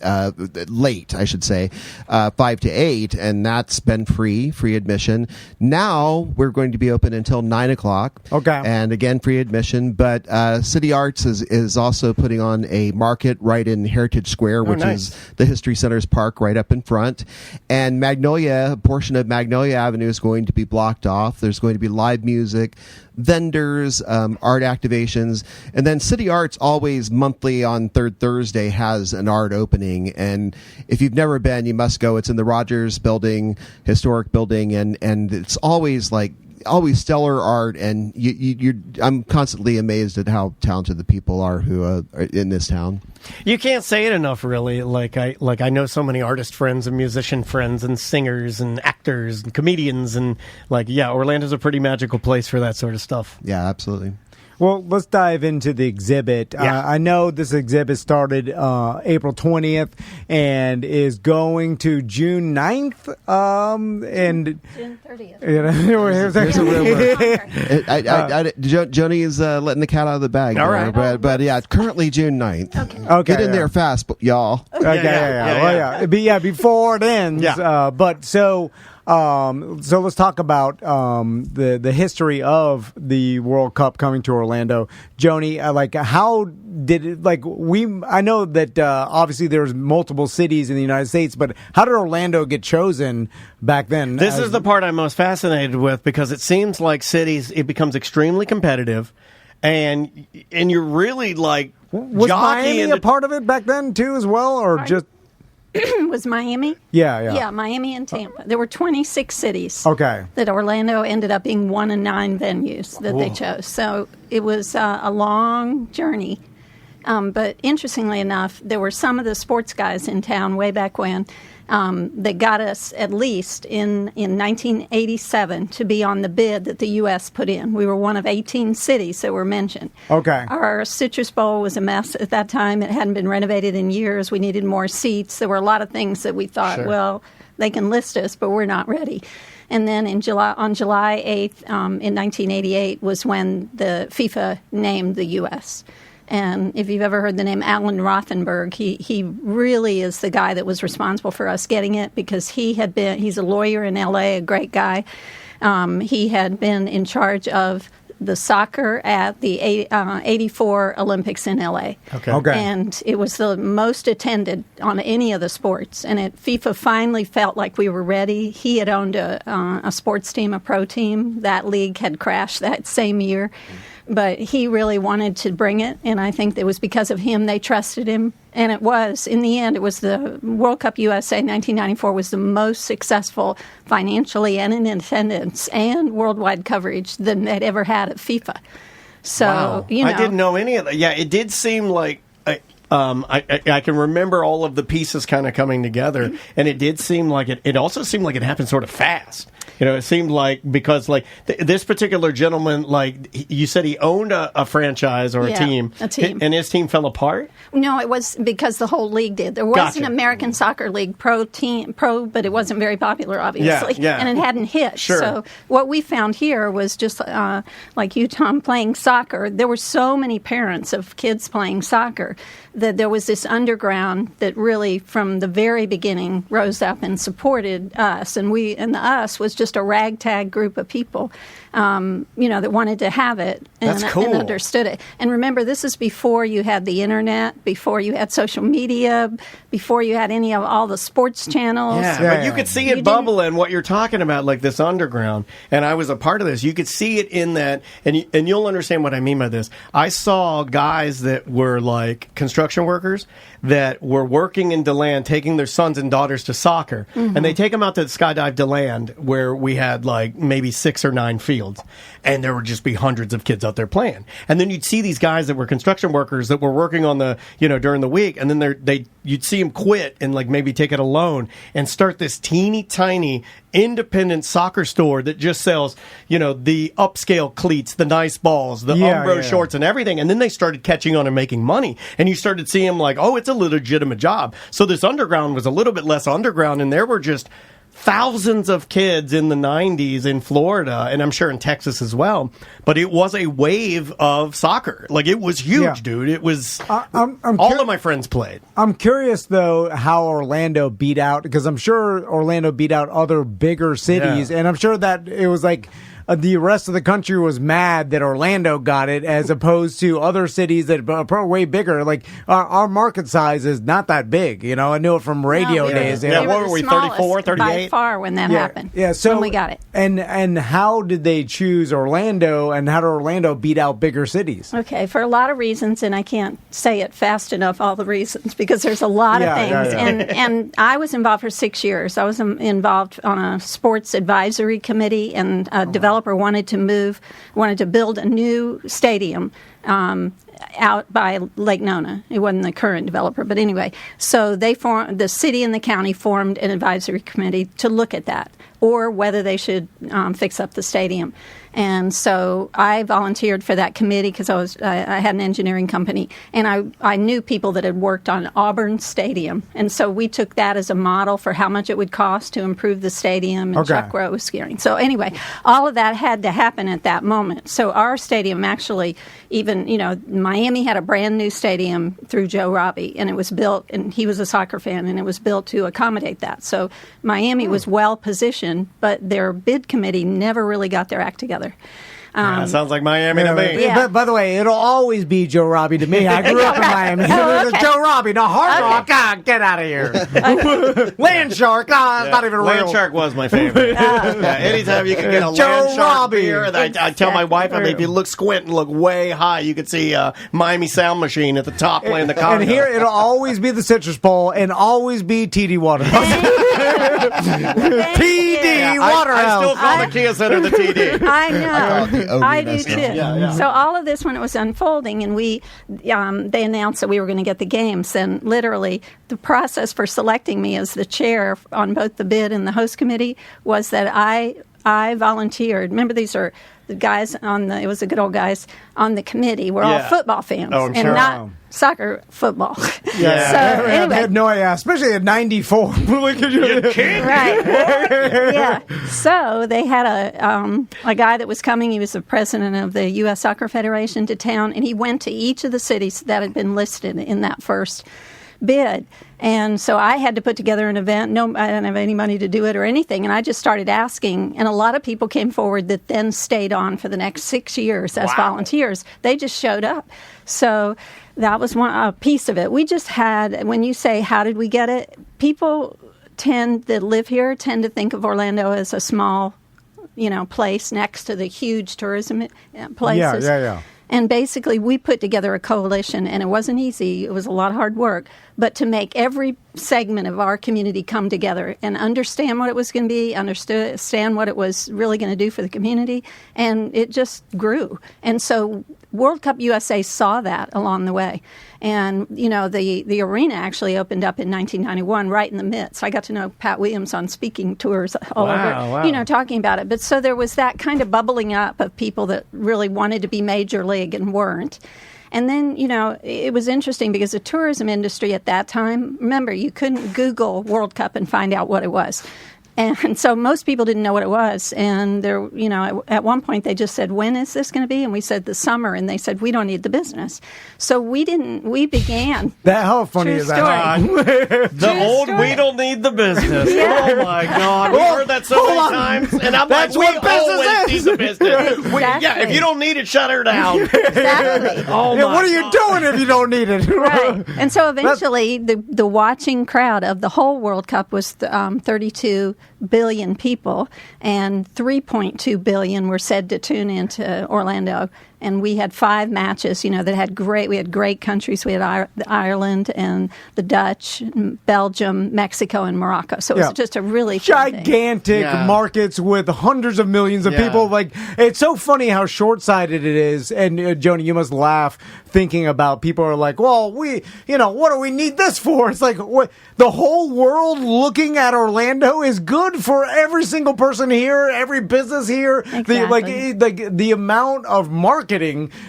late, I should say, 5 to 8, and that's been free admission. Now we're going to be open until 9 o'clock. Okay. And again, free admission. But City Arts is also putting on a market right in Heritage Square, which is the History Center's park right up in front. And a portion of Magnolia Avenue is going to be blocked off. There's going to be live music, vendors, art activations, and then City Arts always monthly on third Thursday has an art opening, and if you've never been, you must go. It's in the Rogers Building, historic building, and it's always stellar art, and I'm constantly amazed at how talented the people are who are in this town. You can't say it enough, really. I know so many artist friends and musician friends and singers and actors and comedians, and Orlando's a pretty magical place for that sort of stuff. Yeah, absolutely. Well, let's dive into the exhibit. Yeah. I know this exhibit started April 20th and is going to June 9th. And June 30th. There's a rumor. Joni is letting the cat out of the bag. All right. But yeah, currently June 9th. Okay, Get in there fast, y'all. Yeah. Before it ends. Yeah. So let's talk about the history of the World Cup coming to Orlando. Joni, how did it? I know that obviously there's multiple cities in the United States, but how did Orlando get chosen back then? This is the part I'm most fascinated with because it seems like cities it becomes extremely competitive, and you're really was Miami a part of it back then too as well, or just? Was Miami? Yeah, Miami and Tampa. There were 26 cities. Okay. That Orlando ended up being 1 of 9 venues that they chose. So it was a long journey. But interestingly enough, there were some of the sports guys in town way back when that got us at least in 1987 to be on the bid that the U.S. put in. We were one of 18 cities that were mentioned. Okay. Our Citrus Bowl was a mess at that time. It hadn't been renovated in years. We needed more seats. There were a lot of things that we thought, well, they can list us, but we're not ready. And then on July 8th in 1988 was when the FIFA named the U.S., and if you've ever heard the name Alan Rothenberg, he really is the guy that was responsible for us getting it because he's a lawyer in L.A., a great guy. He had been in charge of the soccer at the 84 Olympics in L.A. Okay. And it was the most attended on any of the sports. And FIFA finally felt like we were ready. He had owned a sports team, a pro team. That league had crashed that same year. But he really wanted to bring it, and I think it was because of him they trusted him. And it was, in the end, it was the World Cup USA 1994 was the most successful financially and in attendance and worldwide coverage than they'd ever had at FIFA. So, wow. I didn't know any of that. Yeah, it did seem like I can remember all of the pieces kind of coming together, and it did seem like it also seemed like it happened sort of fast. It seemed like because this particular gentleman, you said he owned a franchise or a team, and his team fell apart. No, it was because the whole league did. There was an American Soccer League pro, but it wasn't very popular, obviously, and it hadn't hit. Sure. So what we found here was just like you, Tom, playing soccer. There were so many parents of kids playing soccer that there was this underground that really, from the very beginning, rose up and supported us, and the us was just a ragtag group of people, that wanted to have it and understood it. And remember, this is before you had the internet, before you had social media, before you had any of all the sports channels. But you could see it bubbling, what you're talking about, like this underground. And I was a part of this. You could see it in that, and you'll understand what I mean by this. I saw guys that were like construction workers that were working in DeLand, taking their sons and daughters to soccer. Mm-hmm. And they take them out to Skydive DeLand, where we had maybe 6 or 9 fields. And there would just be hundreds of kids out there playing. And then you'd see these guys that were construction workers that were working on during the week. And then you'd see them quit and maybe take it a loan and start this teeny tiny independent soccer store that just sells, the upscale cleats, the nice balls, the Umbro shorts and everything. And then they started catching on and making money. And you started seeing them it's a legitimate job. So this underground was a little bit less underground, and there were just thousands of kids in the 90s in Florida, and I'm sure in Texas as well. But it was a wave of soccer. It was huge, dude. It was all of my friends played. I'm curious, though, how Orlando beat out, because I'm sure Orlando beat out other bigger cities, and I'm sure that it was the rest of the country was mad that Orlando got it as opposed to other cities that are way bigger. Our market size is not that big. I knew it from radio days. What were we, 34, 38? By far when that happened. Yeah, so when we got it. And how did they choose Orlando, and how did Orlando beat out bigger cities? Okay, for a lot of reasons, and I can't say it fast enough, all the reasons, because there's a lot of things. And I was involved for 6 years. I was involved on a sports advisory committee, and a developer wanted to build a new stadium out by Lake Nona. It wasn't the current developer, but anyway. So the city and the county formed an advisory committee to look at that. or whether they should fix up the stadium. And so I volunteered for that committee because I had an engineering company, and I knew people that had worked on Auburn Stadium. And so we took that as a model for how much it would cost to improve the stadium, and Chuck Rowe was skiing. So anyway, all of that had to happen at that moment. So our stadium actually, even, Miami had a brand new stadium through Joe Robbie, and it was built, and he was a soccer fan, and it was built to accommodate that. So Miami was well positioned, but their bid committee never really got their act together. Sounds like Miami to me. Yeah. By the way, it'll always be Joe Robbie to me. I grew up in Miami. Okay. Joe Robbie, no Hard Rock. God, get out of here. Land Shark. It's not even real. Land Shark was my favorite. Anytime you can get a Joe Land Shark Robbie. beer, and I tell my wife, if you squint and look way high, you could see Miami Sound Machine at the top playing the conga. And here it'll always be the Citrus Bowl and always be TD Waterhouse. TD Waterhouse. I still call the Kia Center the TD. I know. I do too. Yeah. So all of this, when it was unfolding, and they announced that we were going to get the games, and literally the process for selecting me as the chair on both the bid and the host committee was that I volunteered. Remember, these are the guys it was the good old guys on the committee. We're all football fans, I'm and sure. not soccer, football. Yeah. So I anyway, had no idea, especially at 94. You kidding? right. Yeah. So they had a guy that was coming. He was the president of the U.S. Soccer Federation to town, and he went to each of the cities that had been listed in that first bid. And so I had to put together an event. No, I didn't have any money to do it or anything. And I just started asking. And a lot of people came forward that then stayed on for the next 6 years as volunteers. They just showed up. So that was a piece of it. We just had, when you say, how did we get it? People that live here tend to think of Orlando as a small, place next to the huge tourism places. Yeah. And basically, we put together a coalition, and it wasn't easy. It was a lot of hard work. But to make every segment of our community come together and understand what it was going to be, understand what it was really going to do for the community, and it just grew. And so World Cup USA saw that along the way. And, the arena actually opened up in 1991, right in the midst. I got to know Pat Williams on speaking tours all over, talking about it. But so there was that kind of bubbling up of people that really wanted to be major league and weren't. And then, it was interesting because the tourism industry at that time, remember, you couldn't Google World Cup and find out what it was. And so most people didn't know what it was. And there, at one point they just said, when is this going to be? And we said the summer. And they said, we don't need the business. So we began. How funny is that? We don't need the business. Yeah. Oh my God. We've heard that so many times. And I'm That's like, what always need the business. Exactly. If you don't need it, shut her down. Exactly. What are you doing if you don't need it? Right. And so eventually the watching crowd of the whole World Cup was 32 billion people, and 3.2 billion were said to tune into Orlando. And we had 5 matches, that had great countries. We had Ireland and the Dutch, Belgium, Mexico, and Morocco. So it was just a really gigantic markets with hundreds of millions of people. Like, it's so funny how short-sighted it is. And Joni, you must laugh thinking about people are like, well, what do we need this for? It's like, the whole world looking at Orlando is good for every single person here, every business here. Exactly. The amount of marketing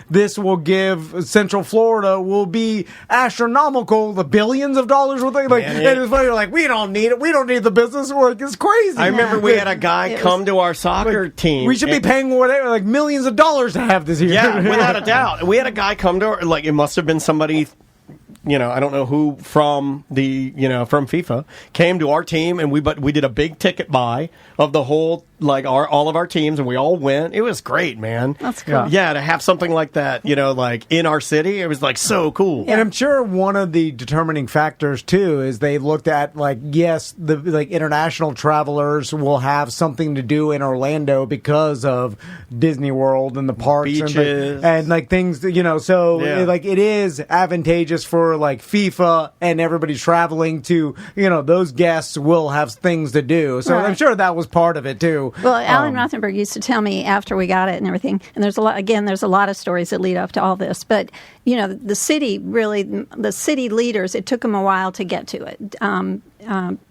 this will give Central Florida will be astronomical. The billions of dollars will think and it's funny, like, we don't need it. We don't need the business. We're like, it's crazy. I remember we had a guy come to our soccer team. We should be paying whatever, millions of dollars to have this here. Yeah, without a doubt. We had a guy come to it must have been somebody, I don't know who from from FIFA came to our team, and we did a big ticket buy of the whole, all of our teams, and we all went. It was great, man. That's cool. Yeah, to have something like that, in our city, it was so cool. And I'm sure one of the determining factors too is they looked at the international travelers will have something to do in Orlando because of Disney World and the parks, beaches, and things, so it is advantageous for FIFA and everybody traveling to, those guests will have things to do. So I'm sure that was part of it too. Well, Alan Rothenberg used to tell me after we got it and everything, and there's a lot of stories that lead up to all this, but the city leaders, it took them a while to get to it.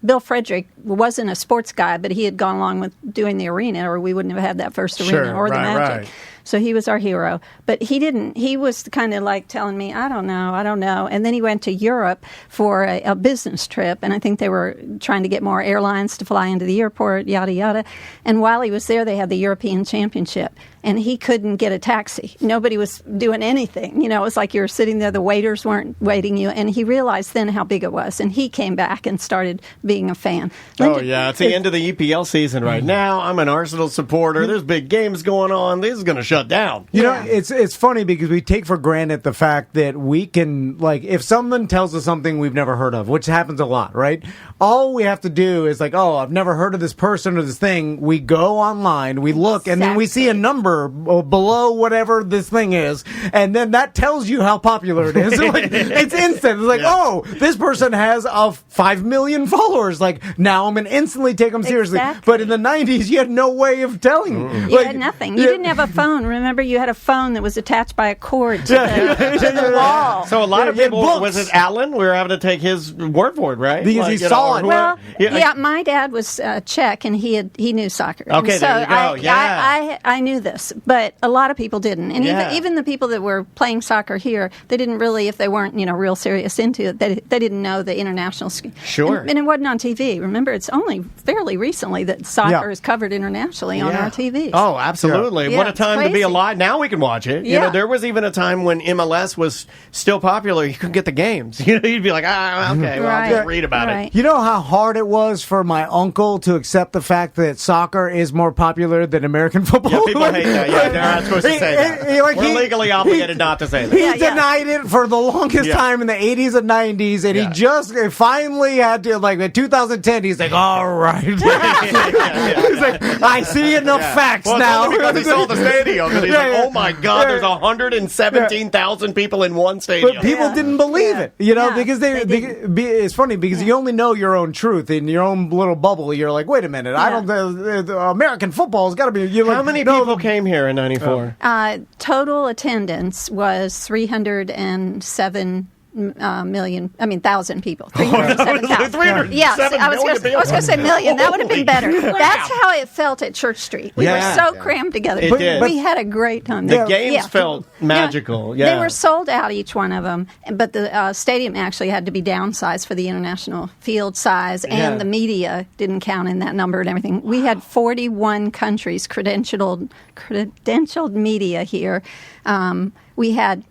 Bill Frederick wasn't a sports guy, but he had gone along with doing the arena, or we wouldn't have had that first arena or the Magic. Right. So he was our hero. But he didn't. He was kind of like telling me, I don't know. And then he went to Europe for a business trip, and I think they were trying to get more airlines to fly into the airport, yada, yada. And while he was there, they had the European Championship, and he couldn't get a taxi. Nobody was doing anything. It was like you were sitting there, the waiters weren't waiting you, and he realized then how big it was, and he came back and started being a fan. It's the end of the EPL season right now. I'm an Arsenal supporter. There's big games going on. This is going to shut down. It's funny because we take for granted the fact that we can, like, if someone tells us something we've never heard of, which happens a lot, right? All we have to do is like, I've never heard of this person or this thing. We go online, we look, and then we see a number below whatever this thing is, and then that tells you how popular it is. It's instant. It's like, this person has 5 million followers. Like, now I'm going to instantly take them seriously. Exactly. But in the 90s, you had no way of telling. You had nothing. You didn't have a phone. Remember, you had a phone that was attached by a cord to the wall. So a lot of people, was it Alan? We were having to take his word for it, right? Because he saw it. Well, my dad was Czech, and he knew soccer. Okay, so there you go. I knew this, but a lot of people didn't. And even the people that were playing soccer here, they didn't really, if they weren't, real serious into it, they didn't know the international. Sure. And it wasn't on TV. Remember, it's only fairly recently that soccer is covered internationally on our TVs. Oh, absolutely. Yeah. What a time to be crazy. alive. Now we can watch it. Yeah. There was even a time when MLS was still popular. You couldn't get the games. You'd be like, okay, well, I'll just read about it. You know how hard it was for my uncle to accept the fact that soccer is more popular than American football? Yeah, people hate that. Yeah, they're not supposed to say that. We're legally obligated not to say that. He denied it for the longest time in the 80s and 90s, and he just finally had to, like, in 2010, he's like, all right. He's like, I see enough facts now. Because he saw the stadium, and he's like, oh my God, there's 117,000 people in one stadium. But people didn't believe it, because it's funny because you only know your own truth in your own little bubble. You're like, wait a minute, I don't. American football has got to be. How many people came here in '94? Total attendance was 307 million. I mean, 1,000 people. 307,000. Yes, I was going to say million. That would have been better. That's how it felt at Church Street. We were so crammed together. It did. We had a great time. The games felt magical. They were sold out, each one of them, but the stadium actually had to be downsized for the international field size, and the media didn't count in that number and everything. We had 41 countries credentialed media here. We had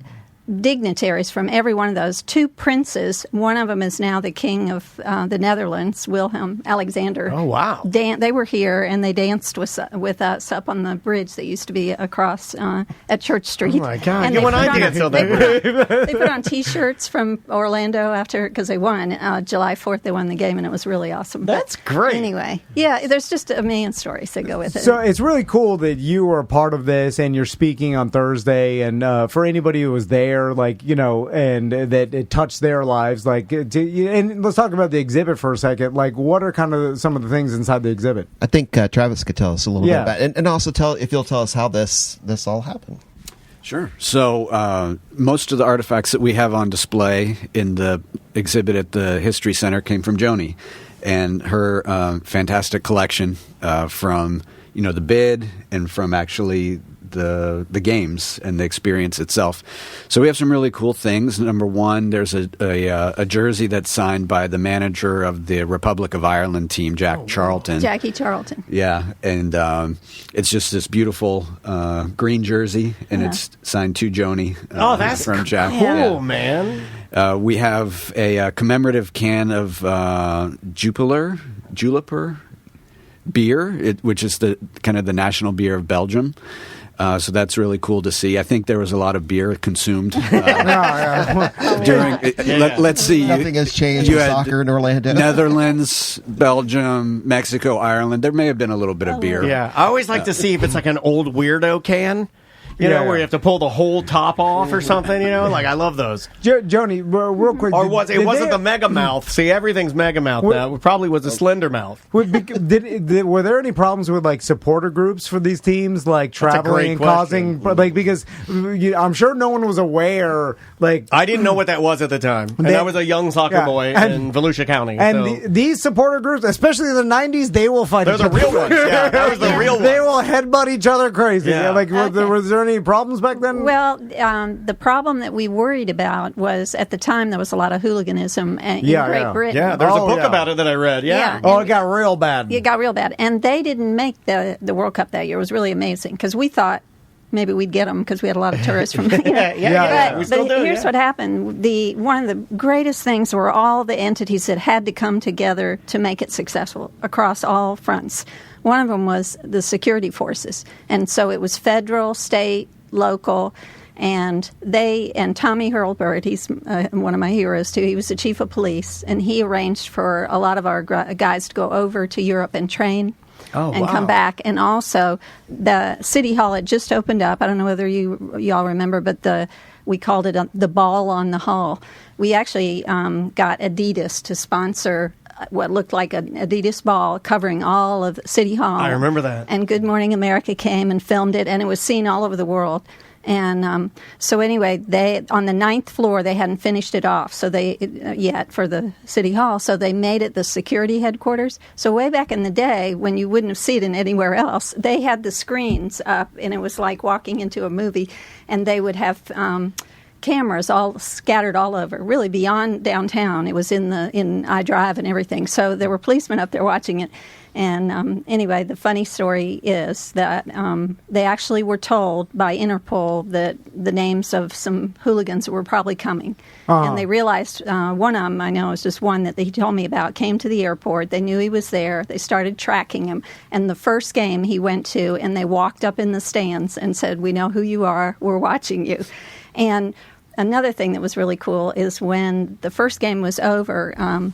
dignitaries from every one of those. 2 princes. One of them is now the king of the Netherlands, Wilhelm Alexander. Oh, wow. They were here, and they danced with us up on the bridge that used to be across at Church Street. Oh, my God. And You and I danced on that. They put on T-shirts from Orlando after, because they won. July 4th, they won the game, and it was really awesome. That's great. Anyway, there's just a million stories that go with it. So it's really cool that you were a part of this, and you're speaking on Thursday, and for anybody who was there, and that it touched their lives, and let's talk about the exhibit for a second. Like, what are kind of some of the things inside the exhibit? I think Travis could tell us a little bit about it, and also if you'll tell us how this all happened. Sure. So most of the artifacts that we have on display in the exhibit at the History Center came from Joni and her fantastic collection from the bid and from actually the games and the experience itself. So we have some really cool things. Number one, there's a jersey that's signed by the manager of the Republic of Ireland team, Charlton. Jackie Charlton. Yeah, and it's just this beautiful green jersey, and it's signed to Joni. That's from Jack. Cool, man. We have a commemorative can of Jupiler beer, which is the kind of the national beer of Belgium. So that's really cool to see. I think there was a lot of beer consumed during. Let's see. Nothing has changed with soccer in Orlando. Netherlands, Belgium, Mexico, Ireland. There may have been a little bit of beer. Yeah, I always like to see if it's like an old weirdo can. You know, where you have to pull the whole top off or something, you know? Like, I love those. Joni, real quick. Or wasn't the mega mouth. See, everything's mega mouth now. It probably was a slender mouth. Were there any problems with, like, supporter groups for these teams, like, traveling and causing, like, because I'm sure no one was aware, like... I didn't know what that was at the time. And I was a young soccer boy in Volusia County. And these supporter groups, especially in the 90s, they will fight each other. They're the real ones. Yeah, that was the real ones. They will headbutt each other crazy. Yeah. Like, was there any problems back then? Well, the problem that we worried about was, at the time, there was a lot of hooliganism in Great Britain. Yeah, there's a book about it that I read. Yeah. Oh, it got real bad. It got real bad. And they didn't make the World Cup that year. It was really amazing, because we thought maybe we'd get them because we had a lot of tourists from But here's what happened. One of the greatest things were all the entities that had to come together to make it successful across all fronts. One of them was the security forces. And so it was federal, state, local, and Tommy Hurlburt, he's one of my heroes too, he was the chief of police, and he arranged for a lot of our guys to go over to Europe and train. Come back. And also, the City Hall had just opened up. I don't know whether y'all remember, but we called it the Ball on the Hall. We actually got Adidas to sponsor what looked like an Adidas ball covering all of City Hall. I remember that. And Good Morning America came and filmed it, and it was seen all over the world. And so anyway, on the 9th floor, they hadn't finished it off yet for the City Hall, so they made it the security headquarters. So way back in the day, when you wouldn't have seen it anywhere else, they had the screens up, and it was like walking into a movie, and they would have cameras all scattered all over, really beyond downtown. It was in iDrive and everything. So there were policemen up there watching it. And anyway, the funny story is that they actually were told by Interpol that the names of some hooligans were probably coming. And they realized one of them, I know, is just one that he told me about, came to the airport. They knew he was there. They started tracking him. And the first game he went to, and they walked up in the stands and said, "We know who you are. We're watching you." And another thing that was really cool is when the first game was over,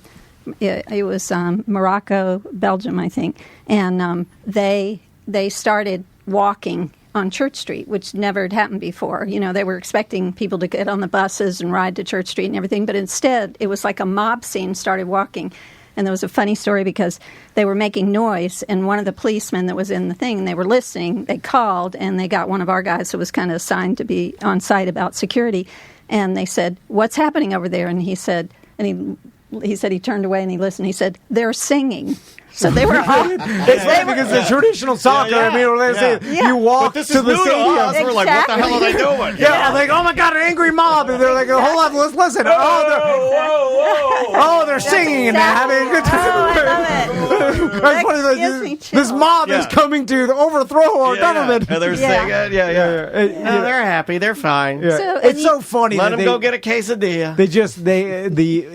it was Morocco, Belgium, I think, and they started walking on Church Street, which never had happened before. You know, they were expecting people to get on the buses and ride to Church Street and everything, but instead it was like a mob scene started walking. And there was a funny story because they were making noise, and one of the policemen that was in the thing, and they were listening, they called, and they got one of our guys who was kind of assigned to be on site about security, and they said, "What's happening over there?" And he said, he turned away and he listened. He said, "They're singing." So they were all... because the traditional soccer, I mean, they say you walk to the stadium. Exactly. We're like, what the hell are they doing? Like, oh my God, an angry mob. And they're like, hold on, let's listen. They're singing and they're having a good time. That's funny. This mob is coming to overthrow our government. And they're singing. No, they're happy. They're fine. So, it's so funny. Let them go get a quesadilla.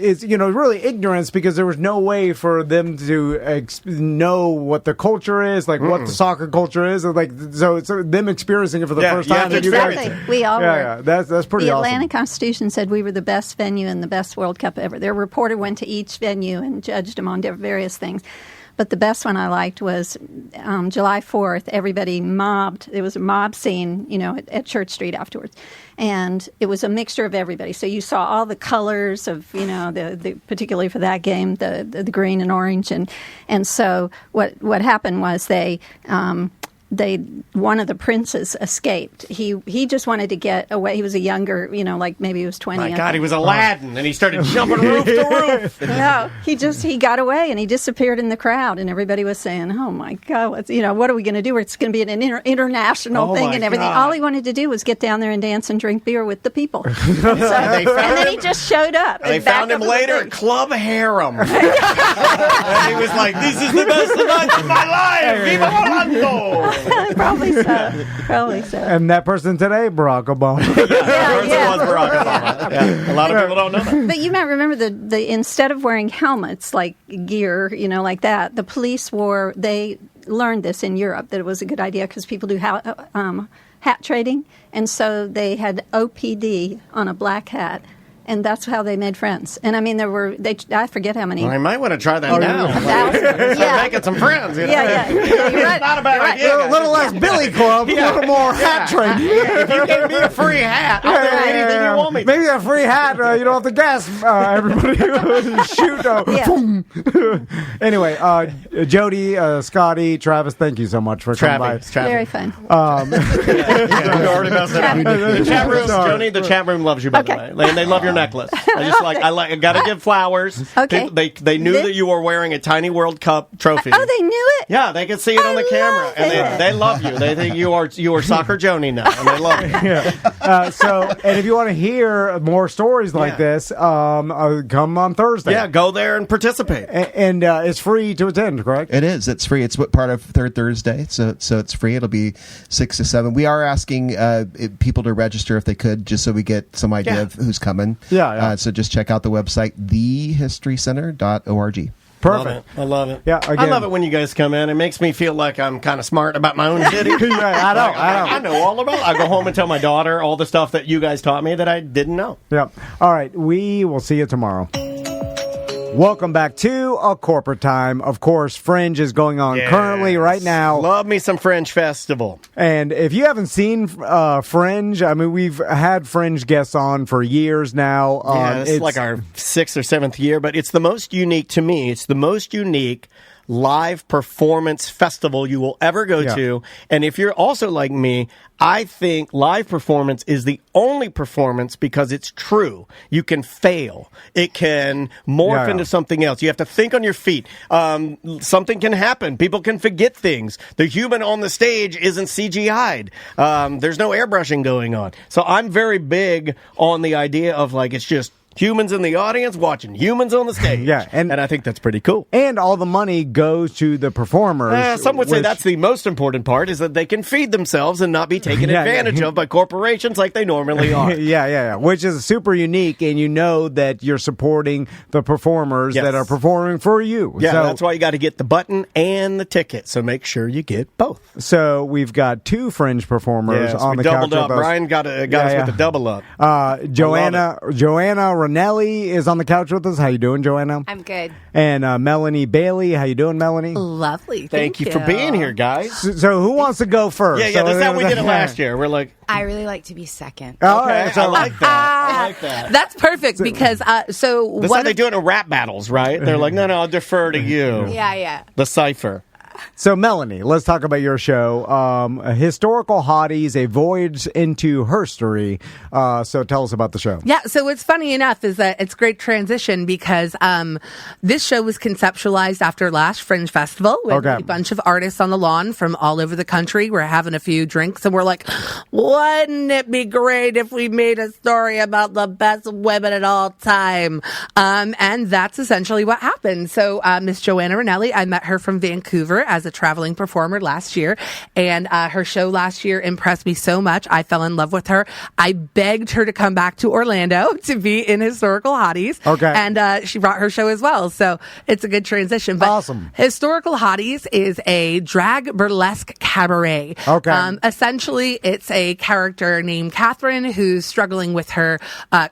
It's really ignorance, because there was no way for them to know what the culture is, like what the soccer culture is, and like so them experiencing it for the first time. Exactly, we all were. That's pretty awesome. The Atlanta Constitution said we were the best venue and the best World Cup ever. Their reporter went to each venue and judged them on various things. But the best one I liked was July 4th. Everybody mobbed. It was a mob scene, at Church Street afterwards. And it was a mixture of everybody. So you saw all the colors of, the particularly for that game, the green and orange. And so what happened was one of the princes escaped. He just wanted to get away. He was a younger, like maybe he was 20. My God, he was Aladdin, and he started jumping roof to roof. No, he got away, and he disappeared in the crowd, and everybody was saying, "Oh my God, what are we going to do? It's going to be an international thing and everything." God. All he wanted to do was get down there and dance and drink beer with the people. And then he just showed up. They found him later at Club Harem. And he was like, "This is the best night of my life! Viva Orlando!" Probably so. And that person today, Barack Obama. That person was Barack Obama. Yeah. A lot of people don't know that. But you might remember the instead of wearing helmets like gear, like that, the police they learned this in Europe, that it was a good idea because people do hat trading, and so they had OPD on a black hat. and that's how they made friends. And I mean, I forget how many. I might want to try that now. Yeah. Making some friends. You know? Yeah, you're right. It's not a bad idea. A little less Billy Club, a little more hat trading. If you give me a free hat, I'll do anything you want me to. Maybe a free hat, you don't have to guess. Everybody shoot. Anyway, Jody, Scotty, Travis, thank you so much for coming by. Very fun. You already messed it up. The chat room, Joni, the chat room loves you, by the way. And they love your necklace. I got to give flowers. Okay. They knew that you were wearing a Tiny World Cup trophy. Oh, they knew it? Yeah, they could see it on the camera. And they love you. They think you are Soccer Joni now, and they love you. And if you want to hear more stories like this, come on Thursday. Yeah, go there and participate. And it's free to attend, correct? It is. It's free. It's part of Third Thursday, so it's free. It'll be 6 to 7. We are asking people to register if they could, just so we get some idea of who's coming. So just check out the website, thehistorycenter.org. Perfect. I love it. Yeah, again. I love it when you guys come in. It makes me feel like I'm kind of smart about my own city. I know all about it. I go home and tell my daughter all the stuff that you guys taught me that I didn't know. Yep. All right. We will see you tomorrow. Welcome back to A Corporate Time. Of course, Fringe is going on currently right now. Love me some Fringe Festival. And if you haven't seen Fringe, I mean, we've had Fringe guests on for years now. It's like our 6th or 7th year, but it's the most unique to me. It's the most unique live performance festival you will ever go to. And if you're also like me, I think live performance is the only performance because it's true. You can fail. It can morph into something else. You have to think on your feet. Something can happen. People can forget things. The human on the stage isn't CGI'd. There's no airbrushing going on. So I'm very big on the idea of like, it's just humans in the audience watching humans on the stage. And I think that's pretty cool. And all the money goes to the performers. Some would say that's the most important part, is that they can feed themselves and not be taken advantage of by corporations like they normally are. Which is super unique, and you know that you're supporting the performers that are performing for you. Yeah, so that's why you got to get the button and the ticket, so make sure you get both. So we've got 2 Fringe performers on the couch with us. Brian got us with a double up. Joanna Ranelli is on the couch with us. How you doing, Joanna? I'm good. And Melanie Bailey. How you doing, Melanie? Lovely. Thank you for being here, guys. So who wants to go first? That's how we did it last year. We're like, I really like to be second. Okay, so I like that. I like that. That's perfect because that's how they do it in rap battles, right? They're like, no, I'll defer to you. Yeah. The cipher. So, Melanie, let's talk about your show, Historical Hotties, A Voyage into Herstory. So tell us about the show. Yeah, so what's funny enough is that it's great transition because this show was conceptualized after last Fringe Festival with a bunch of artists on the lawn from all over the country. We're having a few drinks and we're like, wouldn't it be great if we made a story about the best women at all time? And that's essentially what happened. So Miss Joanna Ranelli, I met her from Vancouver as a traveling performer last year, and her show last year impressed me so much. I fell in love with her. I begged her to come back to Orlando to be in Historical Hotties, and she brought her show as well. So it's a good transition. But awesome. Historical Hotties is a drag burlesque cabaret. Essentially, it's a character named Catherine who's struggling with her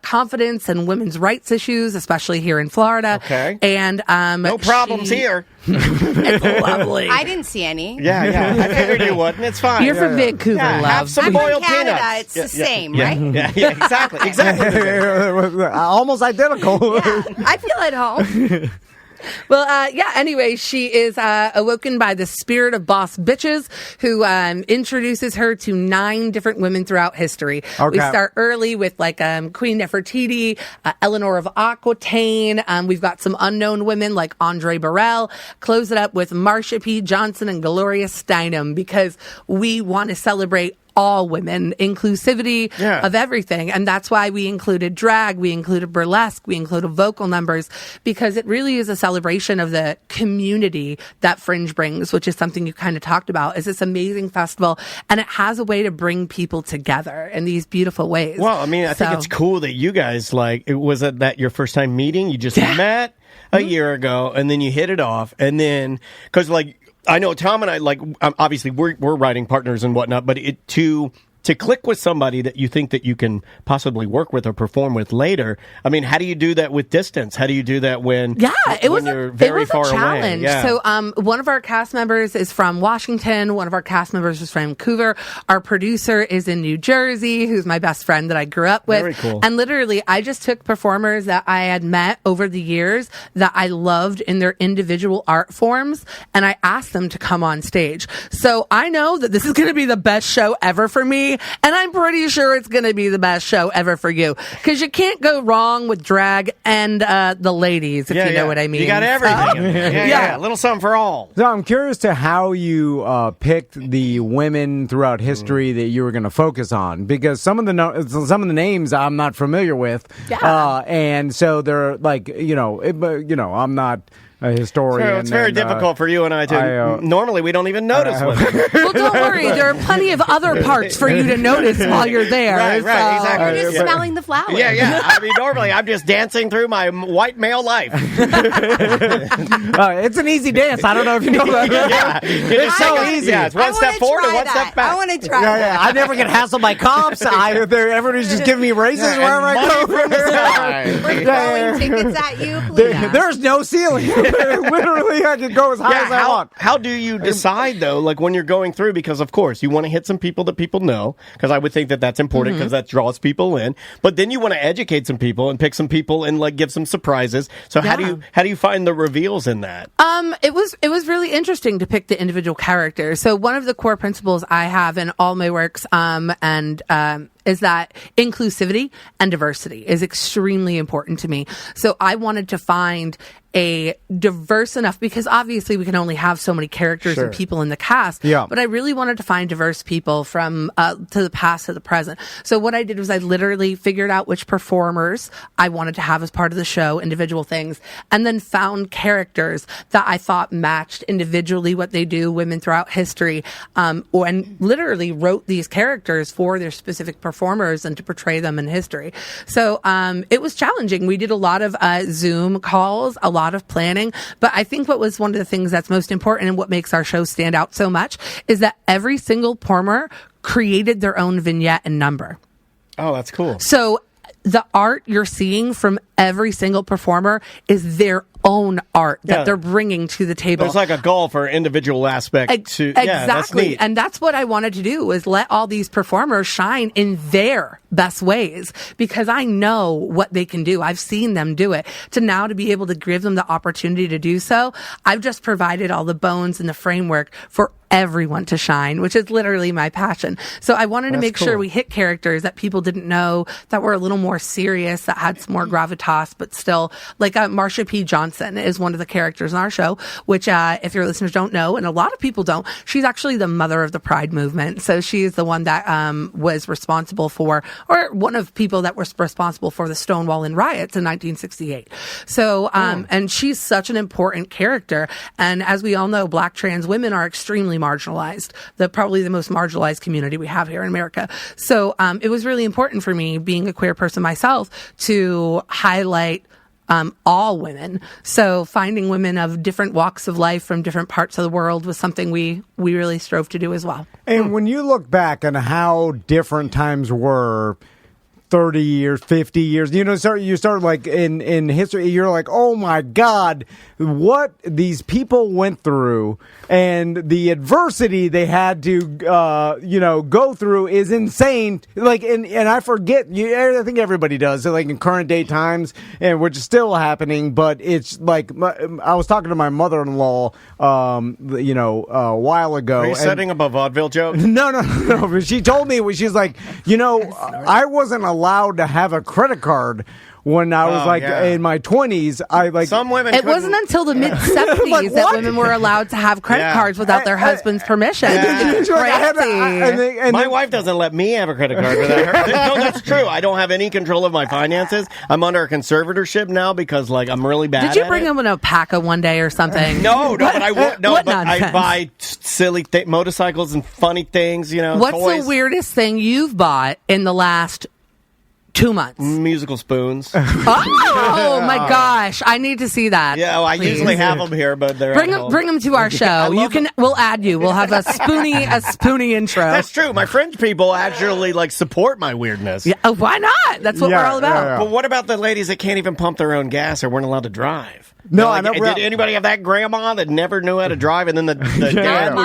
confidence and women's rights issues, especially here in Florida. And no problems here. It's lovely. I didn't see any. Yeah. I figured you wouldn't. It's fine. You're from Vancouver, love. Have some I'm boiled from Canada. peanuts. It's the same, right? Yeah, exactly. Almost identical. Yeah, I feel at home. Well, anyway, she is awoken by the spirit of boss bitches who introduces her to 9 different women throughout history. We start early with like Queen Nefertiti, Eleanor of Aquitaine. We've got some unknown women like Andre Burrell. Close it up with Marsha P. Johnson and Gloria Steinem because we want to celebrate all women, inclusivity of everything. And that's why we included drag, we included burlesque, we included vocal numbers, because it really is a celebration of the community that Fringe brings, which is something you kind of talked about, is this amazing festival. And it has a way to bring people together in these beautiful ways. Well, I mean, I think it's cool that you guys, was it that your first time meeting? You just met a year ago and then you hit it off. And then, because I know Tom and I, obviously we're writing partners and whatnot, but to to click with somebody that you think that you can possibly work with or perform with later. I mean, how do you do that with distance? How do you do that when you're very far away? Challenge. Yeah. So one of our cast members is from Washington. One of our cast members is from Vancouver. Our producer is in New Jersey, who's my best friend that I grew up with. Very cool. And literally, I just took performers that I had met over the years that I loved in their individual art forms, and I asked them to come on stage. So I know that this is going to be the best show ever for me, and I'm pretty sure it's going to be the best show ever for you, because you can't go wrong with drag and the ladies, if you know what I mean. You got everything. A little something for all. So I'm curious to how you picked the women throughout history that you were going to focus on, because some of the names I'm not familiar with, and so they're like, I'm not a historian. So it's very difficult for you and I to. Normally, we don't even notice women. Well, don't worry. There are plenty of other parts for you to notice while you're there. Right, exactly. You're just smelling the flowers. Yeah. I mean, normally I'm just dancing through my white male life. It's an easy dance. I don't know if you know that. It's so easy. Yeah, it's one step forward and one step back. I want to try that. I never get hassled by cops. Everybody's just giving me raises wherever I go. We're throwing tickets at you, please. There's no ceiling. Literally, I can go as high as I want. How do you decide, though, like when you're going through? Because, of course, you want to hit some people that people know, because I would think that that's important because that draws people in. But then you want to educate some people and pick some people and like give some surprises. So how do you find the reveals in that? It was really interesting to pick the individual characters. So one of the core principles I have in all my works is that inclusivity and diversity is extremely important to me. So I wanted to find a diverse enough, because obviously we can only have so many characters and people in the cast. Yeah. But I really wanted to find diverse people from to the past to the present. So what I did was I literally figured out which performers I wanted to have as part of the show, individual things, and then found characters that I thought matched individually what they do, women throughout history, and literally wrote these characters for their specific performers and to portray them in history. So it was challenging. We did a lot of Zoom calls, a lot of planning, but I think what was one of the things that's most important and what makes our show stand out so much is that every single performer created their own vignette and number. Oh, that's cool. So the art you're seeing from every single performer is their own art that they're bringing to the table. There's like a goal for individual aspect to exactly. That's neat. And that's what I wanted to do, was let all these performers shine in their best ways, because I know what they can do. I've seen them do it. To be able to give them the opportunity to do so, I've just provided all the bones and the framework for everyone to shine, which is literally my passion. So I wanted to make sure we hit characters that people didn't know, that were a little more serious, that had some more gravitas, but still, like Marsha P. Johnson is one of the characters in our show, which if your listeners don't know, and a lot of people don't, she's actually the mother of the Pride movement. So she's the one that was responsible for, or one of people that was responsible for the Stonewall Inn riots in 1968. So, and she's such an important character. And as we all know, Black trans women are extremely marginalized, probably the most marginalized community we have here in America. So it was really important for me, being a queer person myself, to highlight all women. So finding women of different walks of life from different parts of the world was something we really strove to do as well. And when you look back on how different times were 30 years, 50 years, you start like in history, you're like, oh my God, what these people went through and the adversity they had to, go through is insane. Like, and I forget, I think everybody does, so like in current day times, and which is still happening, but it's like, I was talking to my mother-in-law, a while ago. Are you setting up a vaudeville joke? No. But she told me, she's like, I wasn't allowed to have a credit card when I was in my 20s. Some women. It wasn't until the mid 70s that women were allowed to have credit cards without their husband's permission. It's crazy. My wife doesn't let me have a credit card without her. No, that's true. I don't have any control of my finances. I'm under a conservatorship now because I'm really bad. Did you bring him an alpaca one day or something? No, but I would. No, but I buy silly motorcycles and funny things. What's toys. the weirdest thing you've bought in the last 2 months. Musical spoons. Oh my gosh, I need to see that. Yeah, well, I usually have them here, but they're bring them to our show. We'll add you. We'll have a spoony intro. That's true. My French people actually like support my weirdness. Yeah, why not? That's what we're all about. Yeah. But what about the ladies that can't even pump their own gas or weren't allowed to drive? No, like, did anybody have that grandma that never knew how to drive, and then the dad?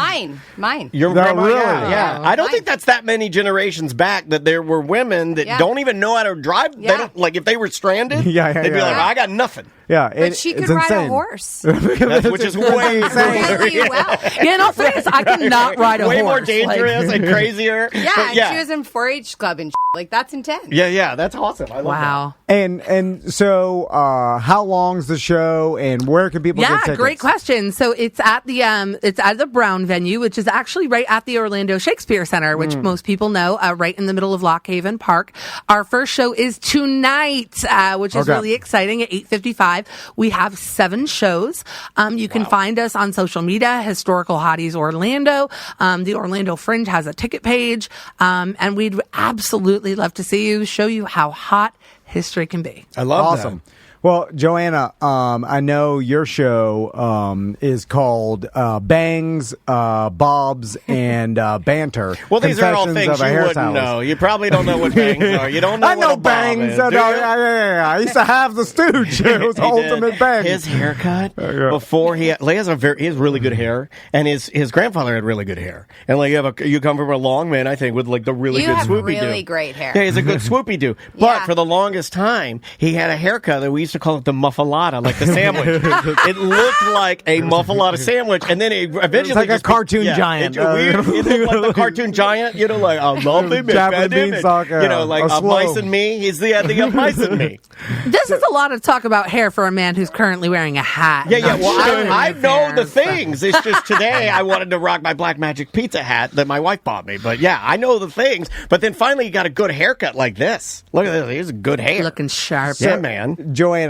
Mine. Your grandma, really? Yeah. I don't think that's that many generations back that there were women that don't even know how to drive. Yeah. They don't, like if they were stranded, they'd be like, I got nothing. Yeah, but she could ride a horse, which is way really well. Yeah, in all fairness, I cannot ride a horse. Way more dangerous and crazier. Yeah, she was in 4-H club and like that's intense. Yeah, that's awesome. I love that. And so, how long's the show, and where can people get tickets? Yeah, great question. So it's at the Brown venue, which is actually right at the Orlando Shakespeare Center, which most people know, right in the middle of Lock Haven Park. Our first show is tonight, which is really exciting at 8:55. We have 7 shows. You can find us on social media, Historical Hotties Orlando. The Orlando Fringe has a ticket page. And we'd absolutely love to see you, show you how hot history can be. I love that. Well, Joanna, I know your show is called Bangs, Bobs, and Banter. Well, these are all things you wouldn't know. You probably don't know what bangs are. You don't know I what know a bob bangs. is, I used to have the Stooge. It was ultimate bangs. His haircut before he has really good hair, and his grandfather had really good hair. And like you come from a long man, I think, with like the really good swoopy-doo. Really great hair. Yeah, he's a good swoopy-doo. But for the longest time, he had a haircut that we used to call it the muffalata, like the sandwich. It looked like a muffalata sandwich, and then it eventually it's like a cartoon giant. It looked like the cartoon giant, like a lovely beanstalk, like a mice and me. He's the mice and me. This is a lot of talk about hair for a man who's currently wearing a hat. Yeah. Well, I know the things. It's just today I wanted to rock my Black Magic Pizza hat that my wife bought me. But yeah, I know the things. But then finally, you got a good haircut like this. Look at this. He's good hair, looking sharp. Yeah, man. Joanna,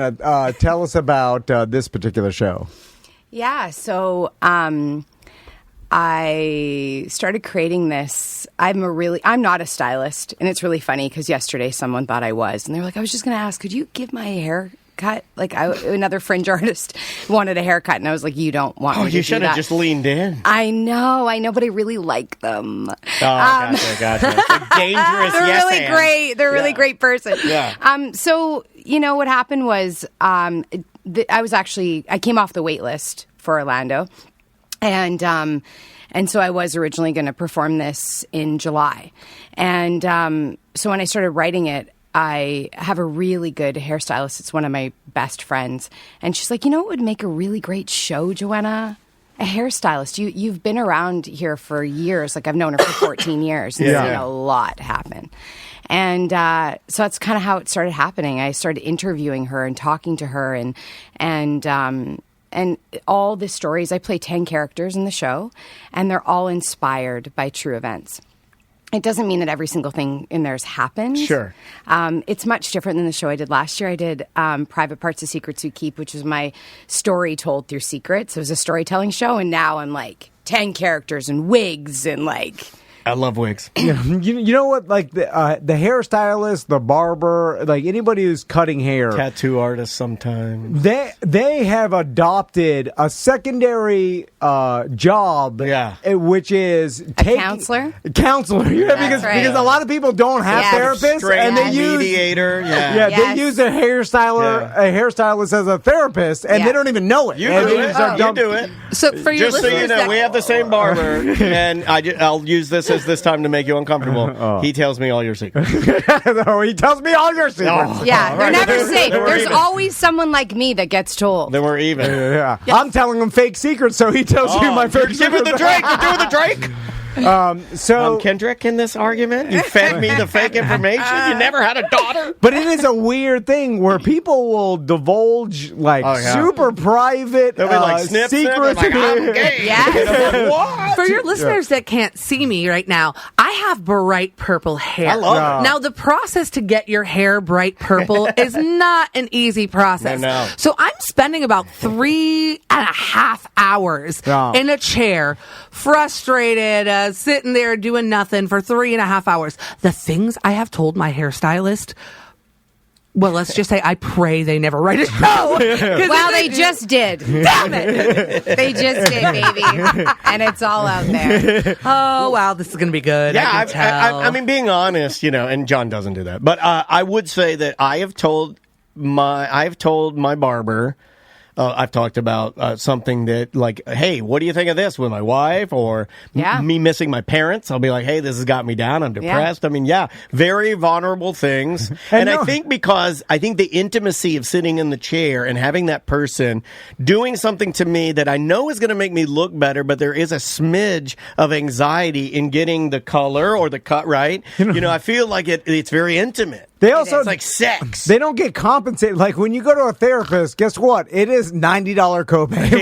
tell us about this particular show. Yeah, so I started creating this. I'm not a stylist, and it's really funny because yesterday someone thought I was, and they were like, I was just going to ask, could you give my hair cut? Like another fringe artist wanted a haircut, and I was like, you don't want me to do that. You should have just leaned in. I know, but I really like them. Oh, gotcha. It's a dangerous They're really great. They're a really great person. Yeah. So, what happened was I came off the wait list for Orlando, and so I was originally going to perform this in July. And so when I started writing it, I have a really good hairstylist. It's one of my best friends. And she's like, what would make a really great show, Joanna? A hairstylist. You've been around here for years. Like, I've known her for 14 years. And seen a lot happen. And so that's kind of how it started happening. I started interviewing her and talking to her, and all the stories. I play 10 characters in the show, and they're all inspired by true events. It doesn't mean that every single thing in there's happened. Sure. It's much different than the show I did last year. I did Private Parts of Secrets We Keep, which was my story told through secrets. It was a storytelling show, and now I'm like 10 characters and wigs and like... I love wigs. You know what? Like the hairstylist, the barber, like anybody who's cutting hair, tattoo artists, sometimes they have adopted a secondary job, which is counselor. Counselor, because a lot of people don't have therapists, and they use mediator. They use a hairstylist as a therapist, and they don't even know it. You do it. So for your just so you know, we have the same barber, and I'll use this as this time to make you uncomfortable. He tells me all your secrets. He tells me all your secrets. Yeah, they're never safe. There's always someone like me that gets told. Then we're even. Yeah. I'm telling him fake secrets, so he tells you my fake secrets. You're doing the Drake. You're doing the Drake. So Kendrick in this argument, you fed me the fake information. You never had a daughter. But it is a weird thing where people will divulge super private they'll be like, secrets. Like, I'm gay. Yes. What? For your listeners that can't see me right now, I have bright purple hair. I love it. Now, the process to get your hair bright purple is not an easy process. No. So I'm spending about 3.5 hours in a chair, frustrated, sitting there doing nothing for 3.5 hours. The things I have told my hairstylist Well, let's just say I pray they never write a show. Well, they just did. Damn it! They just did, baby. And it's all out there. Oh, wow, this is going to be good. Yeah, I can tell. I mean, being honest, and John doesn't do that, but I would say that I've told my barber. I've talked about something that, like, hey, what do you think of this with my wife? Or me missing my parents. I'll be like, hey, this has got me down. I'm depressed. I mean, very vulnerable things. And I think the intimacy of sitting in the chair and having that person doing something to me that I know is going to make me look better, but there is a smidge of anxiety in getting the color or the cut right. I feel like it's very intimate. It's like sex. They don't get compensated. Like when you go to a therapist, guess what? It is $90 copay.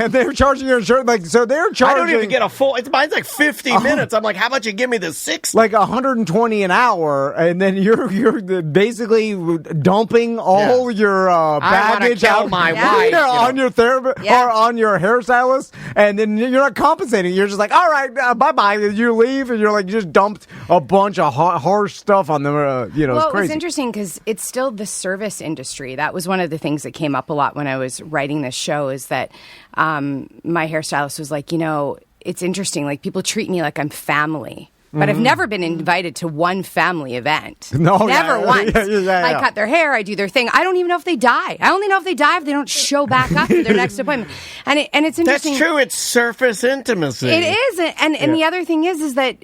And they're charging your insurance. So they're charging. I don't even get a full. Mine's like 50 minutes. I'm like, how about you give me the 60? Like $120 an hour, and then you're basically dumping all your baggage out my wife on your therapist or on your hairstylist, and then you're not compensating. You're just like, all right, bye bye. You leave, and you're like, you just dumped a bunch of harsh stuff on them. Well, it's crazy. It was interesting because it's still the service industry. That was one of the things that came up a lot when I was writing this show, is that my hairstylist was like, it's interesting. Like, people treat me like I'm family. But I've never been invited to one family event. Never once. I cut their hair. I do their thing. I don't even know if they die. I only know if they die if they don't show back up to their next appointment. And it's interesting. That's true. It's surface intimacy. It is. And the other thing is that,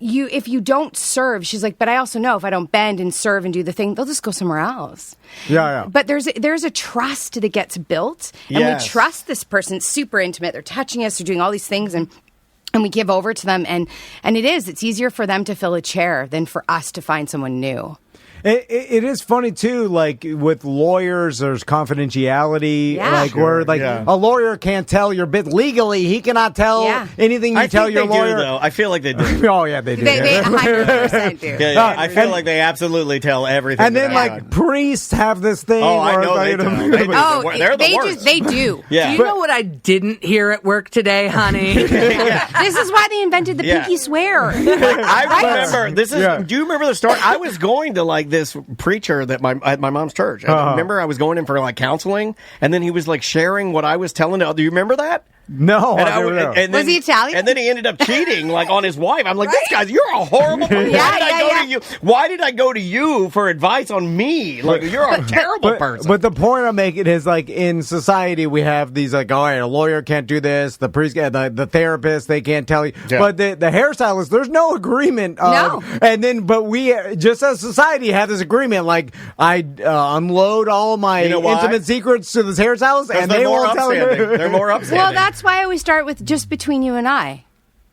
if you don't serve, she's like, but I also know if I don't bend and serve and do the thing, they'll just go somewhere else. But there's a trust that gets built, and we trust this person. It's super intimate. They're touching us. They're doing all these things, and we give over to them. And it's easier for them to fill a chair than for us to find someone new. It is funny too, like with lawyers, there's confidentiality, a lawyer can't tell your bit legally. He cannot tell anything you tell your lawyer. Do, though. I feel like they do. Oh yeah, they do. They 100% do. I feel like they absolutely tell everything. And then priests have this thing. Oh, I know they do. They're the worst. They do. Yeah. Do you know what I didn't hear at work today, honey? This is why they invented the pinky swear. I remember this is. Do you remember the story? I was going to this preacher at my mom's church. I remember I was going in for counseling, and then he was sharing what I was telling. Do you remember that? No, and was he Italian? And then he ended up cheating on his wife. I'm like, this guy's, you're a horrible person. Why did I go to you for advice on me? You're a terrible person. But the point I'm making is in society we have these a lawyer can't do this, the priest, the therapist, they can't tell you. Yeah. But the hairstylist, there's no agreement. No. And then, but we just as society have this agreement. I unload all my intimate secrets to this hairstylist, and they won't tell you. They're more upstanding. Well, that's why I always start with just between you and I.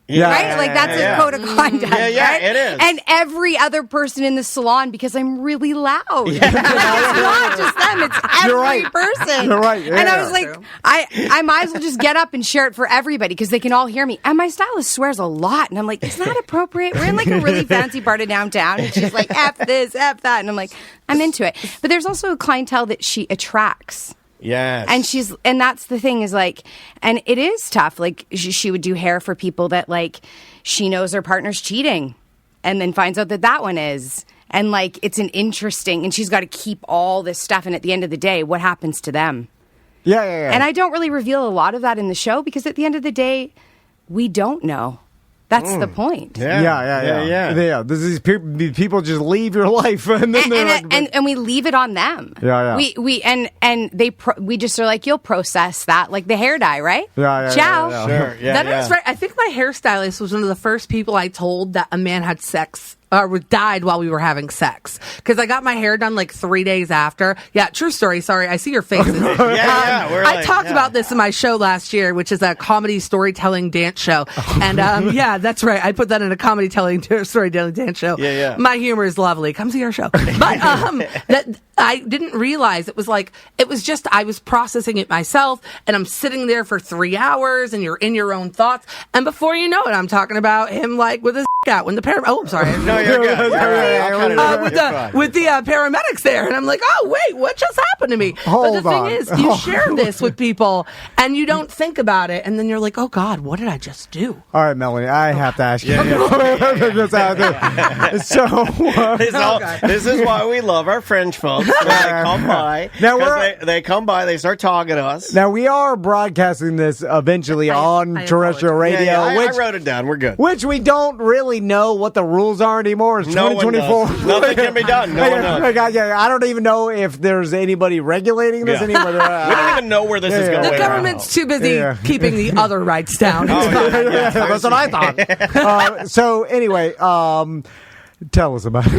Yeah, right? That's a code of conduct. Yeah, it is. And every other person in the salon, because I'm really loud. Yeah. It's not just them, it's every person. You're right. Yeah. And I was like, I might as well just get up and share it for everybody because they can all hear me. And my stylist swears a lot. And I'm like, it's not appropriate. We're in a really fancy part of downtown. And she's like, F this, F that. And I'm like, I'm into it. But there's also a clientele that she attracts. Yes. And that's the thing is and it is tough. She would do hair for people that she knows her partner's cheating and then finds out that one is. And it's an interesting, and she's got to keep all this stuff. And at the end of the day, what happens to them? Yeah. And I don't really reveal a lot of that in the show because at the end of the day, we don't know. That's the point. Yeah. These people just leave your life, and then and we leave it on them. Yeah. We just are like, you'll process that, like the hair dye, right? Yeah. Ciao. Yeah. Sure. Yeah. That is right. I think my hairstylist was one of the first people I told that a man had sex. Or died while we were having sex because I got my hair done 3 days after. Yeah, true story. Sorry, I see your faces. I talked about this in my show last year, which is a comedy storytelling dance show. And that's right. I put that in a comedy storytelling dance show. Yeah. My humor is lovely. Come see our show. But that I didn't realize it was just I was processing it myself, and I'm sitting there for 3 hours, and you're in your own thoughts, and before you know it, I'm talking about him with his out when the I'm sorry. No, you're good. With the paramedics there, and I'm like, oh wait, what just happened to me? But the thing is, you share this with people, and you don't think about it, and then you're like, oh God, what did I just do? All right, Melanie, I have to ask you. This is why we love our French folks. They come by. They come by. They start talking to us. Now we are broadcasting this eventually on terrestrial radio. I wrote it down. We're good. Which we don't really know what the rules are anymore. It's 2024. Nothing can be done. No one knows. I don't even know if there's anybody regulating this anymore. We don't even know where this is going. The government's too busy keeping the other rights down. That's what I thought. So anyway, tell us about it.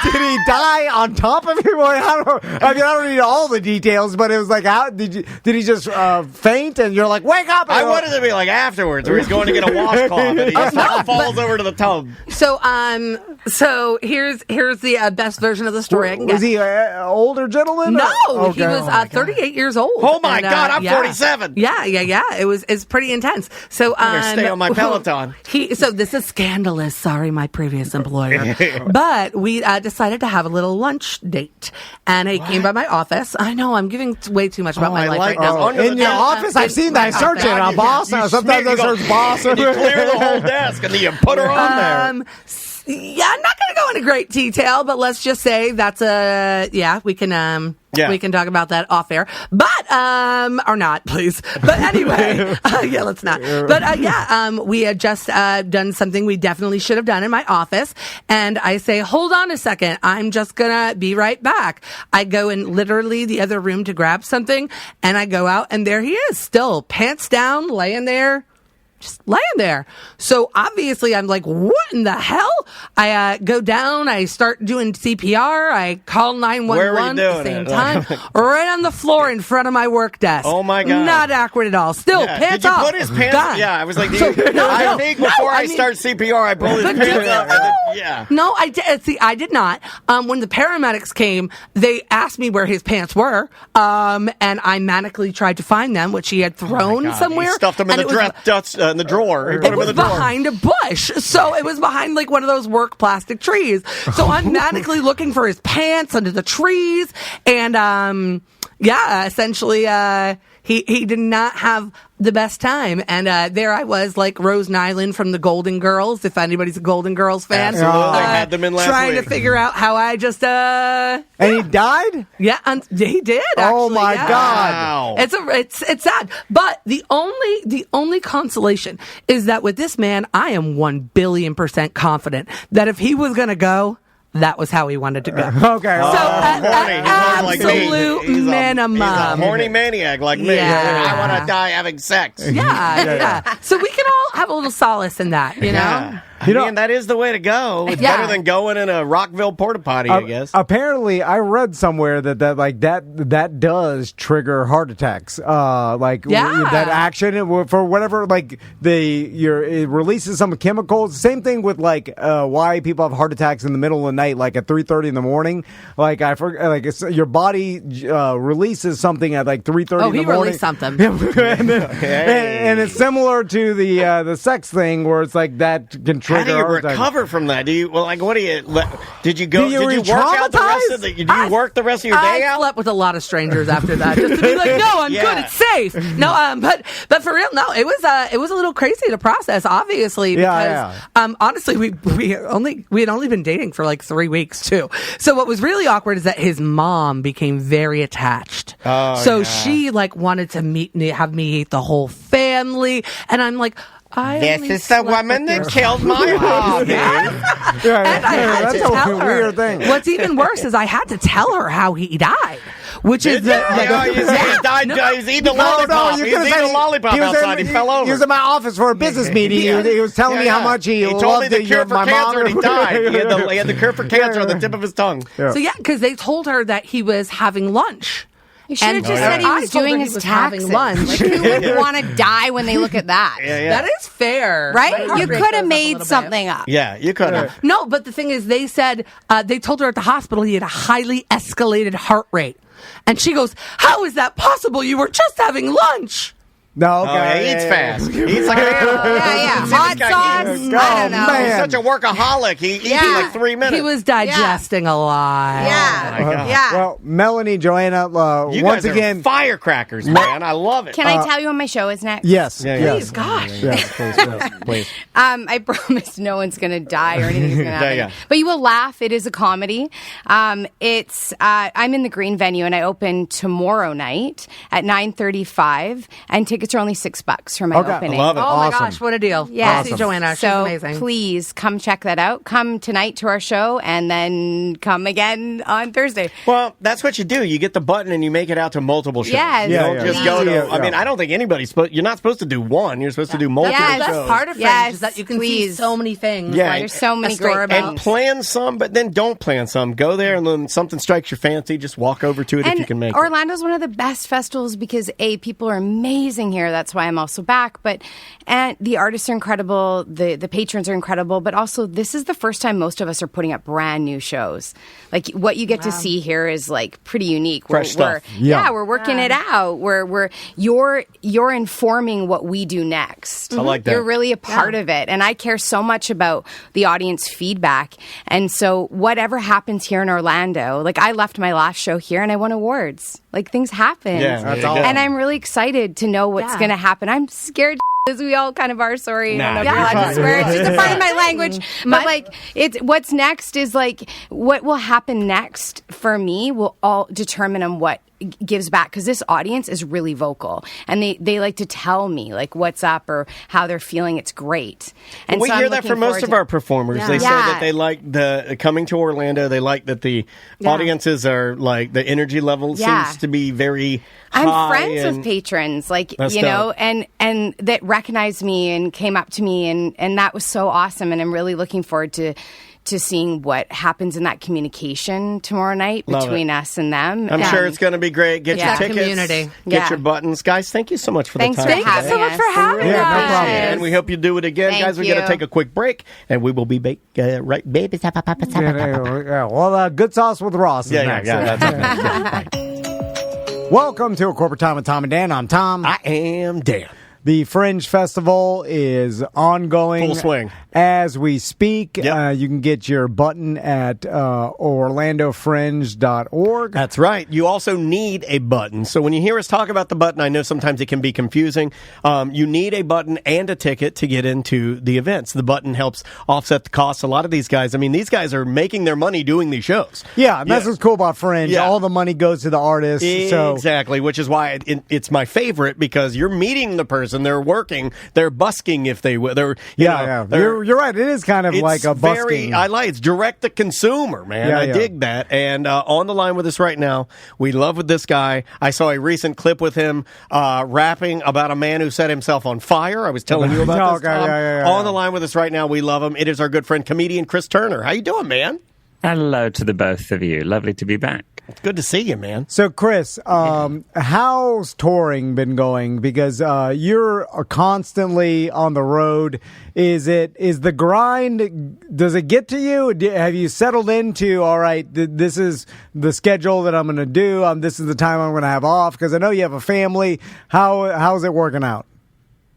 Did he die on top of him? I don't need all the details, but it was like, how did he just faint? And you're like, wake up! I wanted to be like afterwards, where he's going to get a washcloth and he just falls over to the tub. So here's the best version of the story I can get. Was he an older gentleman? No, he was 38 years old. Oh my God, I'm 47. Yeah. It's pretty intense. So stay on my Peloton. So this is scandalous. Sorry, my previous employer. But we decided to have a little lunch date, and he came by my office. I know I'm giving way too much about my life right now. In your office, I've seen that. I search it. A boss. Sometimes I search boss. You clear the whole desk, and then you put her on there. Yeah, I'm not going to go into great detail, but let's just say that's we can talk about that off air, but or not, please. But anyway, let's not. But we had just done something we definitely should have done in my office, and I say, hold on a second, I'm just gonna be right back. I go in literally the other room to grab something, and I go out, and there he is, still pants down, laying there. Just laying there. So obviously I'm like, what in the hell? I go down, I start doing CPR, I call 911 at the same time, right on the floor in front of my work desk. Oh my God. Not awkward at all. Still, pants off. Did you put his pants Gone. Yeah, I was like, I think before I start CPR, I pull his pants up. No, I did. See, I did not. When the paramedics came, they asked me where his pants were, and I manically tried to find them, which he had thrown somewhere. He stuffed them in the in the drawer. It was behind a bush. So it was behind like one of those work plastic trees. So I'm manically looking for his pants under the trees. And essentially he did not have the best time. And there I was, like Rose Nyland from the Golden Girls, if anybody's a Golden Girls fan. Absolutely. Had them in last trying week. to figure out how I just And he died? Yeah, he did. Oh actually, my God! Wow. It's sad. But the only consolation is that with this man, I am 1,000,000,000% confident that if he was going to go, that was how he wanted to go. Okay. So absolute minimum. He's a horny maniac like me. Yeah. I want to die having sex. Yeah. So we can all have a little solace in that, you know? Yeah. I mean, that is the way to go. It's better than going in a Rockville porta potty, I guess. Apparently, I read somewhere that does trigger heart attacks. That action for whatever, like it releases some chemicals. Same thing with why people have heart attacks in the middle of the night, like at 3:30 in the morning. Like your body releases something at like 3:30 in the morning. Oh, he released something. and it's similar to the sex thing where it's like that can trigger. How do you recover from that? Did you work out did you work the rest of your day out? I slept with a lot of strangers after that, just to be like, no, I'm good, it's safe. No, but for real, no, it was a little crazy to process, obviously, because honestly, we had only been dating for like 3 weeks too. So what was really awkward is that his mom became very attached. She wanted to have me meet the whole family, and I'm like, this is the woman that killed my hobby. And I had to tell her. Weird thing. What's even worse is I had to tell her how he died. Which is he's eating a lollipop. He's eating a lollipop outside. He fell over. He was in my office for a business meeting. He was telling me how much he told me the cure for cancer, and he died. He had the cure for cancer on the tip of his tongue. So because they told her that he was having lunch. You should have just said he was doing his taxes. Lunch. Who would want to die when they look at that? That is fair. Right? You could have made something up. Yeah, you could have. No, but the thing is, they said, they told her at the hospital he had a highly escalated heart rate. And she goes, how is that possible? You were just having lunch. No, okay. Oh, he eats fast. He eats like an animal. Yeah. Hot sauce. I don't know. man. He's such a workaholic. He eats in like 3 minutes. He was digesting a lot. Yeah. Well, Melanie, Joanna, You once guys are again, firecrackers, man. I love it. Can I tell you when my show is next? yes, Please, gosh. yes, please. I promise no one's going to die or anything's going to happen. Yeah. But you will laugh. It is a comedy. I'm in the Green Venue, and I open tomorrow night at 9:35, and tickets are only $6 for my opening. I love it. Oh my gosh, what a deal. Yes. See Joanna. She's so amazing. please come check that out. Come tonight to our show and then come again on Thursday. Well, that's what you do. You get the button and you make it out to multiple shows. Yes. You don't just go to. Yeah. I mean, I don't think anybody's supposed. You're not supposed to do one. You're supposed to do multiple Yes. That's shows. part of Fringe Yes, is that you can please. see so many things. Yeah. like There's so many a store great about- And plan some, but then don't plan some. Go there, and then something strikes your fancy. Just walk over to it if you can make it. Orlando's one of the best festivals because people are amazing here. That's why I'm also back. And the artists are incredible. The patrons are incredible. But also, this is the first time most of us are putting up brand new shows. Like what you get to see here is like pretty unique. Fresh stuff. We're working it out. You're informing what we do next. I like that. You're really a part of it. And I care so much about the audience feedback. And so whatever happens here in Orlando, like I left my last show here and I won awards. Like things happen. Yeah, that's awesome. And I'm really excited to know what's going to happen. I'm scared as we all kind of are. Sorry. Nah, I don't know if you're you're allowed fine. to swear. It's just a part of my language. But like what's next is like what will happen next for me will all determine on what gives back, because this audience is really vocal and they like to tell me like what's up or how they're feeling. It's great. And we so hear I'm that from most of our performers. They say that they like the coming to Orlando. They like that the audiences are like the energy level seems to be very high. I'm friends with patrons, like you know, and that recognize me and came up to me, and that was so awesome. And I'm really looking forward to seeing what happens in that communication tomorrow night between us and them. I'm sure it's going to be great. Get your tickets, community. Get your buttons. Guys, thank you so much for the time. Thank you so much for having us. Yeah, no problem. And we hope you do it again. Thank Guys, we're going to you. take a quick break, and we will be right baby. Well, Good Sauce with Ross is next. That's Welcome to A Corporate Time with Tom and Dan. I'm Tom. I am Dan. The Fringe Festival is ongoing. Full swing. As we speak. Yep. You can get your button at orlandofringe.org. That's right. You also need a button. So when you hear us talk about the button, I know sometimes it can be confusing. You need a button and a ticket to get into the events. The button helps offset the costs. A lot of these guys, I mean, these guys are making their money doing these shows. Yeah, and that's what's cool about Fringe. Yeah. All the money goes to the artists. Exactly, which is why it's my favorite, because you're meeting the person. They're working. They're busking if they will. You're right. It is kind of like a busking. It's direct to consumer, man. I dig that. And on the line with us right now, we love with this guy. I saw a recent clip with him rapping about a man who set himself on fire. I was telling you about this. Tom. On the line with us right now, we love him. It is our good friend, comedian Chris Turner. How you doing, man? Hello to the both of you. Lovely to be back. It's good to see you, man. So, Chris, how's touring been going? Because you're constantly on the road. Is the grind? Does it get to you? Have you settled into, all right, this is the schedule that I'm going to do. This is the time I'm going to have off? Because I know you have a family. How's it working out?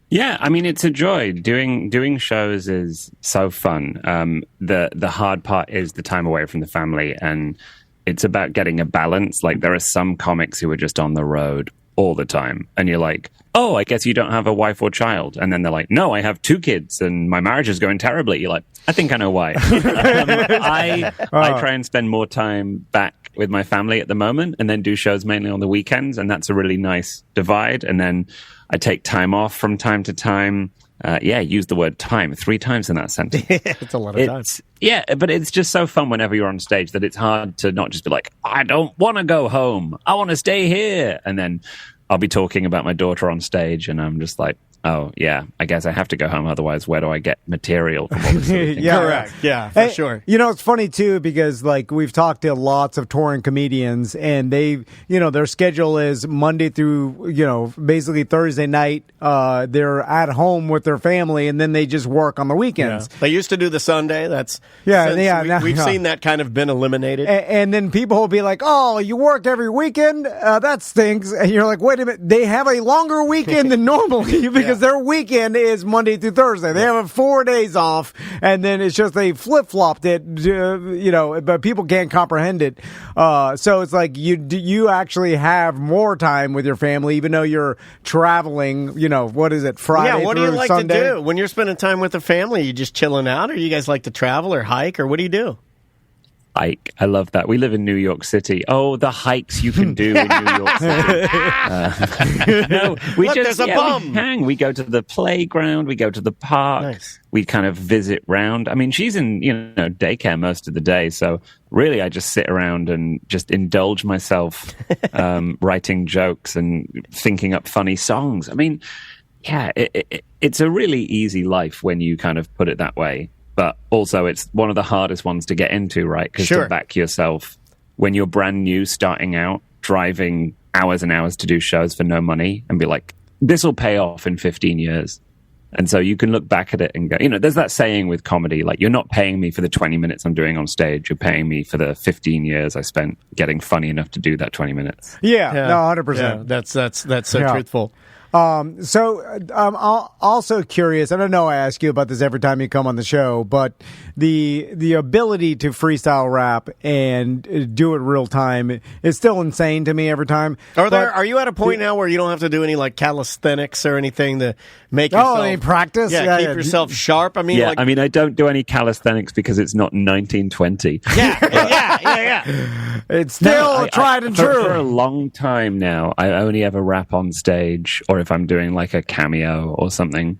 Yeah, I mean, it's a joy. Doing shows is so fun. The hard part is the time away from the family, and it's about getting a balance. Like, there are some comics who are just on the road all the time, and you're like, oh, I guess you don't have a wife or child. And then they're like, no, I have 2 kids, and my marriage is going terribly. You're like, I think I know why. I try and spend more time back with my family at the moment, and then do shows mainly on the weekends, and that's a really nice divide. And then I take time off from time to time. Use the word time 3 times in that sentence. It's a lot of time. Yeah, but it's just so fun whenever you're on stage that it's hard to not just be like, I don't want to go home. I want to stay here. And then I'll be talking about my daughter on stage, and I'm just like, oh, yeah, I guess I have to go home. Otherwise, where do I get material from all this? Yeah, correct. Yeah, for sure. You know, it's funny, too, because, like, we've talked to lots of touring comedians, and they, you know, their schedule is Monday through, you know, basically Thursday night. They're at home with their family, and then they just work on the weekends. Yeah. They used to do the Sunday. We've seen that kind of been eliminated. And then people will be like, oh, you work every weekend? That stinks. And you're like, wait a minute. They have a longer weekend than normally because their weekend is Monday through Thursday. They have 4 days off, and then it's just they flip-flopped it, you know, but people can't comprehend it. So it's like you actually have more time with your family, even though you're traveling, you know, what is it, Friday Yeah, what do you like Sunday? to do? When you're spending time with the family, you just chilling out, or you guys like to travel or hike, or what do you do? Hike. I love that. We live in New York City. Oh, the hikes you can do in New York City. No, we there's a bum. We hang. We go to the playground. We go to the park. Nice. We kind of visit round. I mean, she's in, you know, daycare most of the day. So really, I just sit around and just indulge myself, writing jokes and thinking up funny songs. I mean, yeah, it's a really easy life when you kind of put it that way. But also, it's one of the hardest ones to get into, right? Because to back yourself when you're brand new, starting out, driving hours and hours to do shows for no money and be like, this will pay off in 15 years. And so you can look back at it and go, you know, there's that saying with comedy, like, you're not paying me for the 20 minutes I'm doing on stage. You're paying me for the 15 years I spent getting funny enough to do that 20 minutes. Yeah. No, 100%. Yeah, that's so truthful. So I'm also curious, and I know I ask you about this every time you come on the show, but the ability to freestyle rap and do it real time is still insane to me every time. Are you at a point now where you don't have to do any like calisthenics or anything to make yourself any practice? Keep yourself sharp. I mean, I don't do any calisthenics because it's not 1920. Yeah. It's still tried and true. For a long time now, I only ever rap on stage, or if I'm doing like a cameo or something.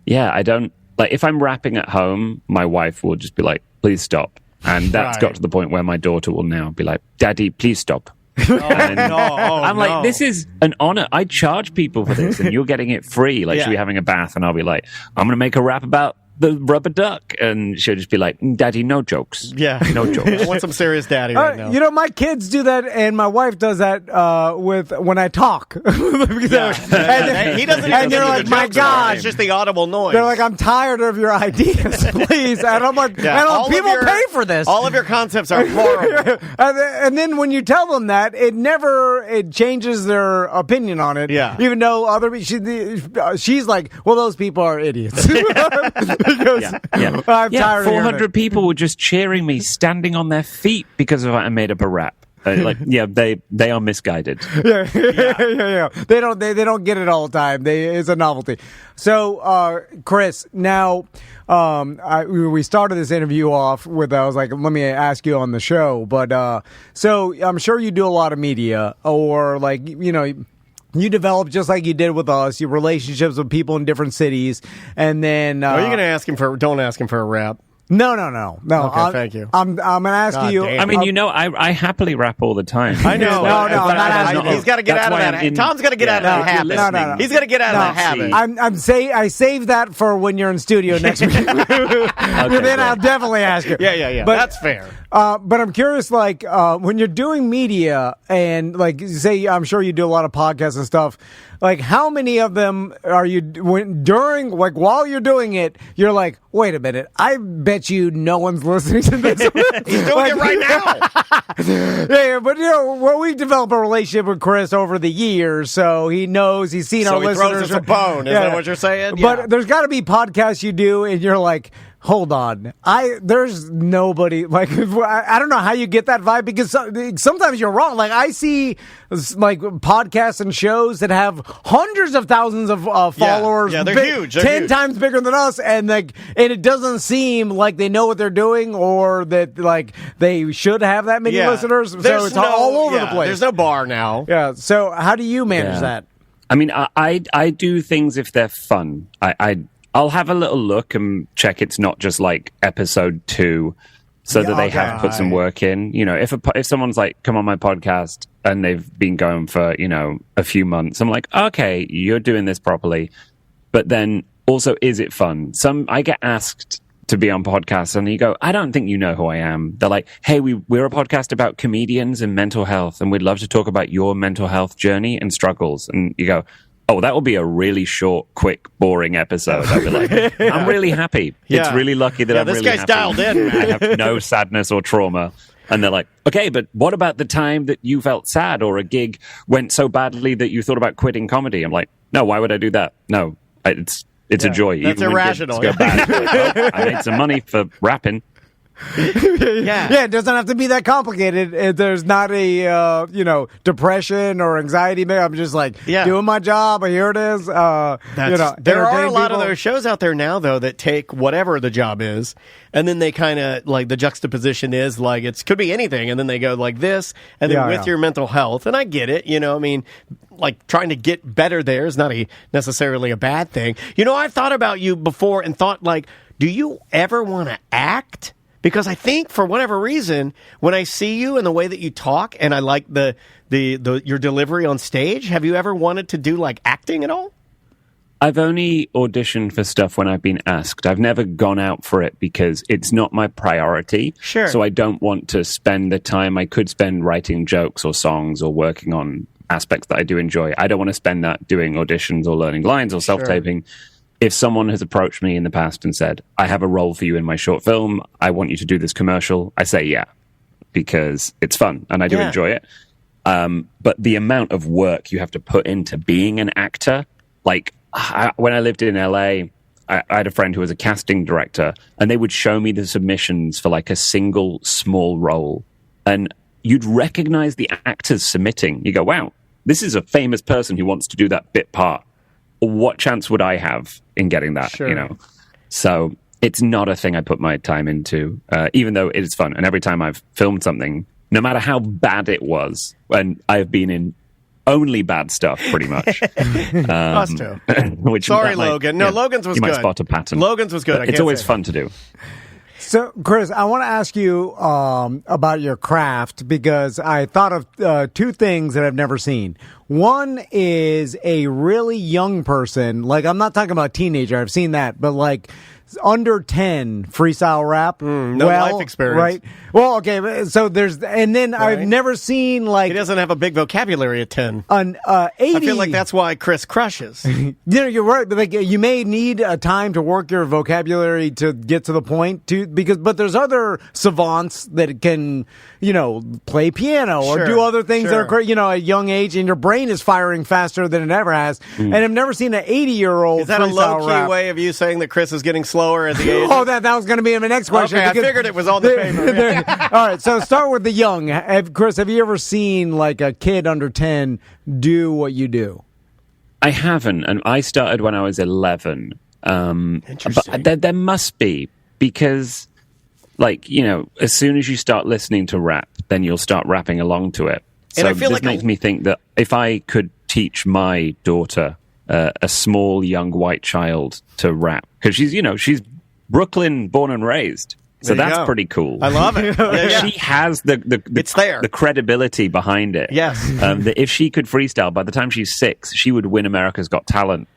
Yeah, I don't like if I'm rapping at home, my wife will just be like, please stop. And that's got to the point where my daughter will now be like, Daddy, please stop. I'm like, this is an honor. I charge people for this and you're getting it free. Like she'll be having a bath and I'll be like, I'm going to make a rap about the rubber duck, and she'll just be like, Daddy, no jokes. Yeah. No jokes. I want some serious daddy right now. You know, my kids do that, and my wife does that with when I talk. He doesn't. And they're like, my God. It's just the audible noise. They're like, I'm tired of your ideas, please. And I'm like, people pay for this. All of your concepts are horrible. And then when you tell them that, it changes their opinion on it. Yeah. Even though she's like, well, those people are idiots. Because I'm tired of 400 people were just cheering me, standing on their feet because I made up a rap. They are misguided. Yeah. They don't get it all the time. It's a novelty. So, Chris, now we started this interview off with I was like, let me ask you on the show. But so I'm sure you do a lot of media, or like you develop just like you did with us, your relationships with people in different cities, and then are you going to ask him for? Don't ask him for a rap. No. Okay, thank you. I'm going to ask you. I mean, I happily rap all the time. I know. No, I'm not asking. He's got to get out of that. Tom's got to get out of that habit. No. He's got to get out of that habit. I save that for when you're in studio next week. Then I'll definitely ask you. Yeah. But, that's fair. But I'm curious, like, when you're doing media and, like, say, I'm sure you do a lot of podcasts and stuff, like, how many of them are you, while you're doing it, you're like, wait a minute, I bet you no one's listening to this. He's doing it right now. But, we've developed a relationship with Chris over the years, so he knows, he's seen our listeners. So he throws us a bone, is that what you're saying? But there's got to be podcasts you do, and you're like, hold on. There's nobody, like, I don't know how you get that vibe, because sometimes you're wrong. Like, I see, like, podcasts and shows that have hundreds of thousands of followers. Yeah, they're huge. They're 10 times bigger than us, and it doesn't seem like they know what they're doing, or that, like, they should have that many listeners. So it's all over the place. There's no bar now. Yeah, so how do you manage that? I mean, I do things if they're fun. I'll have a little look and check it's not just like episode 2, so that they have put some work in. You know, if someone's like, come on my podcast, and they've been going for, a few months, I'm like, okay, you're doing this properly. but then also, is it fun? I get asked to be on podcasts, and you go, I don't think you know who I am. They're like, hey, we're a podcast about comedians and mental health, and we'd love to talk about your mental health journey and struggles. And you go, oh, that will be a really short, quick, boring episode. I'd be like, I'm really happy. It's really lucky that I'm really happy. This guy's dialed in, man. I have no sadness or trauma. And they're like, okay, but what about the time that you felt sad or a gig went so badly that you thought about quitting comedy? I'm like, no, why would I do that? No, it's a joy. That's even irrational. When gigs go bad, like, oh, I made some money for rapping. It doesn't have to be that complicated. There's not a depression or anxiety. I'm just like doing my job. Here it is. There are a lot of those shows out there now, though, that take whatever the job is, and then they kind of like the juxtaposition is like it could be anything, and then they go like this, and then with your mental health. And I get it. I mean, like trying to get better there is not necessarily a bad thing. I've thought about you before and thought like, do you ever want to act? Because I think for whatever reason, when I see you and the way that you talk, and I like your delivery on stage, have you ever wanted to do like acting at all? I've only auditioned for stuff when I've been asked. I've never gone out for it because it's not my priority. Sure. So I don't want to spend the time I could spend writing jokes or songs or working on aspects that I do enjoy. I don't want to spend that doing auditions or learning lines or self-taping. Sure. If someone has approached me in the past and said, I have a role for you in my short film, I want you to do this commercial, I say yeah, because it's fun and I do enjoy it. But the amount of work you have to put into being an actor, like when I lived in LA, I had a friend who was a casting director, and they would show me the submissions for like a single small role. And you'd recognize the actors submitting. You go, wow, this is a famous person who wants to do that bit part. What chance would I have in getting that? Sure. So it's not a thing I put my time into, even though it is fun. And every time I've filmed something, no matter how bad it was, and I've been in only bad stuff pretty much. Us too. Sorry, Logan. No, Logan's was good. You might spot a pattern. Logan's was good. It's always fun to do. So, Chris, I want to ask you about your craft because I thought of two things that I've never seen. One is a really young person, like I'm not talking about teenager, I've seen that, but like under 10 freestyle rap. No life experience. Right. Well, okay. So and then I've never seen like. He doesn't have a big vocabulary at 10. An 80. I feel like that's why Chris crushes. You're right. But like, you may need a time to work your vocabulary to get to the point but there's other savants that can, play piano or do other things that are great, at a young age, and your brain is firing faster than it ever has. And I've never seen an 80-year-old. Is that a low-key way of you saying that Chris is getting slower as he ages? Oh, that was going to be my next question. Okay, I figured it was on the paper. All right, so start with the young. Chris, have you ever seen like a kid under 10 do what you do? I haven't, and I started when I was 11. Interesting. But there must be, because, as soon as you start listening to rap, then you'll start rapping along to it. And so I feel this makes me think that if I could teach my daughter, a small young white child, to rap, because she's Brooklyn born and raised, so that's pretty cool. I love it. She has the credibility behind it. Yes, that if she could freestyle, by the time she's 6, she would win America's Got Talent.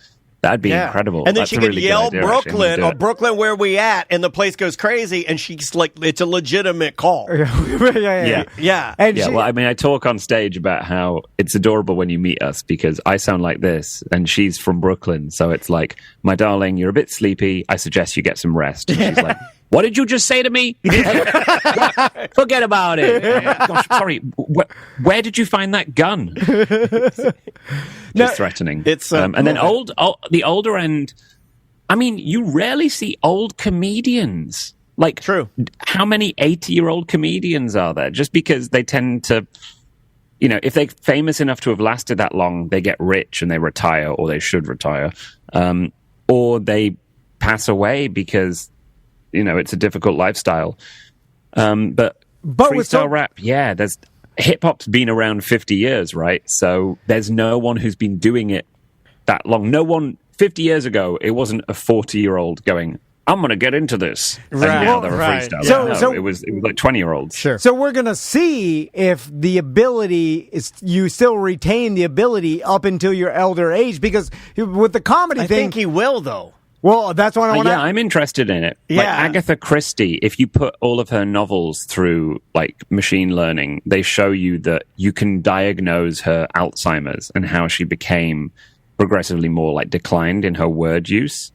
That'd be incredible. And then That's she could really yell Brooklyn or Brooklyn where we at, and the place goes crazy, and she's like, it's a legitimate call. Yeah. And well, I mean, I talk on stage about how it's adorable when you meet us because I sound like this, and she's from Brooklyn, so it's like, my darling, you're a bit sleepy. I suggest you get some rest. And she's like, what did you just say to me? Forget about it. Gosh, sorry. Where did you find that gun? Just threatening. It's and then the older end. I mean, you rarely see old comedians. Like, true. How many 80-year-old comedians are there? Just because they tend to, if they're famous enough to have lasted that long, they get rich and they retire, or they should retire, or they pass away because it's a difficult lifestyle. But freestyle rap, there's hip hop's been around 50 years, right? So there's no one who's been doing it that long. No one 50 years ago, it wasn't a 40-year-old going, I'm going to get into this. Right. And now they're a Right. freestyle. So it was like 20-year-olds. Sure. So we're going to see if the ability is, you still retain the ability up until your elder age, because with the comedy I thing. think he will, though. Well, that's what I want to. Yeah, I'm interested in it. Yeah. Like Agatha Christie, if you put all of her novels through like machine learning, they show you that you can diagnose her Alzheimer's and how she became progressively more like declined in her word use.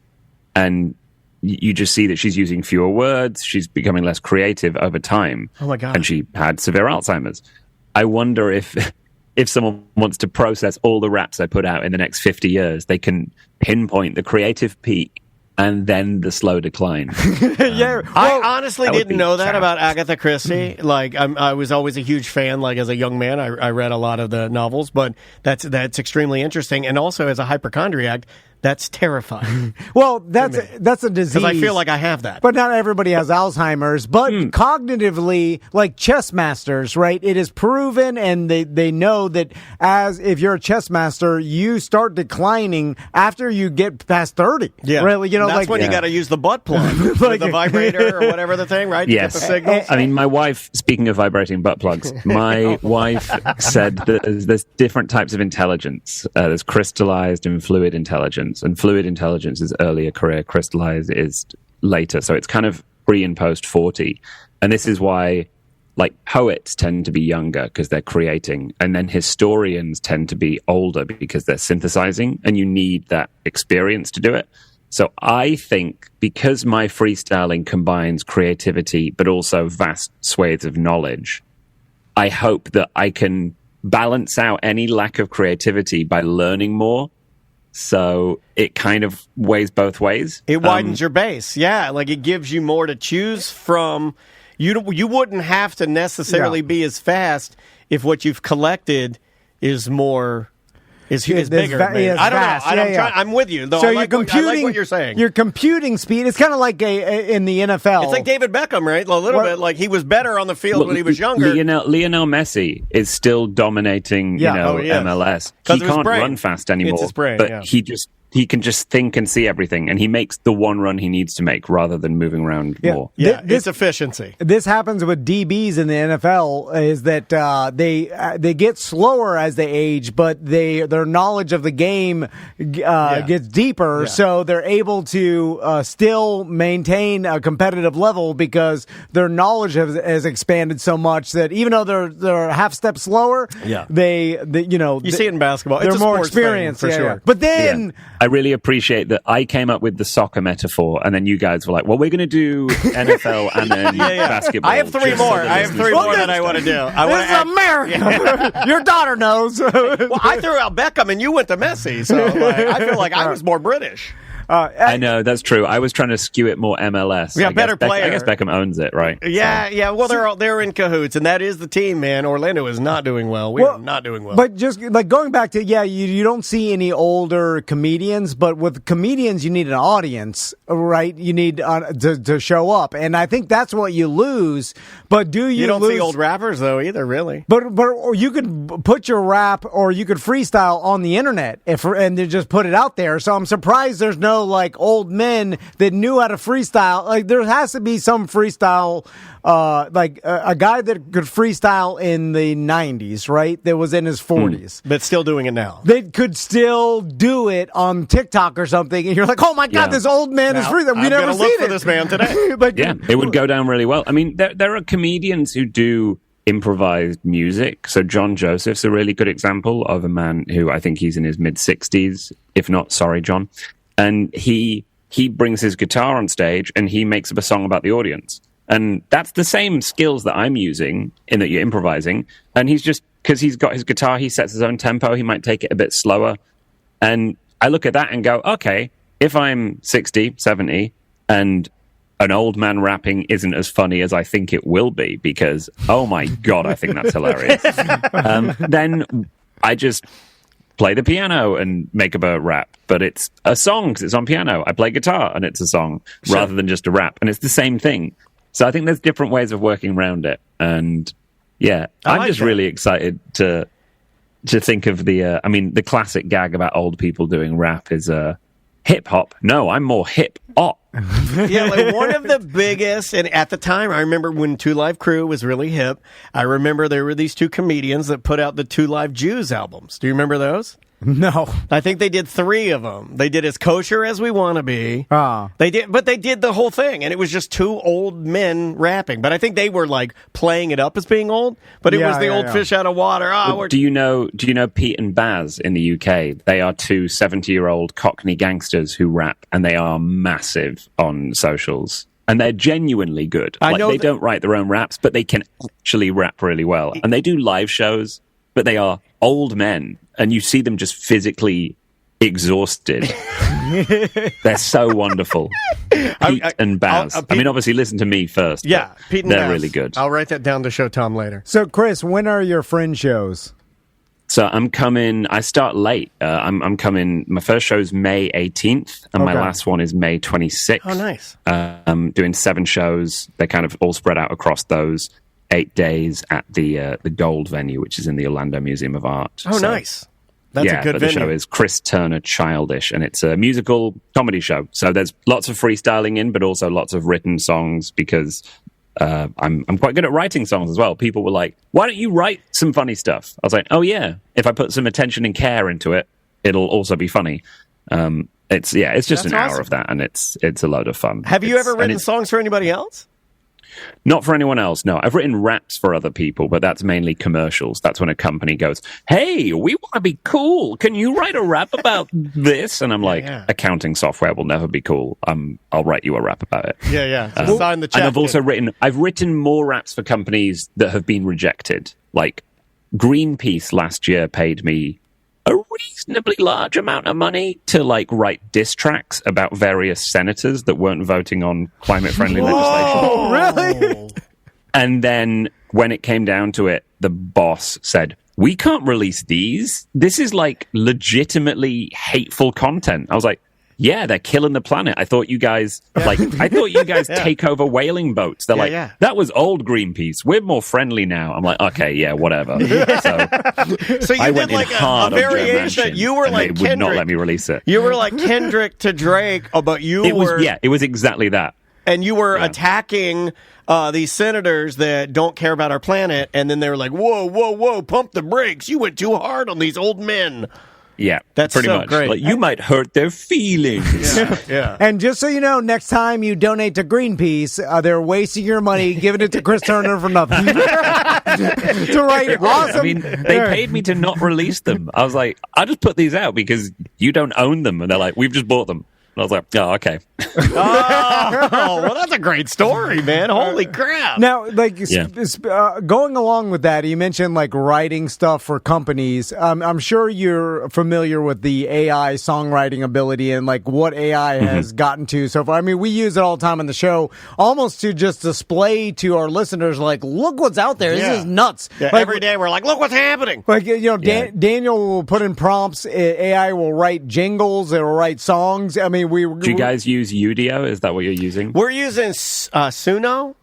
And you just see that she's using fewer words. She's becoming less creative over time. Oh my God. And she had severe Alzheimer's. I wonder if someone wants to process all the raps I put out in the next 50 years, they can pinpoint the creative peak and then the slow decline. I honestly didn't know that about Agatha Christie. Like, I was always a huge fan. Like, as a young man, I read a lot of the novels, but that's extremely interesting. And also, as a hypochondriac, that's terrifying. Well, that's a disease. Because I feel like I have that. But not everybody has Alzheimer's. But cognitively, like chess masters, right? It is proven, and they know that if you're a chess master, you start declining after you get past 30. Yeah. Really, that's when you got to use the butt plug, or the vibrator, or whatever the thing, right? Yes. To get the signals. I mean, my wife, speaking of vibrating butt plugs, my wife said that there's different types of intelligence. There's crystallized and fluid intelligence. And fluid intelligence is earlier career, crystallized is later. So it's kind of pre and post 40. And this is why, like, poets tend to be younger because they're creating. And then historians tend to be older because they're synthesizing. And you need that experience to do it. So I think because my freestyling combines creativity, but also vast swathes of knowledge, I hope that I can balance out any lack of creativity by learning more. So it kind of weighs both ways. It widens your base. Yeah, like it gives you more to choose from. You wouldn't have to necessarily be as fast if what you've collected is more is bigger. I don't know. I'm with you. Though. So I like what you're saying. Your computing speed. It's kind of like in the NFL. It's like David Beckham, right? A little bit. Like he was better on the field when he was younger. Lionel Messi is still dominating. MLS. He can't run fast anymore. It's his brain, but he can just think and see everything, and he makes the one run he needs to make rather than moving around more. Yeah, it's efficiency. This happens with DBs in the NFL is that they get slower as they age, but their knowledge of the game gets deeper, so they're able to still maintain a competitive level because their knowledge has expanded so much that even though they're a half step slower, they you see it in basketball. They're it's a more sports experienced thing, for sure. But then. I really appreciate that I came up with the soccer metaphor, and then you guys were like, well, we're going to do NFL and then basketball. I have three more. That I want to do. This is America. Your daughter knows. Well, I threw out Beckham, and you went to Messi, so I feel like I was more British. I know, that's true. I was trying to skew it more MLS. Yeah, better player. I guess Beckham owns it, right? Yeah. Well, they're in cahoots, and that is the team, man. Orlando is not doing well. We're not doing well. But just like going back to, you don't see any older comedians, but with comedians, you need an audience, right? You need to show up, and I think that's what you lose. But you don't lose... see old rappers though either, really. But you could put your rap or you could freestyle on the internet and then just put it out there. So I'm surprised there's no like old men that knew how to freestyle. Like there has to be some freestyle, like a guy that could freestyle in the 90s, right? That was in his 40s, but still doing it now. They could still do it on TikTok or something, and you're like, oh my god, this old man is freestyling. We never seen look for this man today. It would go down really well. I mean, there are comedians who do improvised music. So John Joseph's a really good example of a man who I think he's in his mid-60s, if not, sorry, John. And he brings his guitar on stage and he makes up a song about the audience. And that's the same skills that I'm using in that you're improvising. And he's just, because he's got his guitar, he sets his own tempo. He might take it a bit slower. And I look at that and go, okay, if I'm 60, 70 and an old man rapping isn't as funny as I think it will be because, oh my God, I think that's hilarious. Then I just play the piano and make up a rap, but it's a song because it's on piano. I play guitar and it's a song rather than just a rap, and it's the same thing. So I think there's different ways of working around it, and I'm just really excited to think of the classic gag about old people doing rap is hip hop. No, I'm more hip hop. Yeah, like one of the biggest, and at the time, I remember when Two Live Crew was really hip. I remember there were these two comedians that put out the Two Live Jews albums. Do you remember those? No. I think they did 3 of them. They did As Kosher As We Want to Be. They did the whole thing, and it was just 2 old men rapping. But I think they were like playing it up as being old, but it was the old fish out of water. Do you know Pete and Baz in the UK? They are 2 70-year-old Cockney gangsters who rap, and they are massive on socials. And they're genuinely good. They don't write their own raps, but they can actually rap really well. And they do live shows, but they are old men. And you see them just physically exhausted. They're so wonderful. Pete and Baz. I mean, obviously, listen to me first. Yeah, Pete and they're Baz. Really good. I'll write that down to show Tom later. So, Chris, when are your Fringe shows? So I'm coming. I start late. I'm coming. My first show's May 18th, and my last one is May 26th. Oh, nice. I'm doing 7 shows. They're kind of all spread out across those 8 days at the Gold venue, which is in the Orlando Museum of Art. Oh, nice. That's a good venue. The show is Chris Turner Childish, and it's a musical comedy show. So there's lots of freestyling in, but also lots of written songs because I'm quite good at writing songs as well. People were like, "Why don't you write some funny stuff?" I was like, "Oh yeah, if I put some attention and care into it, it'll also be funny." It's just an hour of that, and it's a load of fun. Have you ever written songs for anybody else? Not for anyone else, no. I've written raps for other people, but that's mainly commercials. That's when a company goes, "Hey, we want to be cool. Can you write a rap about this?" And I'm like, accounting software will never be cool. I'll write you a rap about it. Yeah. So sign the check. And I've written more raps for companies that have been rejected. Like Greenpeace last year paid me a reasonably large amount of money to write diss tracks about various senators that weren't voting on climate-friendly legislation. Oh, really? And then when it came down to it, the boss said, "We can't release these. This is legitimately hateful content." I was like, "Yeah, they're killing the planet. I thought you guys take over whaling boats." They're "That was old Greenpeace. We're more friendly now." I'm like, "Okay, yeah, whatever." So you I did went in hard a variation. on You were like Kendrick. Kendrick. Would not let me release it. You were like Kendrick to Drake, but It was exactly that. And you were attacking these senators that don't care about our planet, and then they were like, whoa, pump the brakes. You went too hard on these old men. Yeah, that's pretty so much. great. You might hurt their feelings. Yeah. And just so you know, next time you donate to Greenpeace, they're wasting your money giving it to Chris Turner for nothing. To write awesome. I mean, they paid me to not release them. I was like, "I just put these out because you don't own them," and they're like, "We've just bought them." And I was like, "Oh, okay." Well, that's a great story, man. Holy crap. Now, going along with that, you mentioned writing stuff for companies. I'm sure you're familiar with the AI songwriting ability and what AI has gotten to so far. I mean, we use it all the time on the show, almost to just display to our listeners, look what's out there. This is nuts. Yeah, every day we're like, look what's happening. Daniel will put in prompts. AI will write jingles. It will write songs. I mean, do you guys use Udio? Is that what you're using? We're using Suno.ai,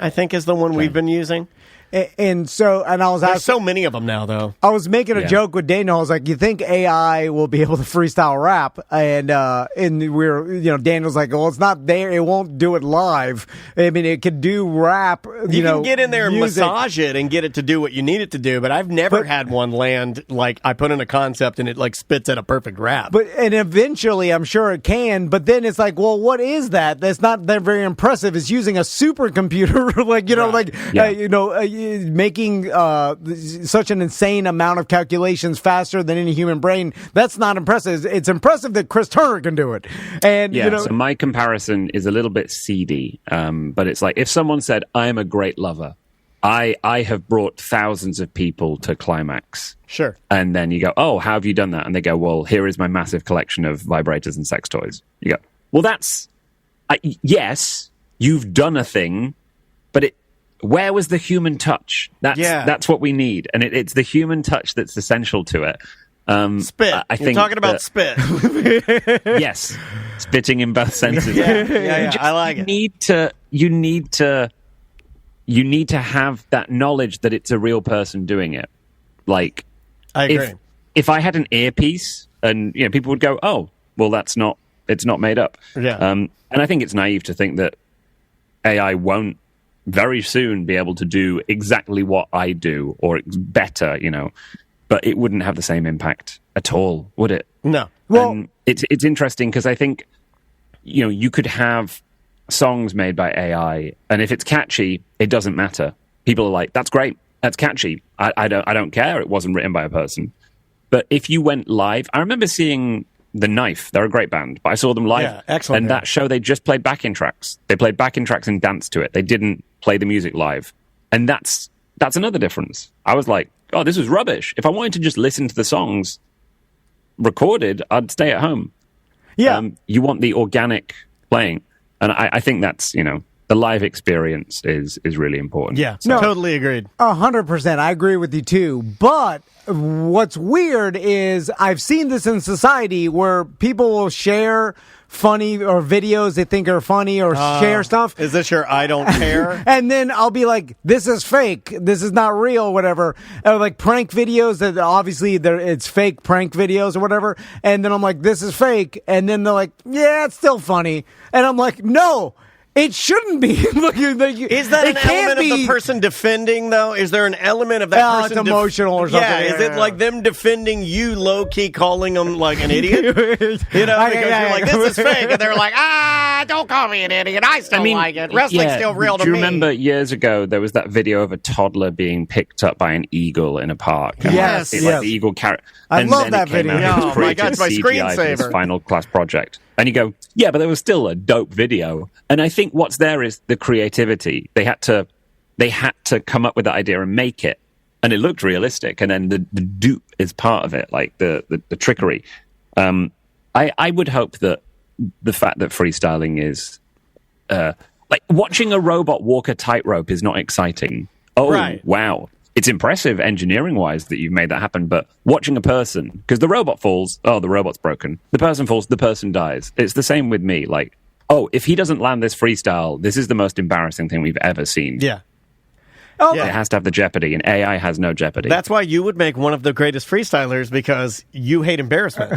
I think is the one we've been using. And I was There's so many of them now, though. I was making a joke with Daniel. I was like, "You think AI will be able to freestyle rap?" And Daniel's like, "Well, it's not there. It won't do it live. I mean, it could do rap. You can get in there and massage it and get it to do what you need it to do. But I've never had one land I put in a concept and it spits out a perfect rap. And eventually, I'm sure it can. But then it's like, well, what is that? That's not that very impressive. It's using a supercomputer, making such an insane amount of calculations faster than any human brain. That's not impressive. It's impressive that Chris Turner can do it. And so my comparison is a little bit seedy, but it's like if someone said, "I'm a great lover. I have brought thousands of people to climax." Sure. And then you go, "Oh, how have you done that?" And they go, "Well, here is my massive collection of vibrators and sex toys." You go, "Well, that's yes, you've done a thing, but where was the human touch? That's what we need, and it's the human touch that's essential to it." Spit. I think you're talking about spit. Yes, spitting in both senses. Yeah. I like it. You need to have that knowledge that it's a real person doing it. I agree. If I had an earpiece, and people would go, "Oh, well, that's not It's not made up. Yeah. And I think it's naive to think that AI won't very soon be able to do exactly what I do or better, but it wouldn't have the same impact at all, would it? No. Well, and it's interesting because I think, you could have songs made by AI, and if it's catchy, it doesn't matter. People are like, that's great, that's catchy. I don't care. It wasn't written by a person. But if you went live, I remember seeing The Knife. They're a great band, but I saw them live. Yeah, excellent. And that show, they just played backing tracks. They played backing tracks and danced to it. They didn't play the music live. And that's another difference. I was like, oh, this was rubbish. If I wanted to just listen to the songs recorded, I'd stay at home. Yeah. You want the organic playing. And I think that's, the live experience is really important. Yeah, totally agreed. 100%. I agree with you too. But what's weird is I've seen this in society where people will share funny or videos they think are funny or share stuff. Is this your I don't care? And then I'll be like, this is fake. This is not real, whatever. Or like prank videos that obviously it's fake prank videos or whatever. And then I'm like, this is fake. And then they're like, yeah, it's still funny. And I'm like, no. It shouldn't be. Is that an element of the person defending, though? Is there an element of that person? It's emotional or something. Yeah, is it like them defending you low-key, calling them like an idiot? Because you're like, this is fake. And they're like, don't call me an idiot. I still like it. Wrestling's still real to me. Do you remember years ago, there was that video of a toddler being picked up by an eagle in a park? Yes. Like the eagle carrot. I love that video. Oh, my God, it's my CGI for this screensaver. final class project. And you go, yeah, but there was still a dope video. And I think what's there is the creativity. They had to come up with that idea and make it. And it looked realistic. And then the dupe is part of it, like the trickery. I would hope that the fact that freestyling is like watching a robot walk a tightrope is not exciting. Oh, right. Wow. It's impressive engineering-wise that you've made that happen, but watching a person, because the robot falls, oh, the robot's broken. The person falls, the person dies. It's the same with me. Like, oh, if he doesn't land this freestyle, this is the most embarrassing thing we've ever seen. Yeah. Oh, It has to have the jeopardy, and AI has no jeopardy. That's why you would make one of the greatest freestylers, because you hate embarrassment.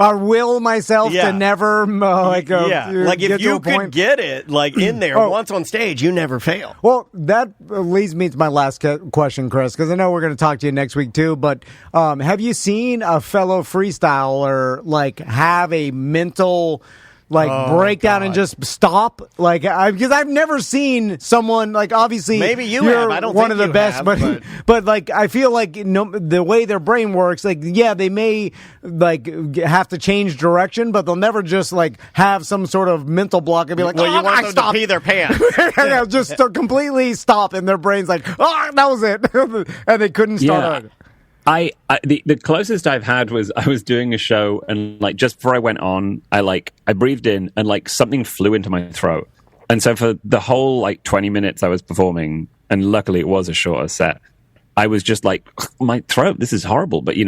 I will myself to never like if you could get it like in there once on stage, you never fail. Well, that leads me to my last question, Chris, because I know we're going to talk to you next week too. But have you seen a fellow freestyler like have a mental break down and just stop? Like, because I've never seen someone obviously maybe you're have. I don't one think of the you best, have, but I feel like the way their brain works, they may have to change direction, but they'll never just have some sort of mental block and be like, well, you want them to pee their pants. Just to completely stop, and their brain's like, that was it, and they couldn't start out. The closest I've had was I was doing a show, and just before I went on, I breathed in and something flew into my throat. And so for the whole 20 minutes I was performing, and luckily it was a shorter set, I was just my throat, this is horrible. But you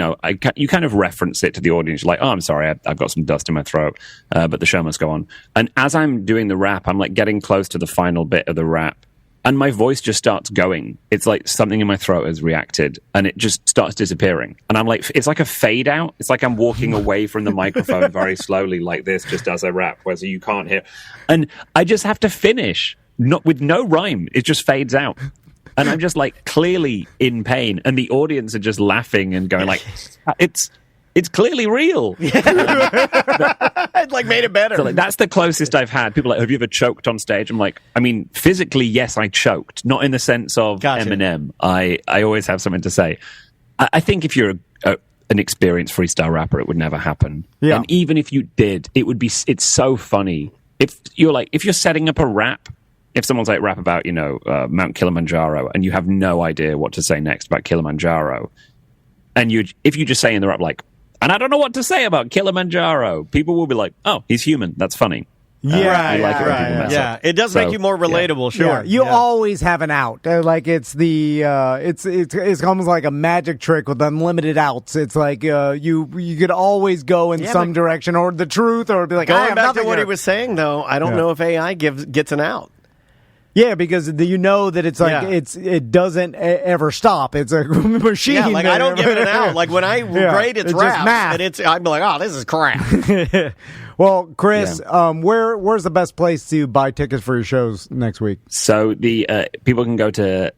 kind of reference it to the audience. You're like, oh, I'm sorry, I've got some dust in my throat, but the show must go on. And as I'm doing the rap, I'm getting close to the final bit of the rap. And my voice just starts going. It's like something in my throat has reacted, and it just starts disappearing. And I'm like, it's like a fade out. It's like I'm walking away from the microphone very slowly like this, just as I rap, where so you can't hear. And I just have to finish, not with no rhyme. It just fades out. And I'm just clearly in pain. And the audience are just laughing and going it's clearly real. It made it better. So that's the closest I've had. People are have you ever choked on stage? I'm like, I mean, physically, yes, I choked. Not in the sense of Eminem. I always have something to say. I think if you're an experienced freestyle rapper, it would never happen. Yeah. And even if you did, it's so funny. If you're setting up a rap, if someone's rap about, Mount Kilimanjaro, and you have no idea what to say next about Kilimanjaro, and if you just say in the rap, and I don't know what to say about Kilimanjaro, people will be like, oh, he's human. That's funny. Yeah, it does make you more relatable. Sure, yeah. You always have an out. It's almost like a magic trick with unlimited outs. It's you could always go in some direction or the truth, or be like, going back to what he was saying though. I don't know if AI gets an out. Yeah, because you know that it's like it doesn't ever stop. It's a machine. Yeah, like I don't give it an out. Like when I grade its raps, and I'm like, oh, this is crap. Well, Chris, where's the best place to buy tickets for your shows next week? So the people can go to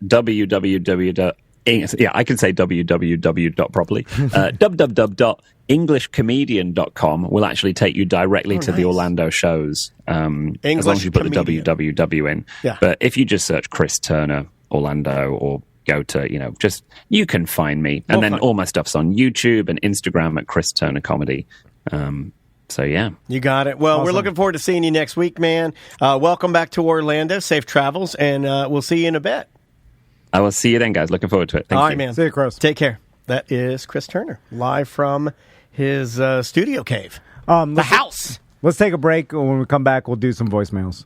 I can say www properly. www.englishcomedian.com will actually take you directly to the Orlando shows. As long as you put the www in. Yeah. But if you just search Chris Turner Orlando or go to, you can find me. And then all my stuff's on YouTube and Instagram at Chris Turner Comedy. So, yeah. You got it. Well, We're looking forward to seeing you next week, man. Welcome back to Orlando. Safe travels, and we'll see you in a bit. I will see you then, guys. Looking forward to it. Thank you. All right, man. See you, Chris. Take care. That is Chris Turner, live from his studio cave. The house. Let's take a break. When we come back, we'll do some voicemails.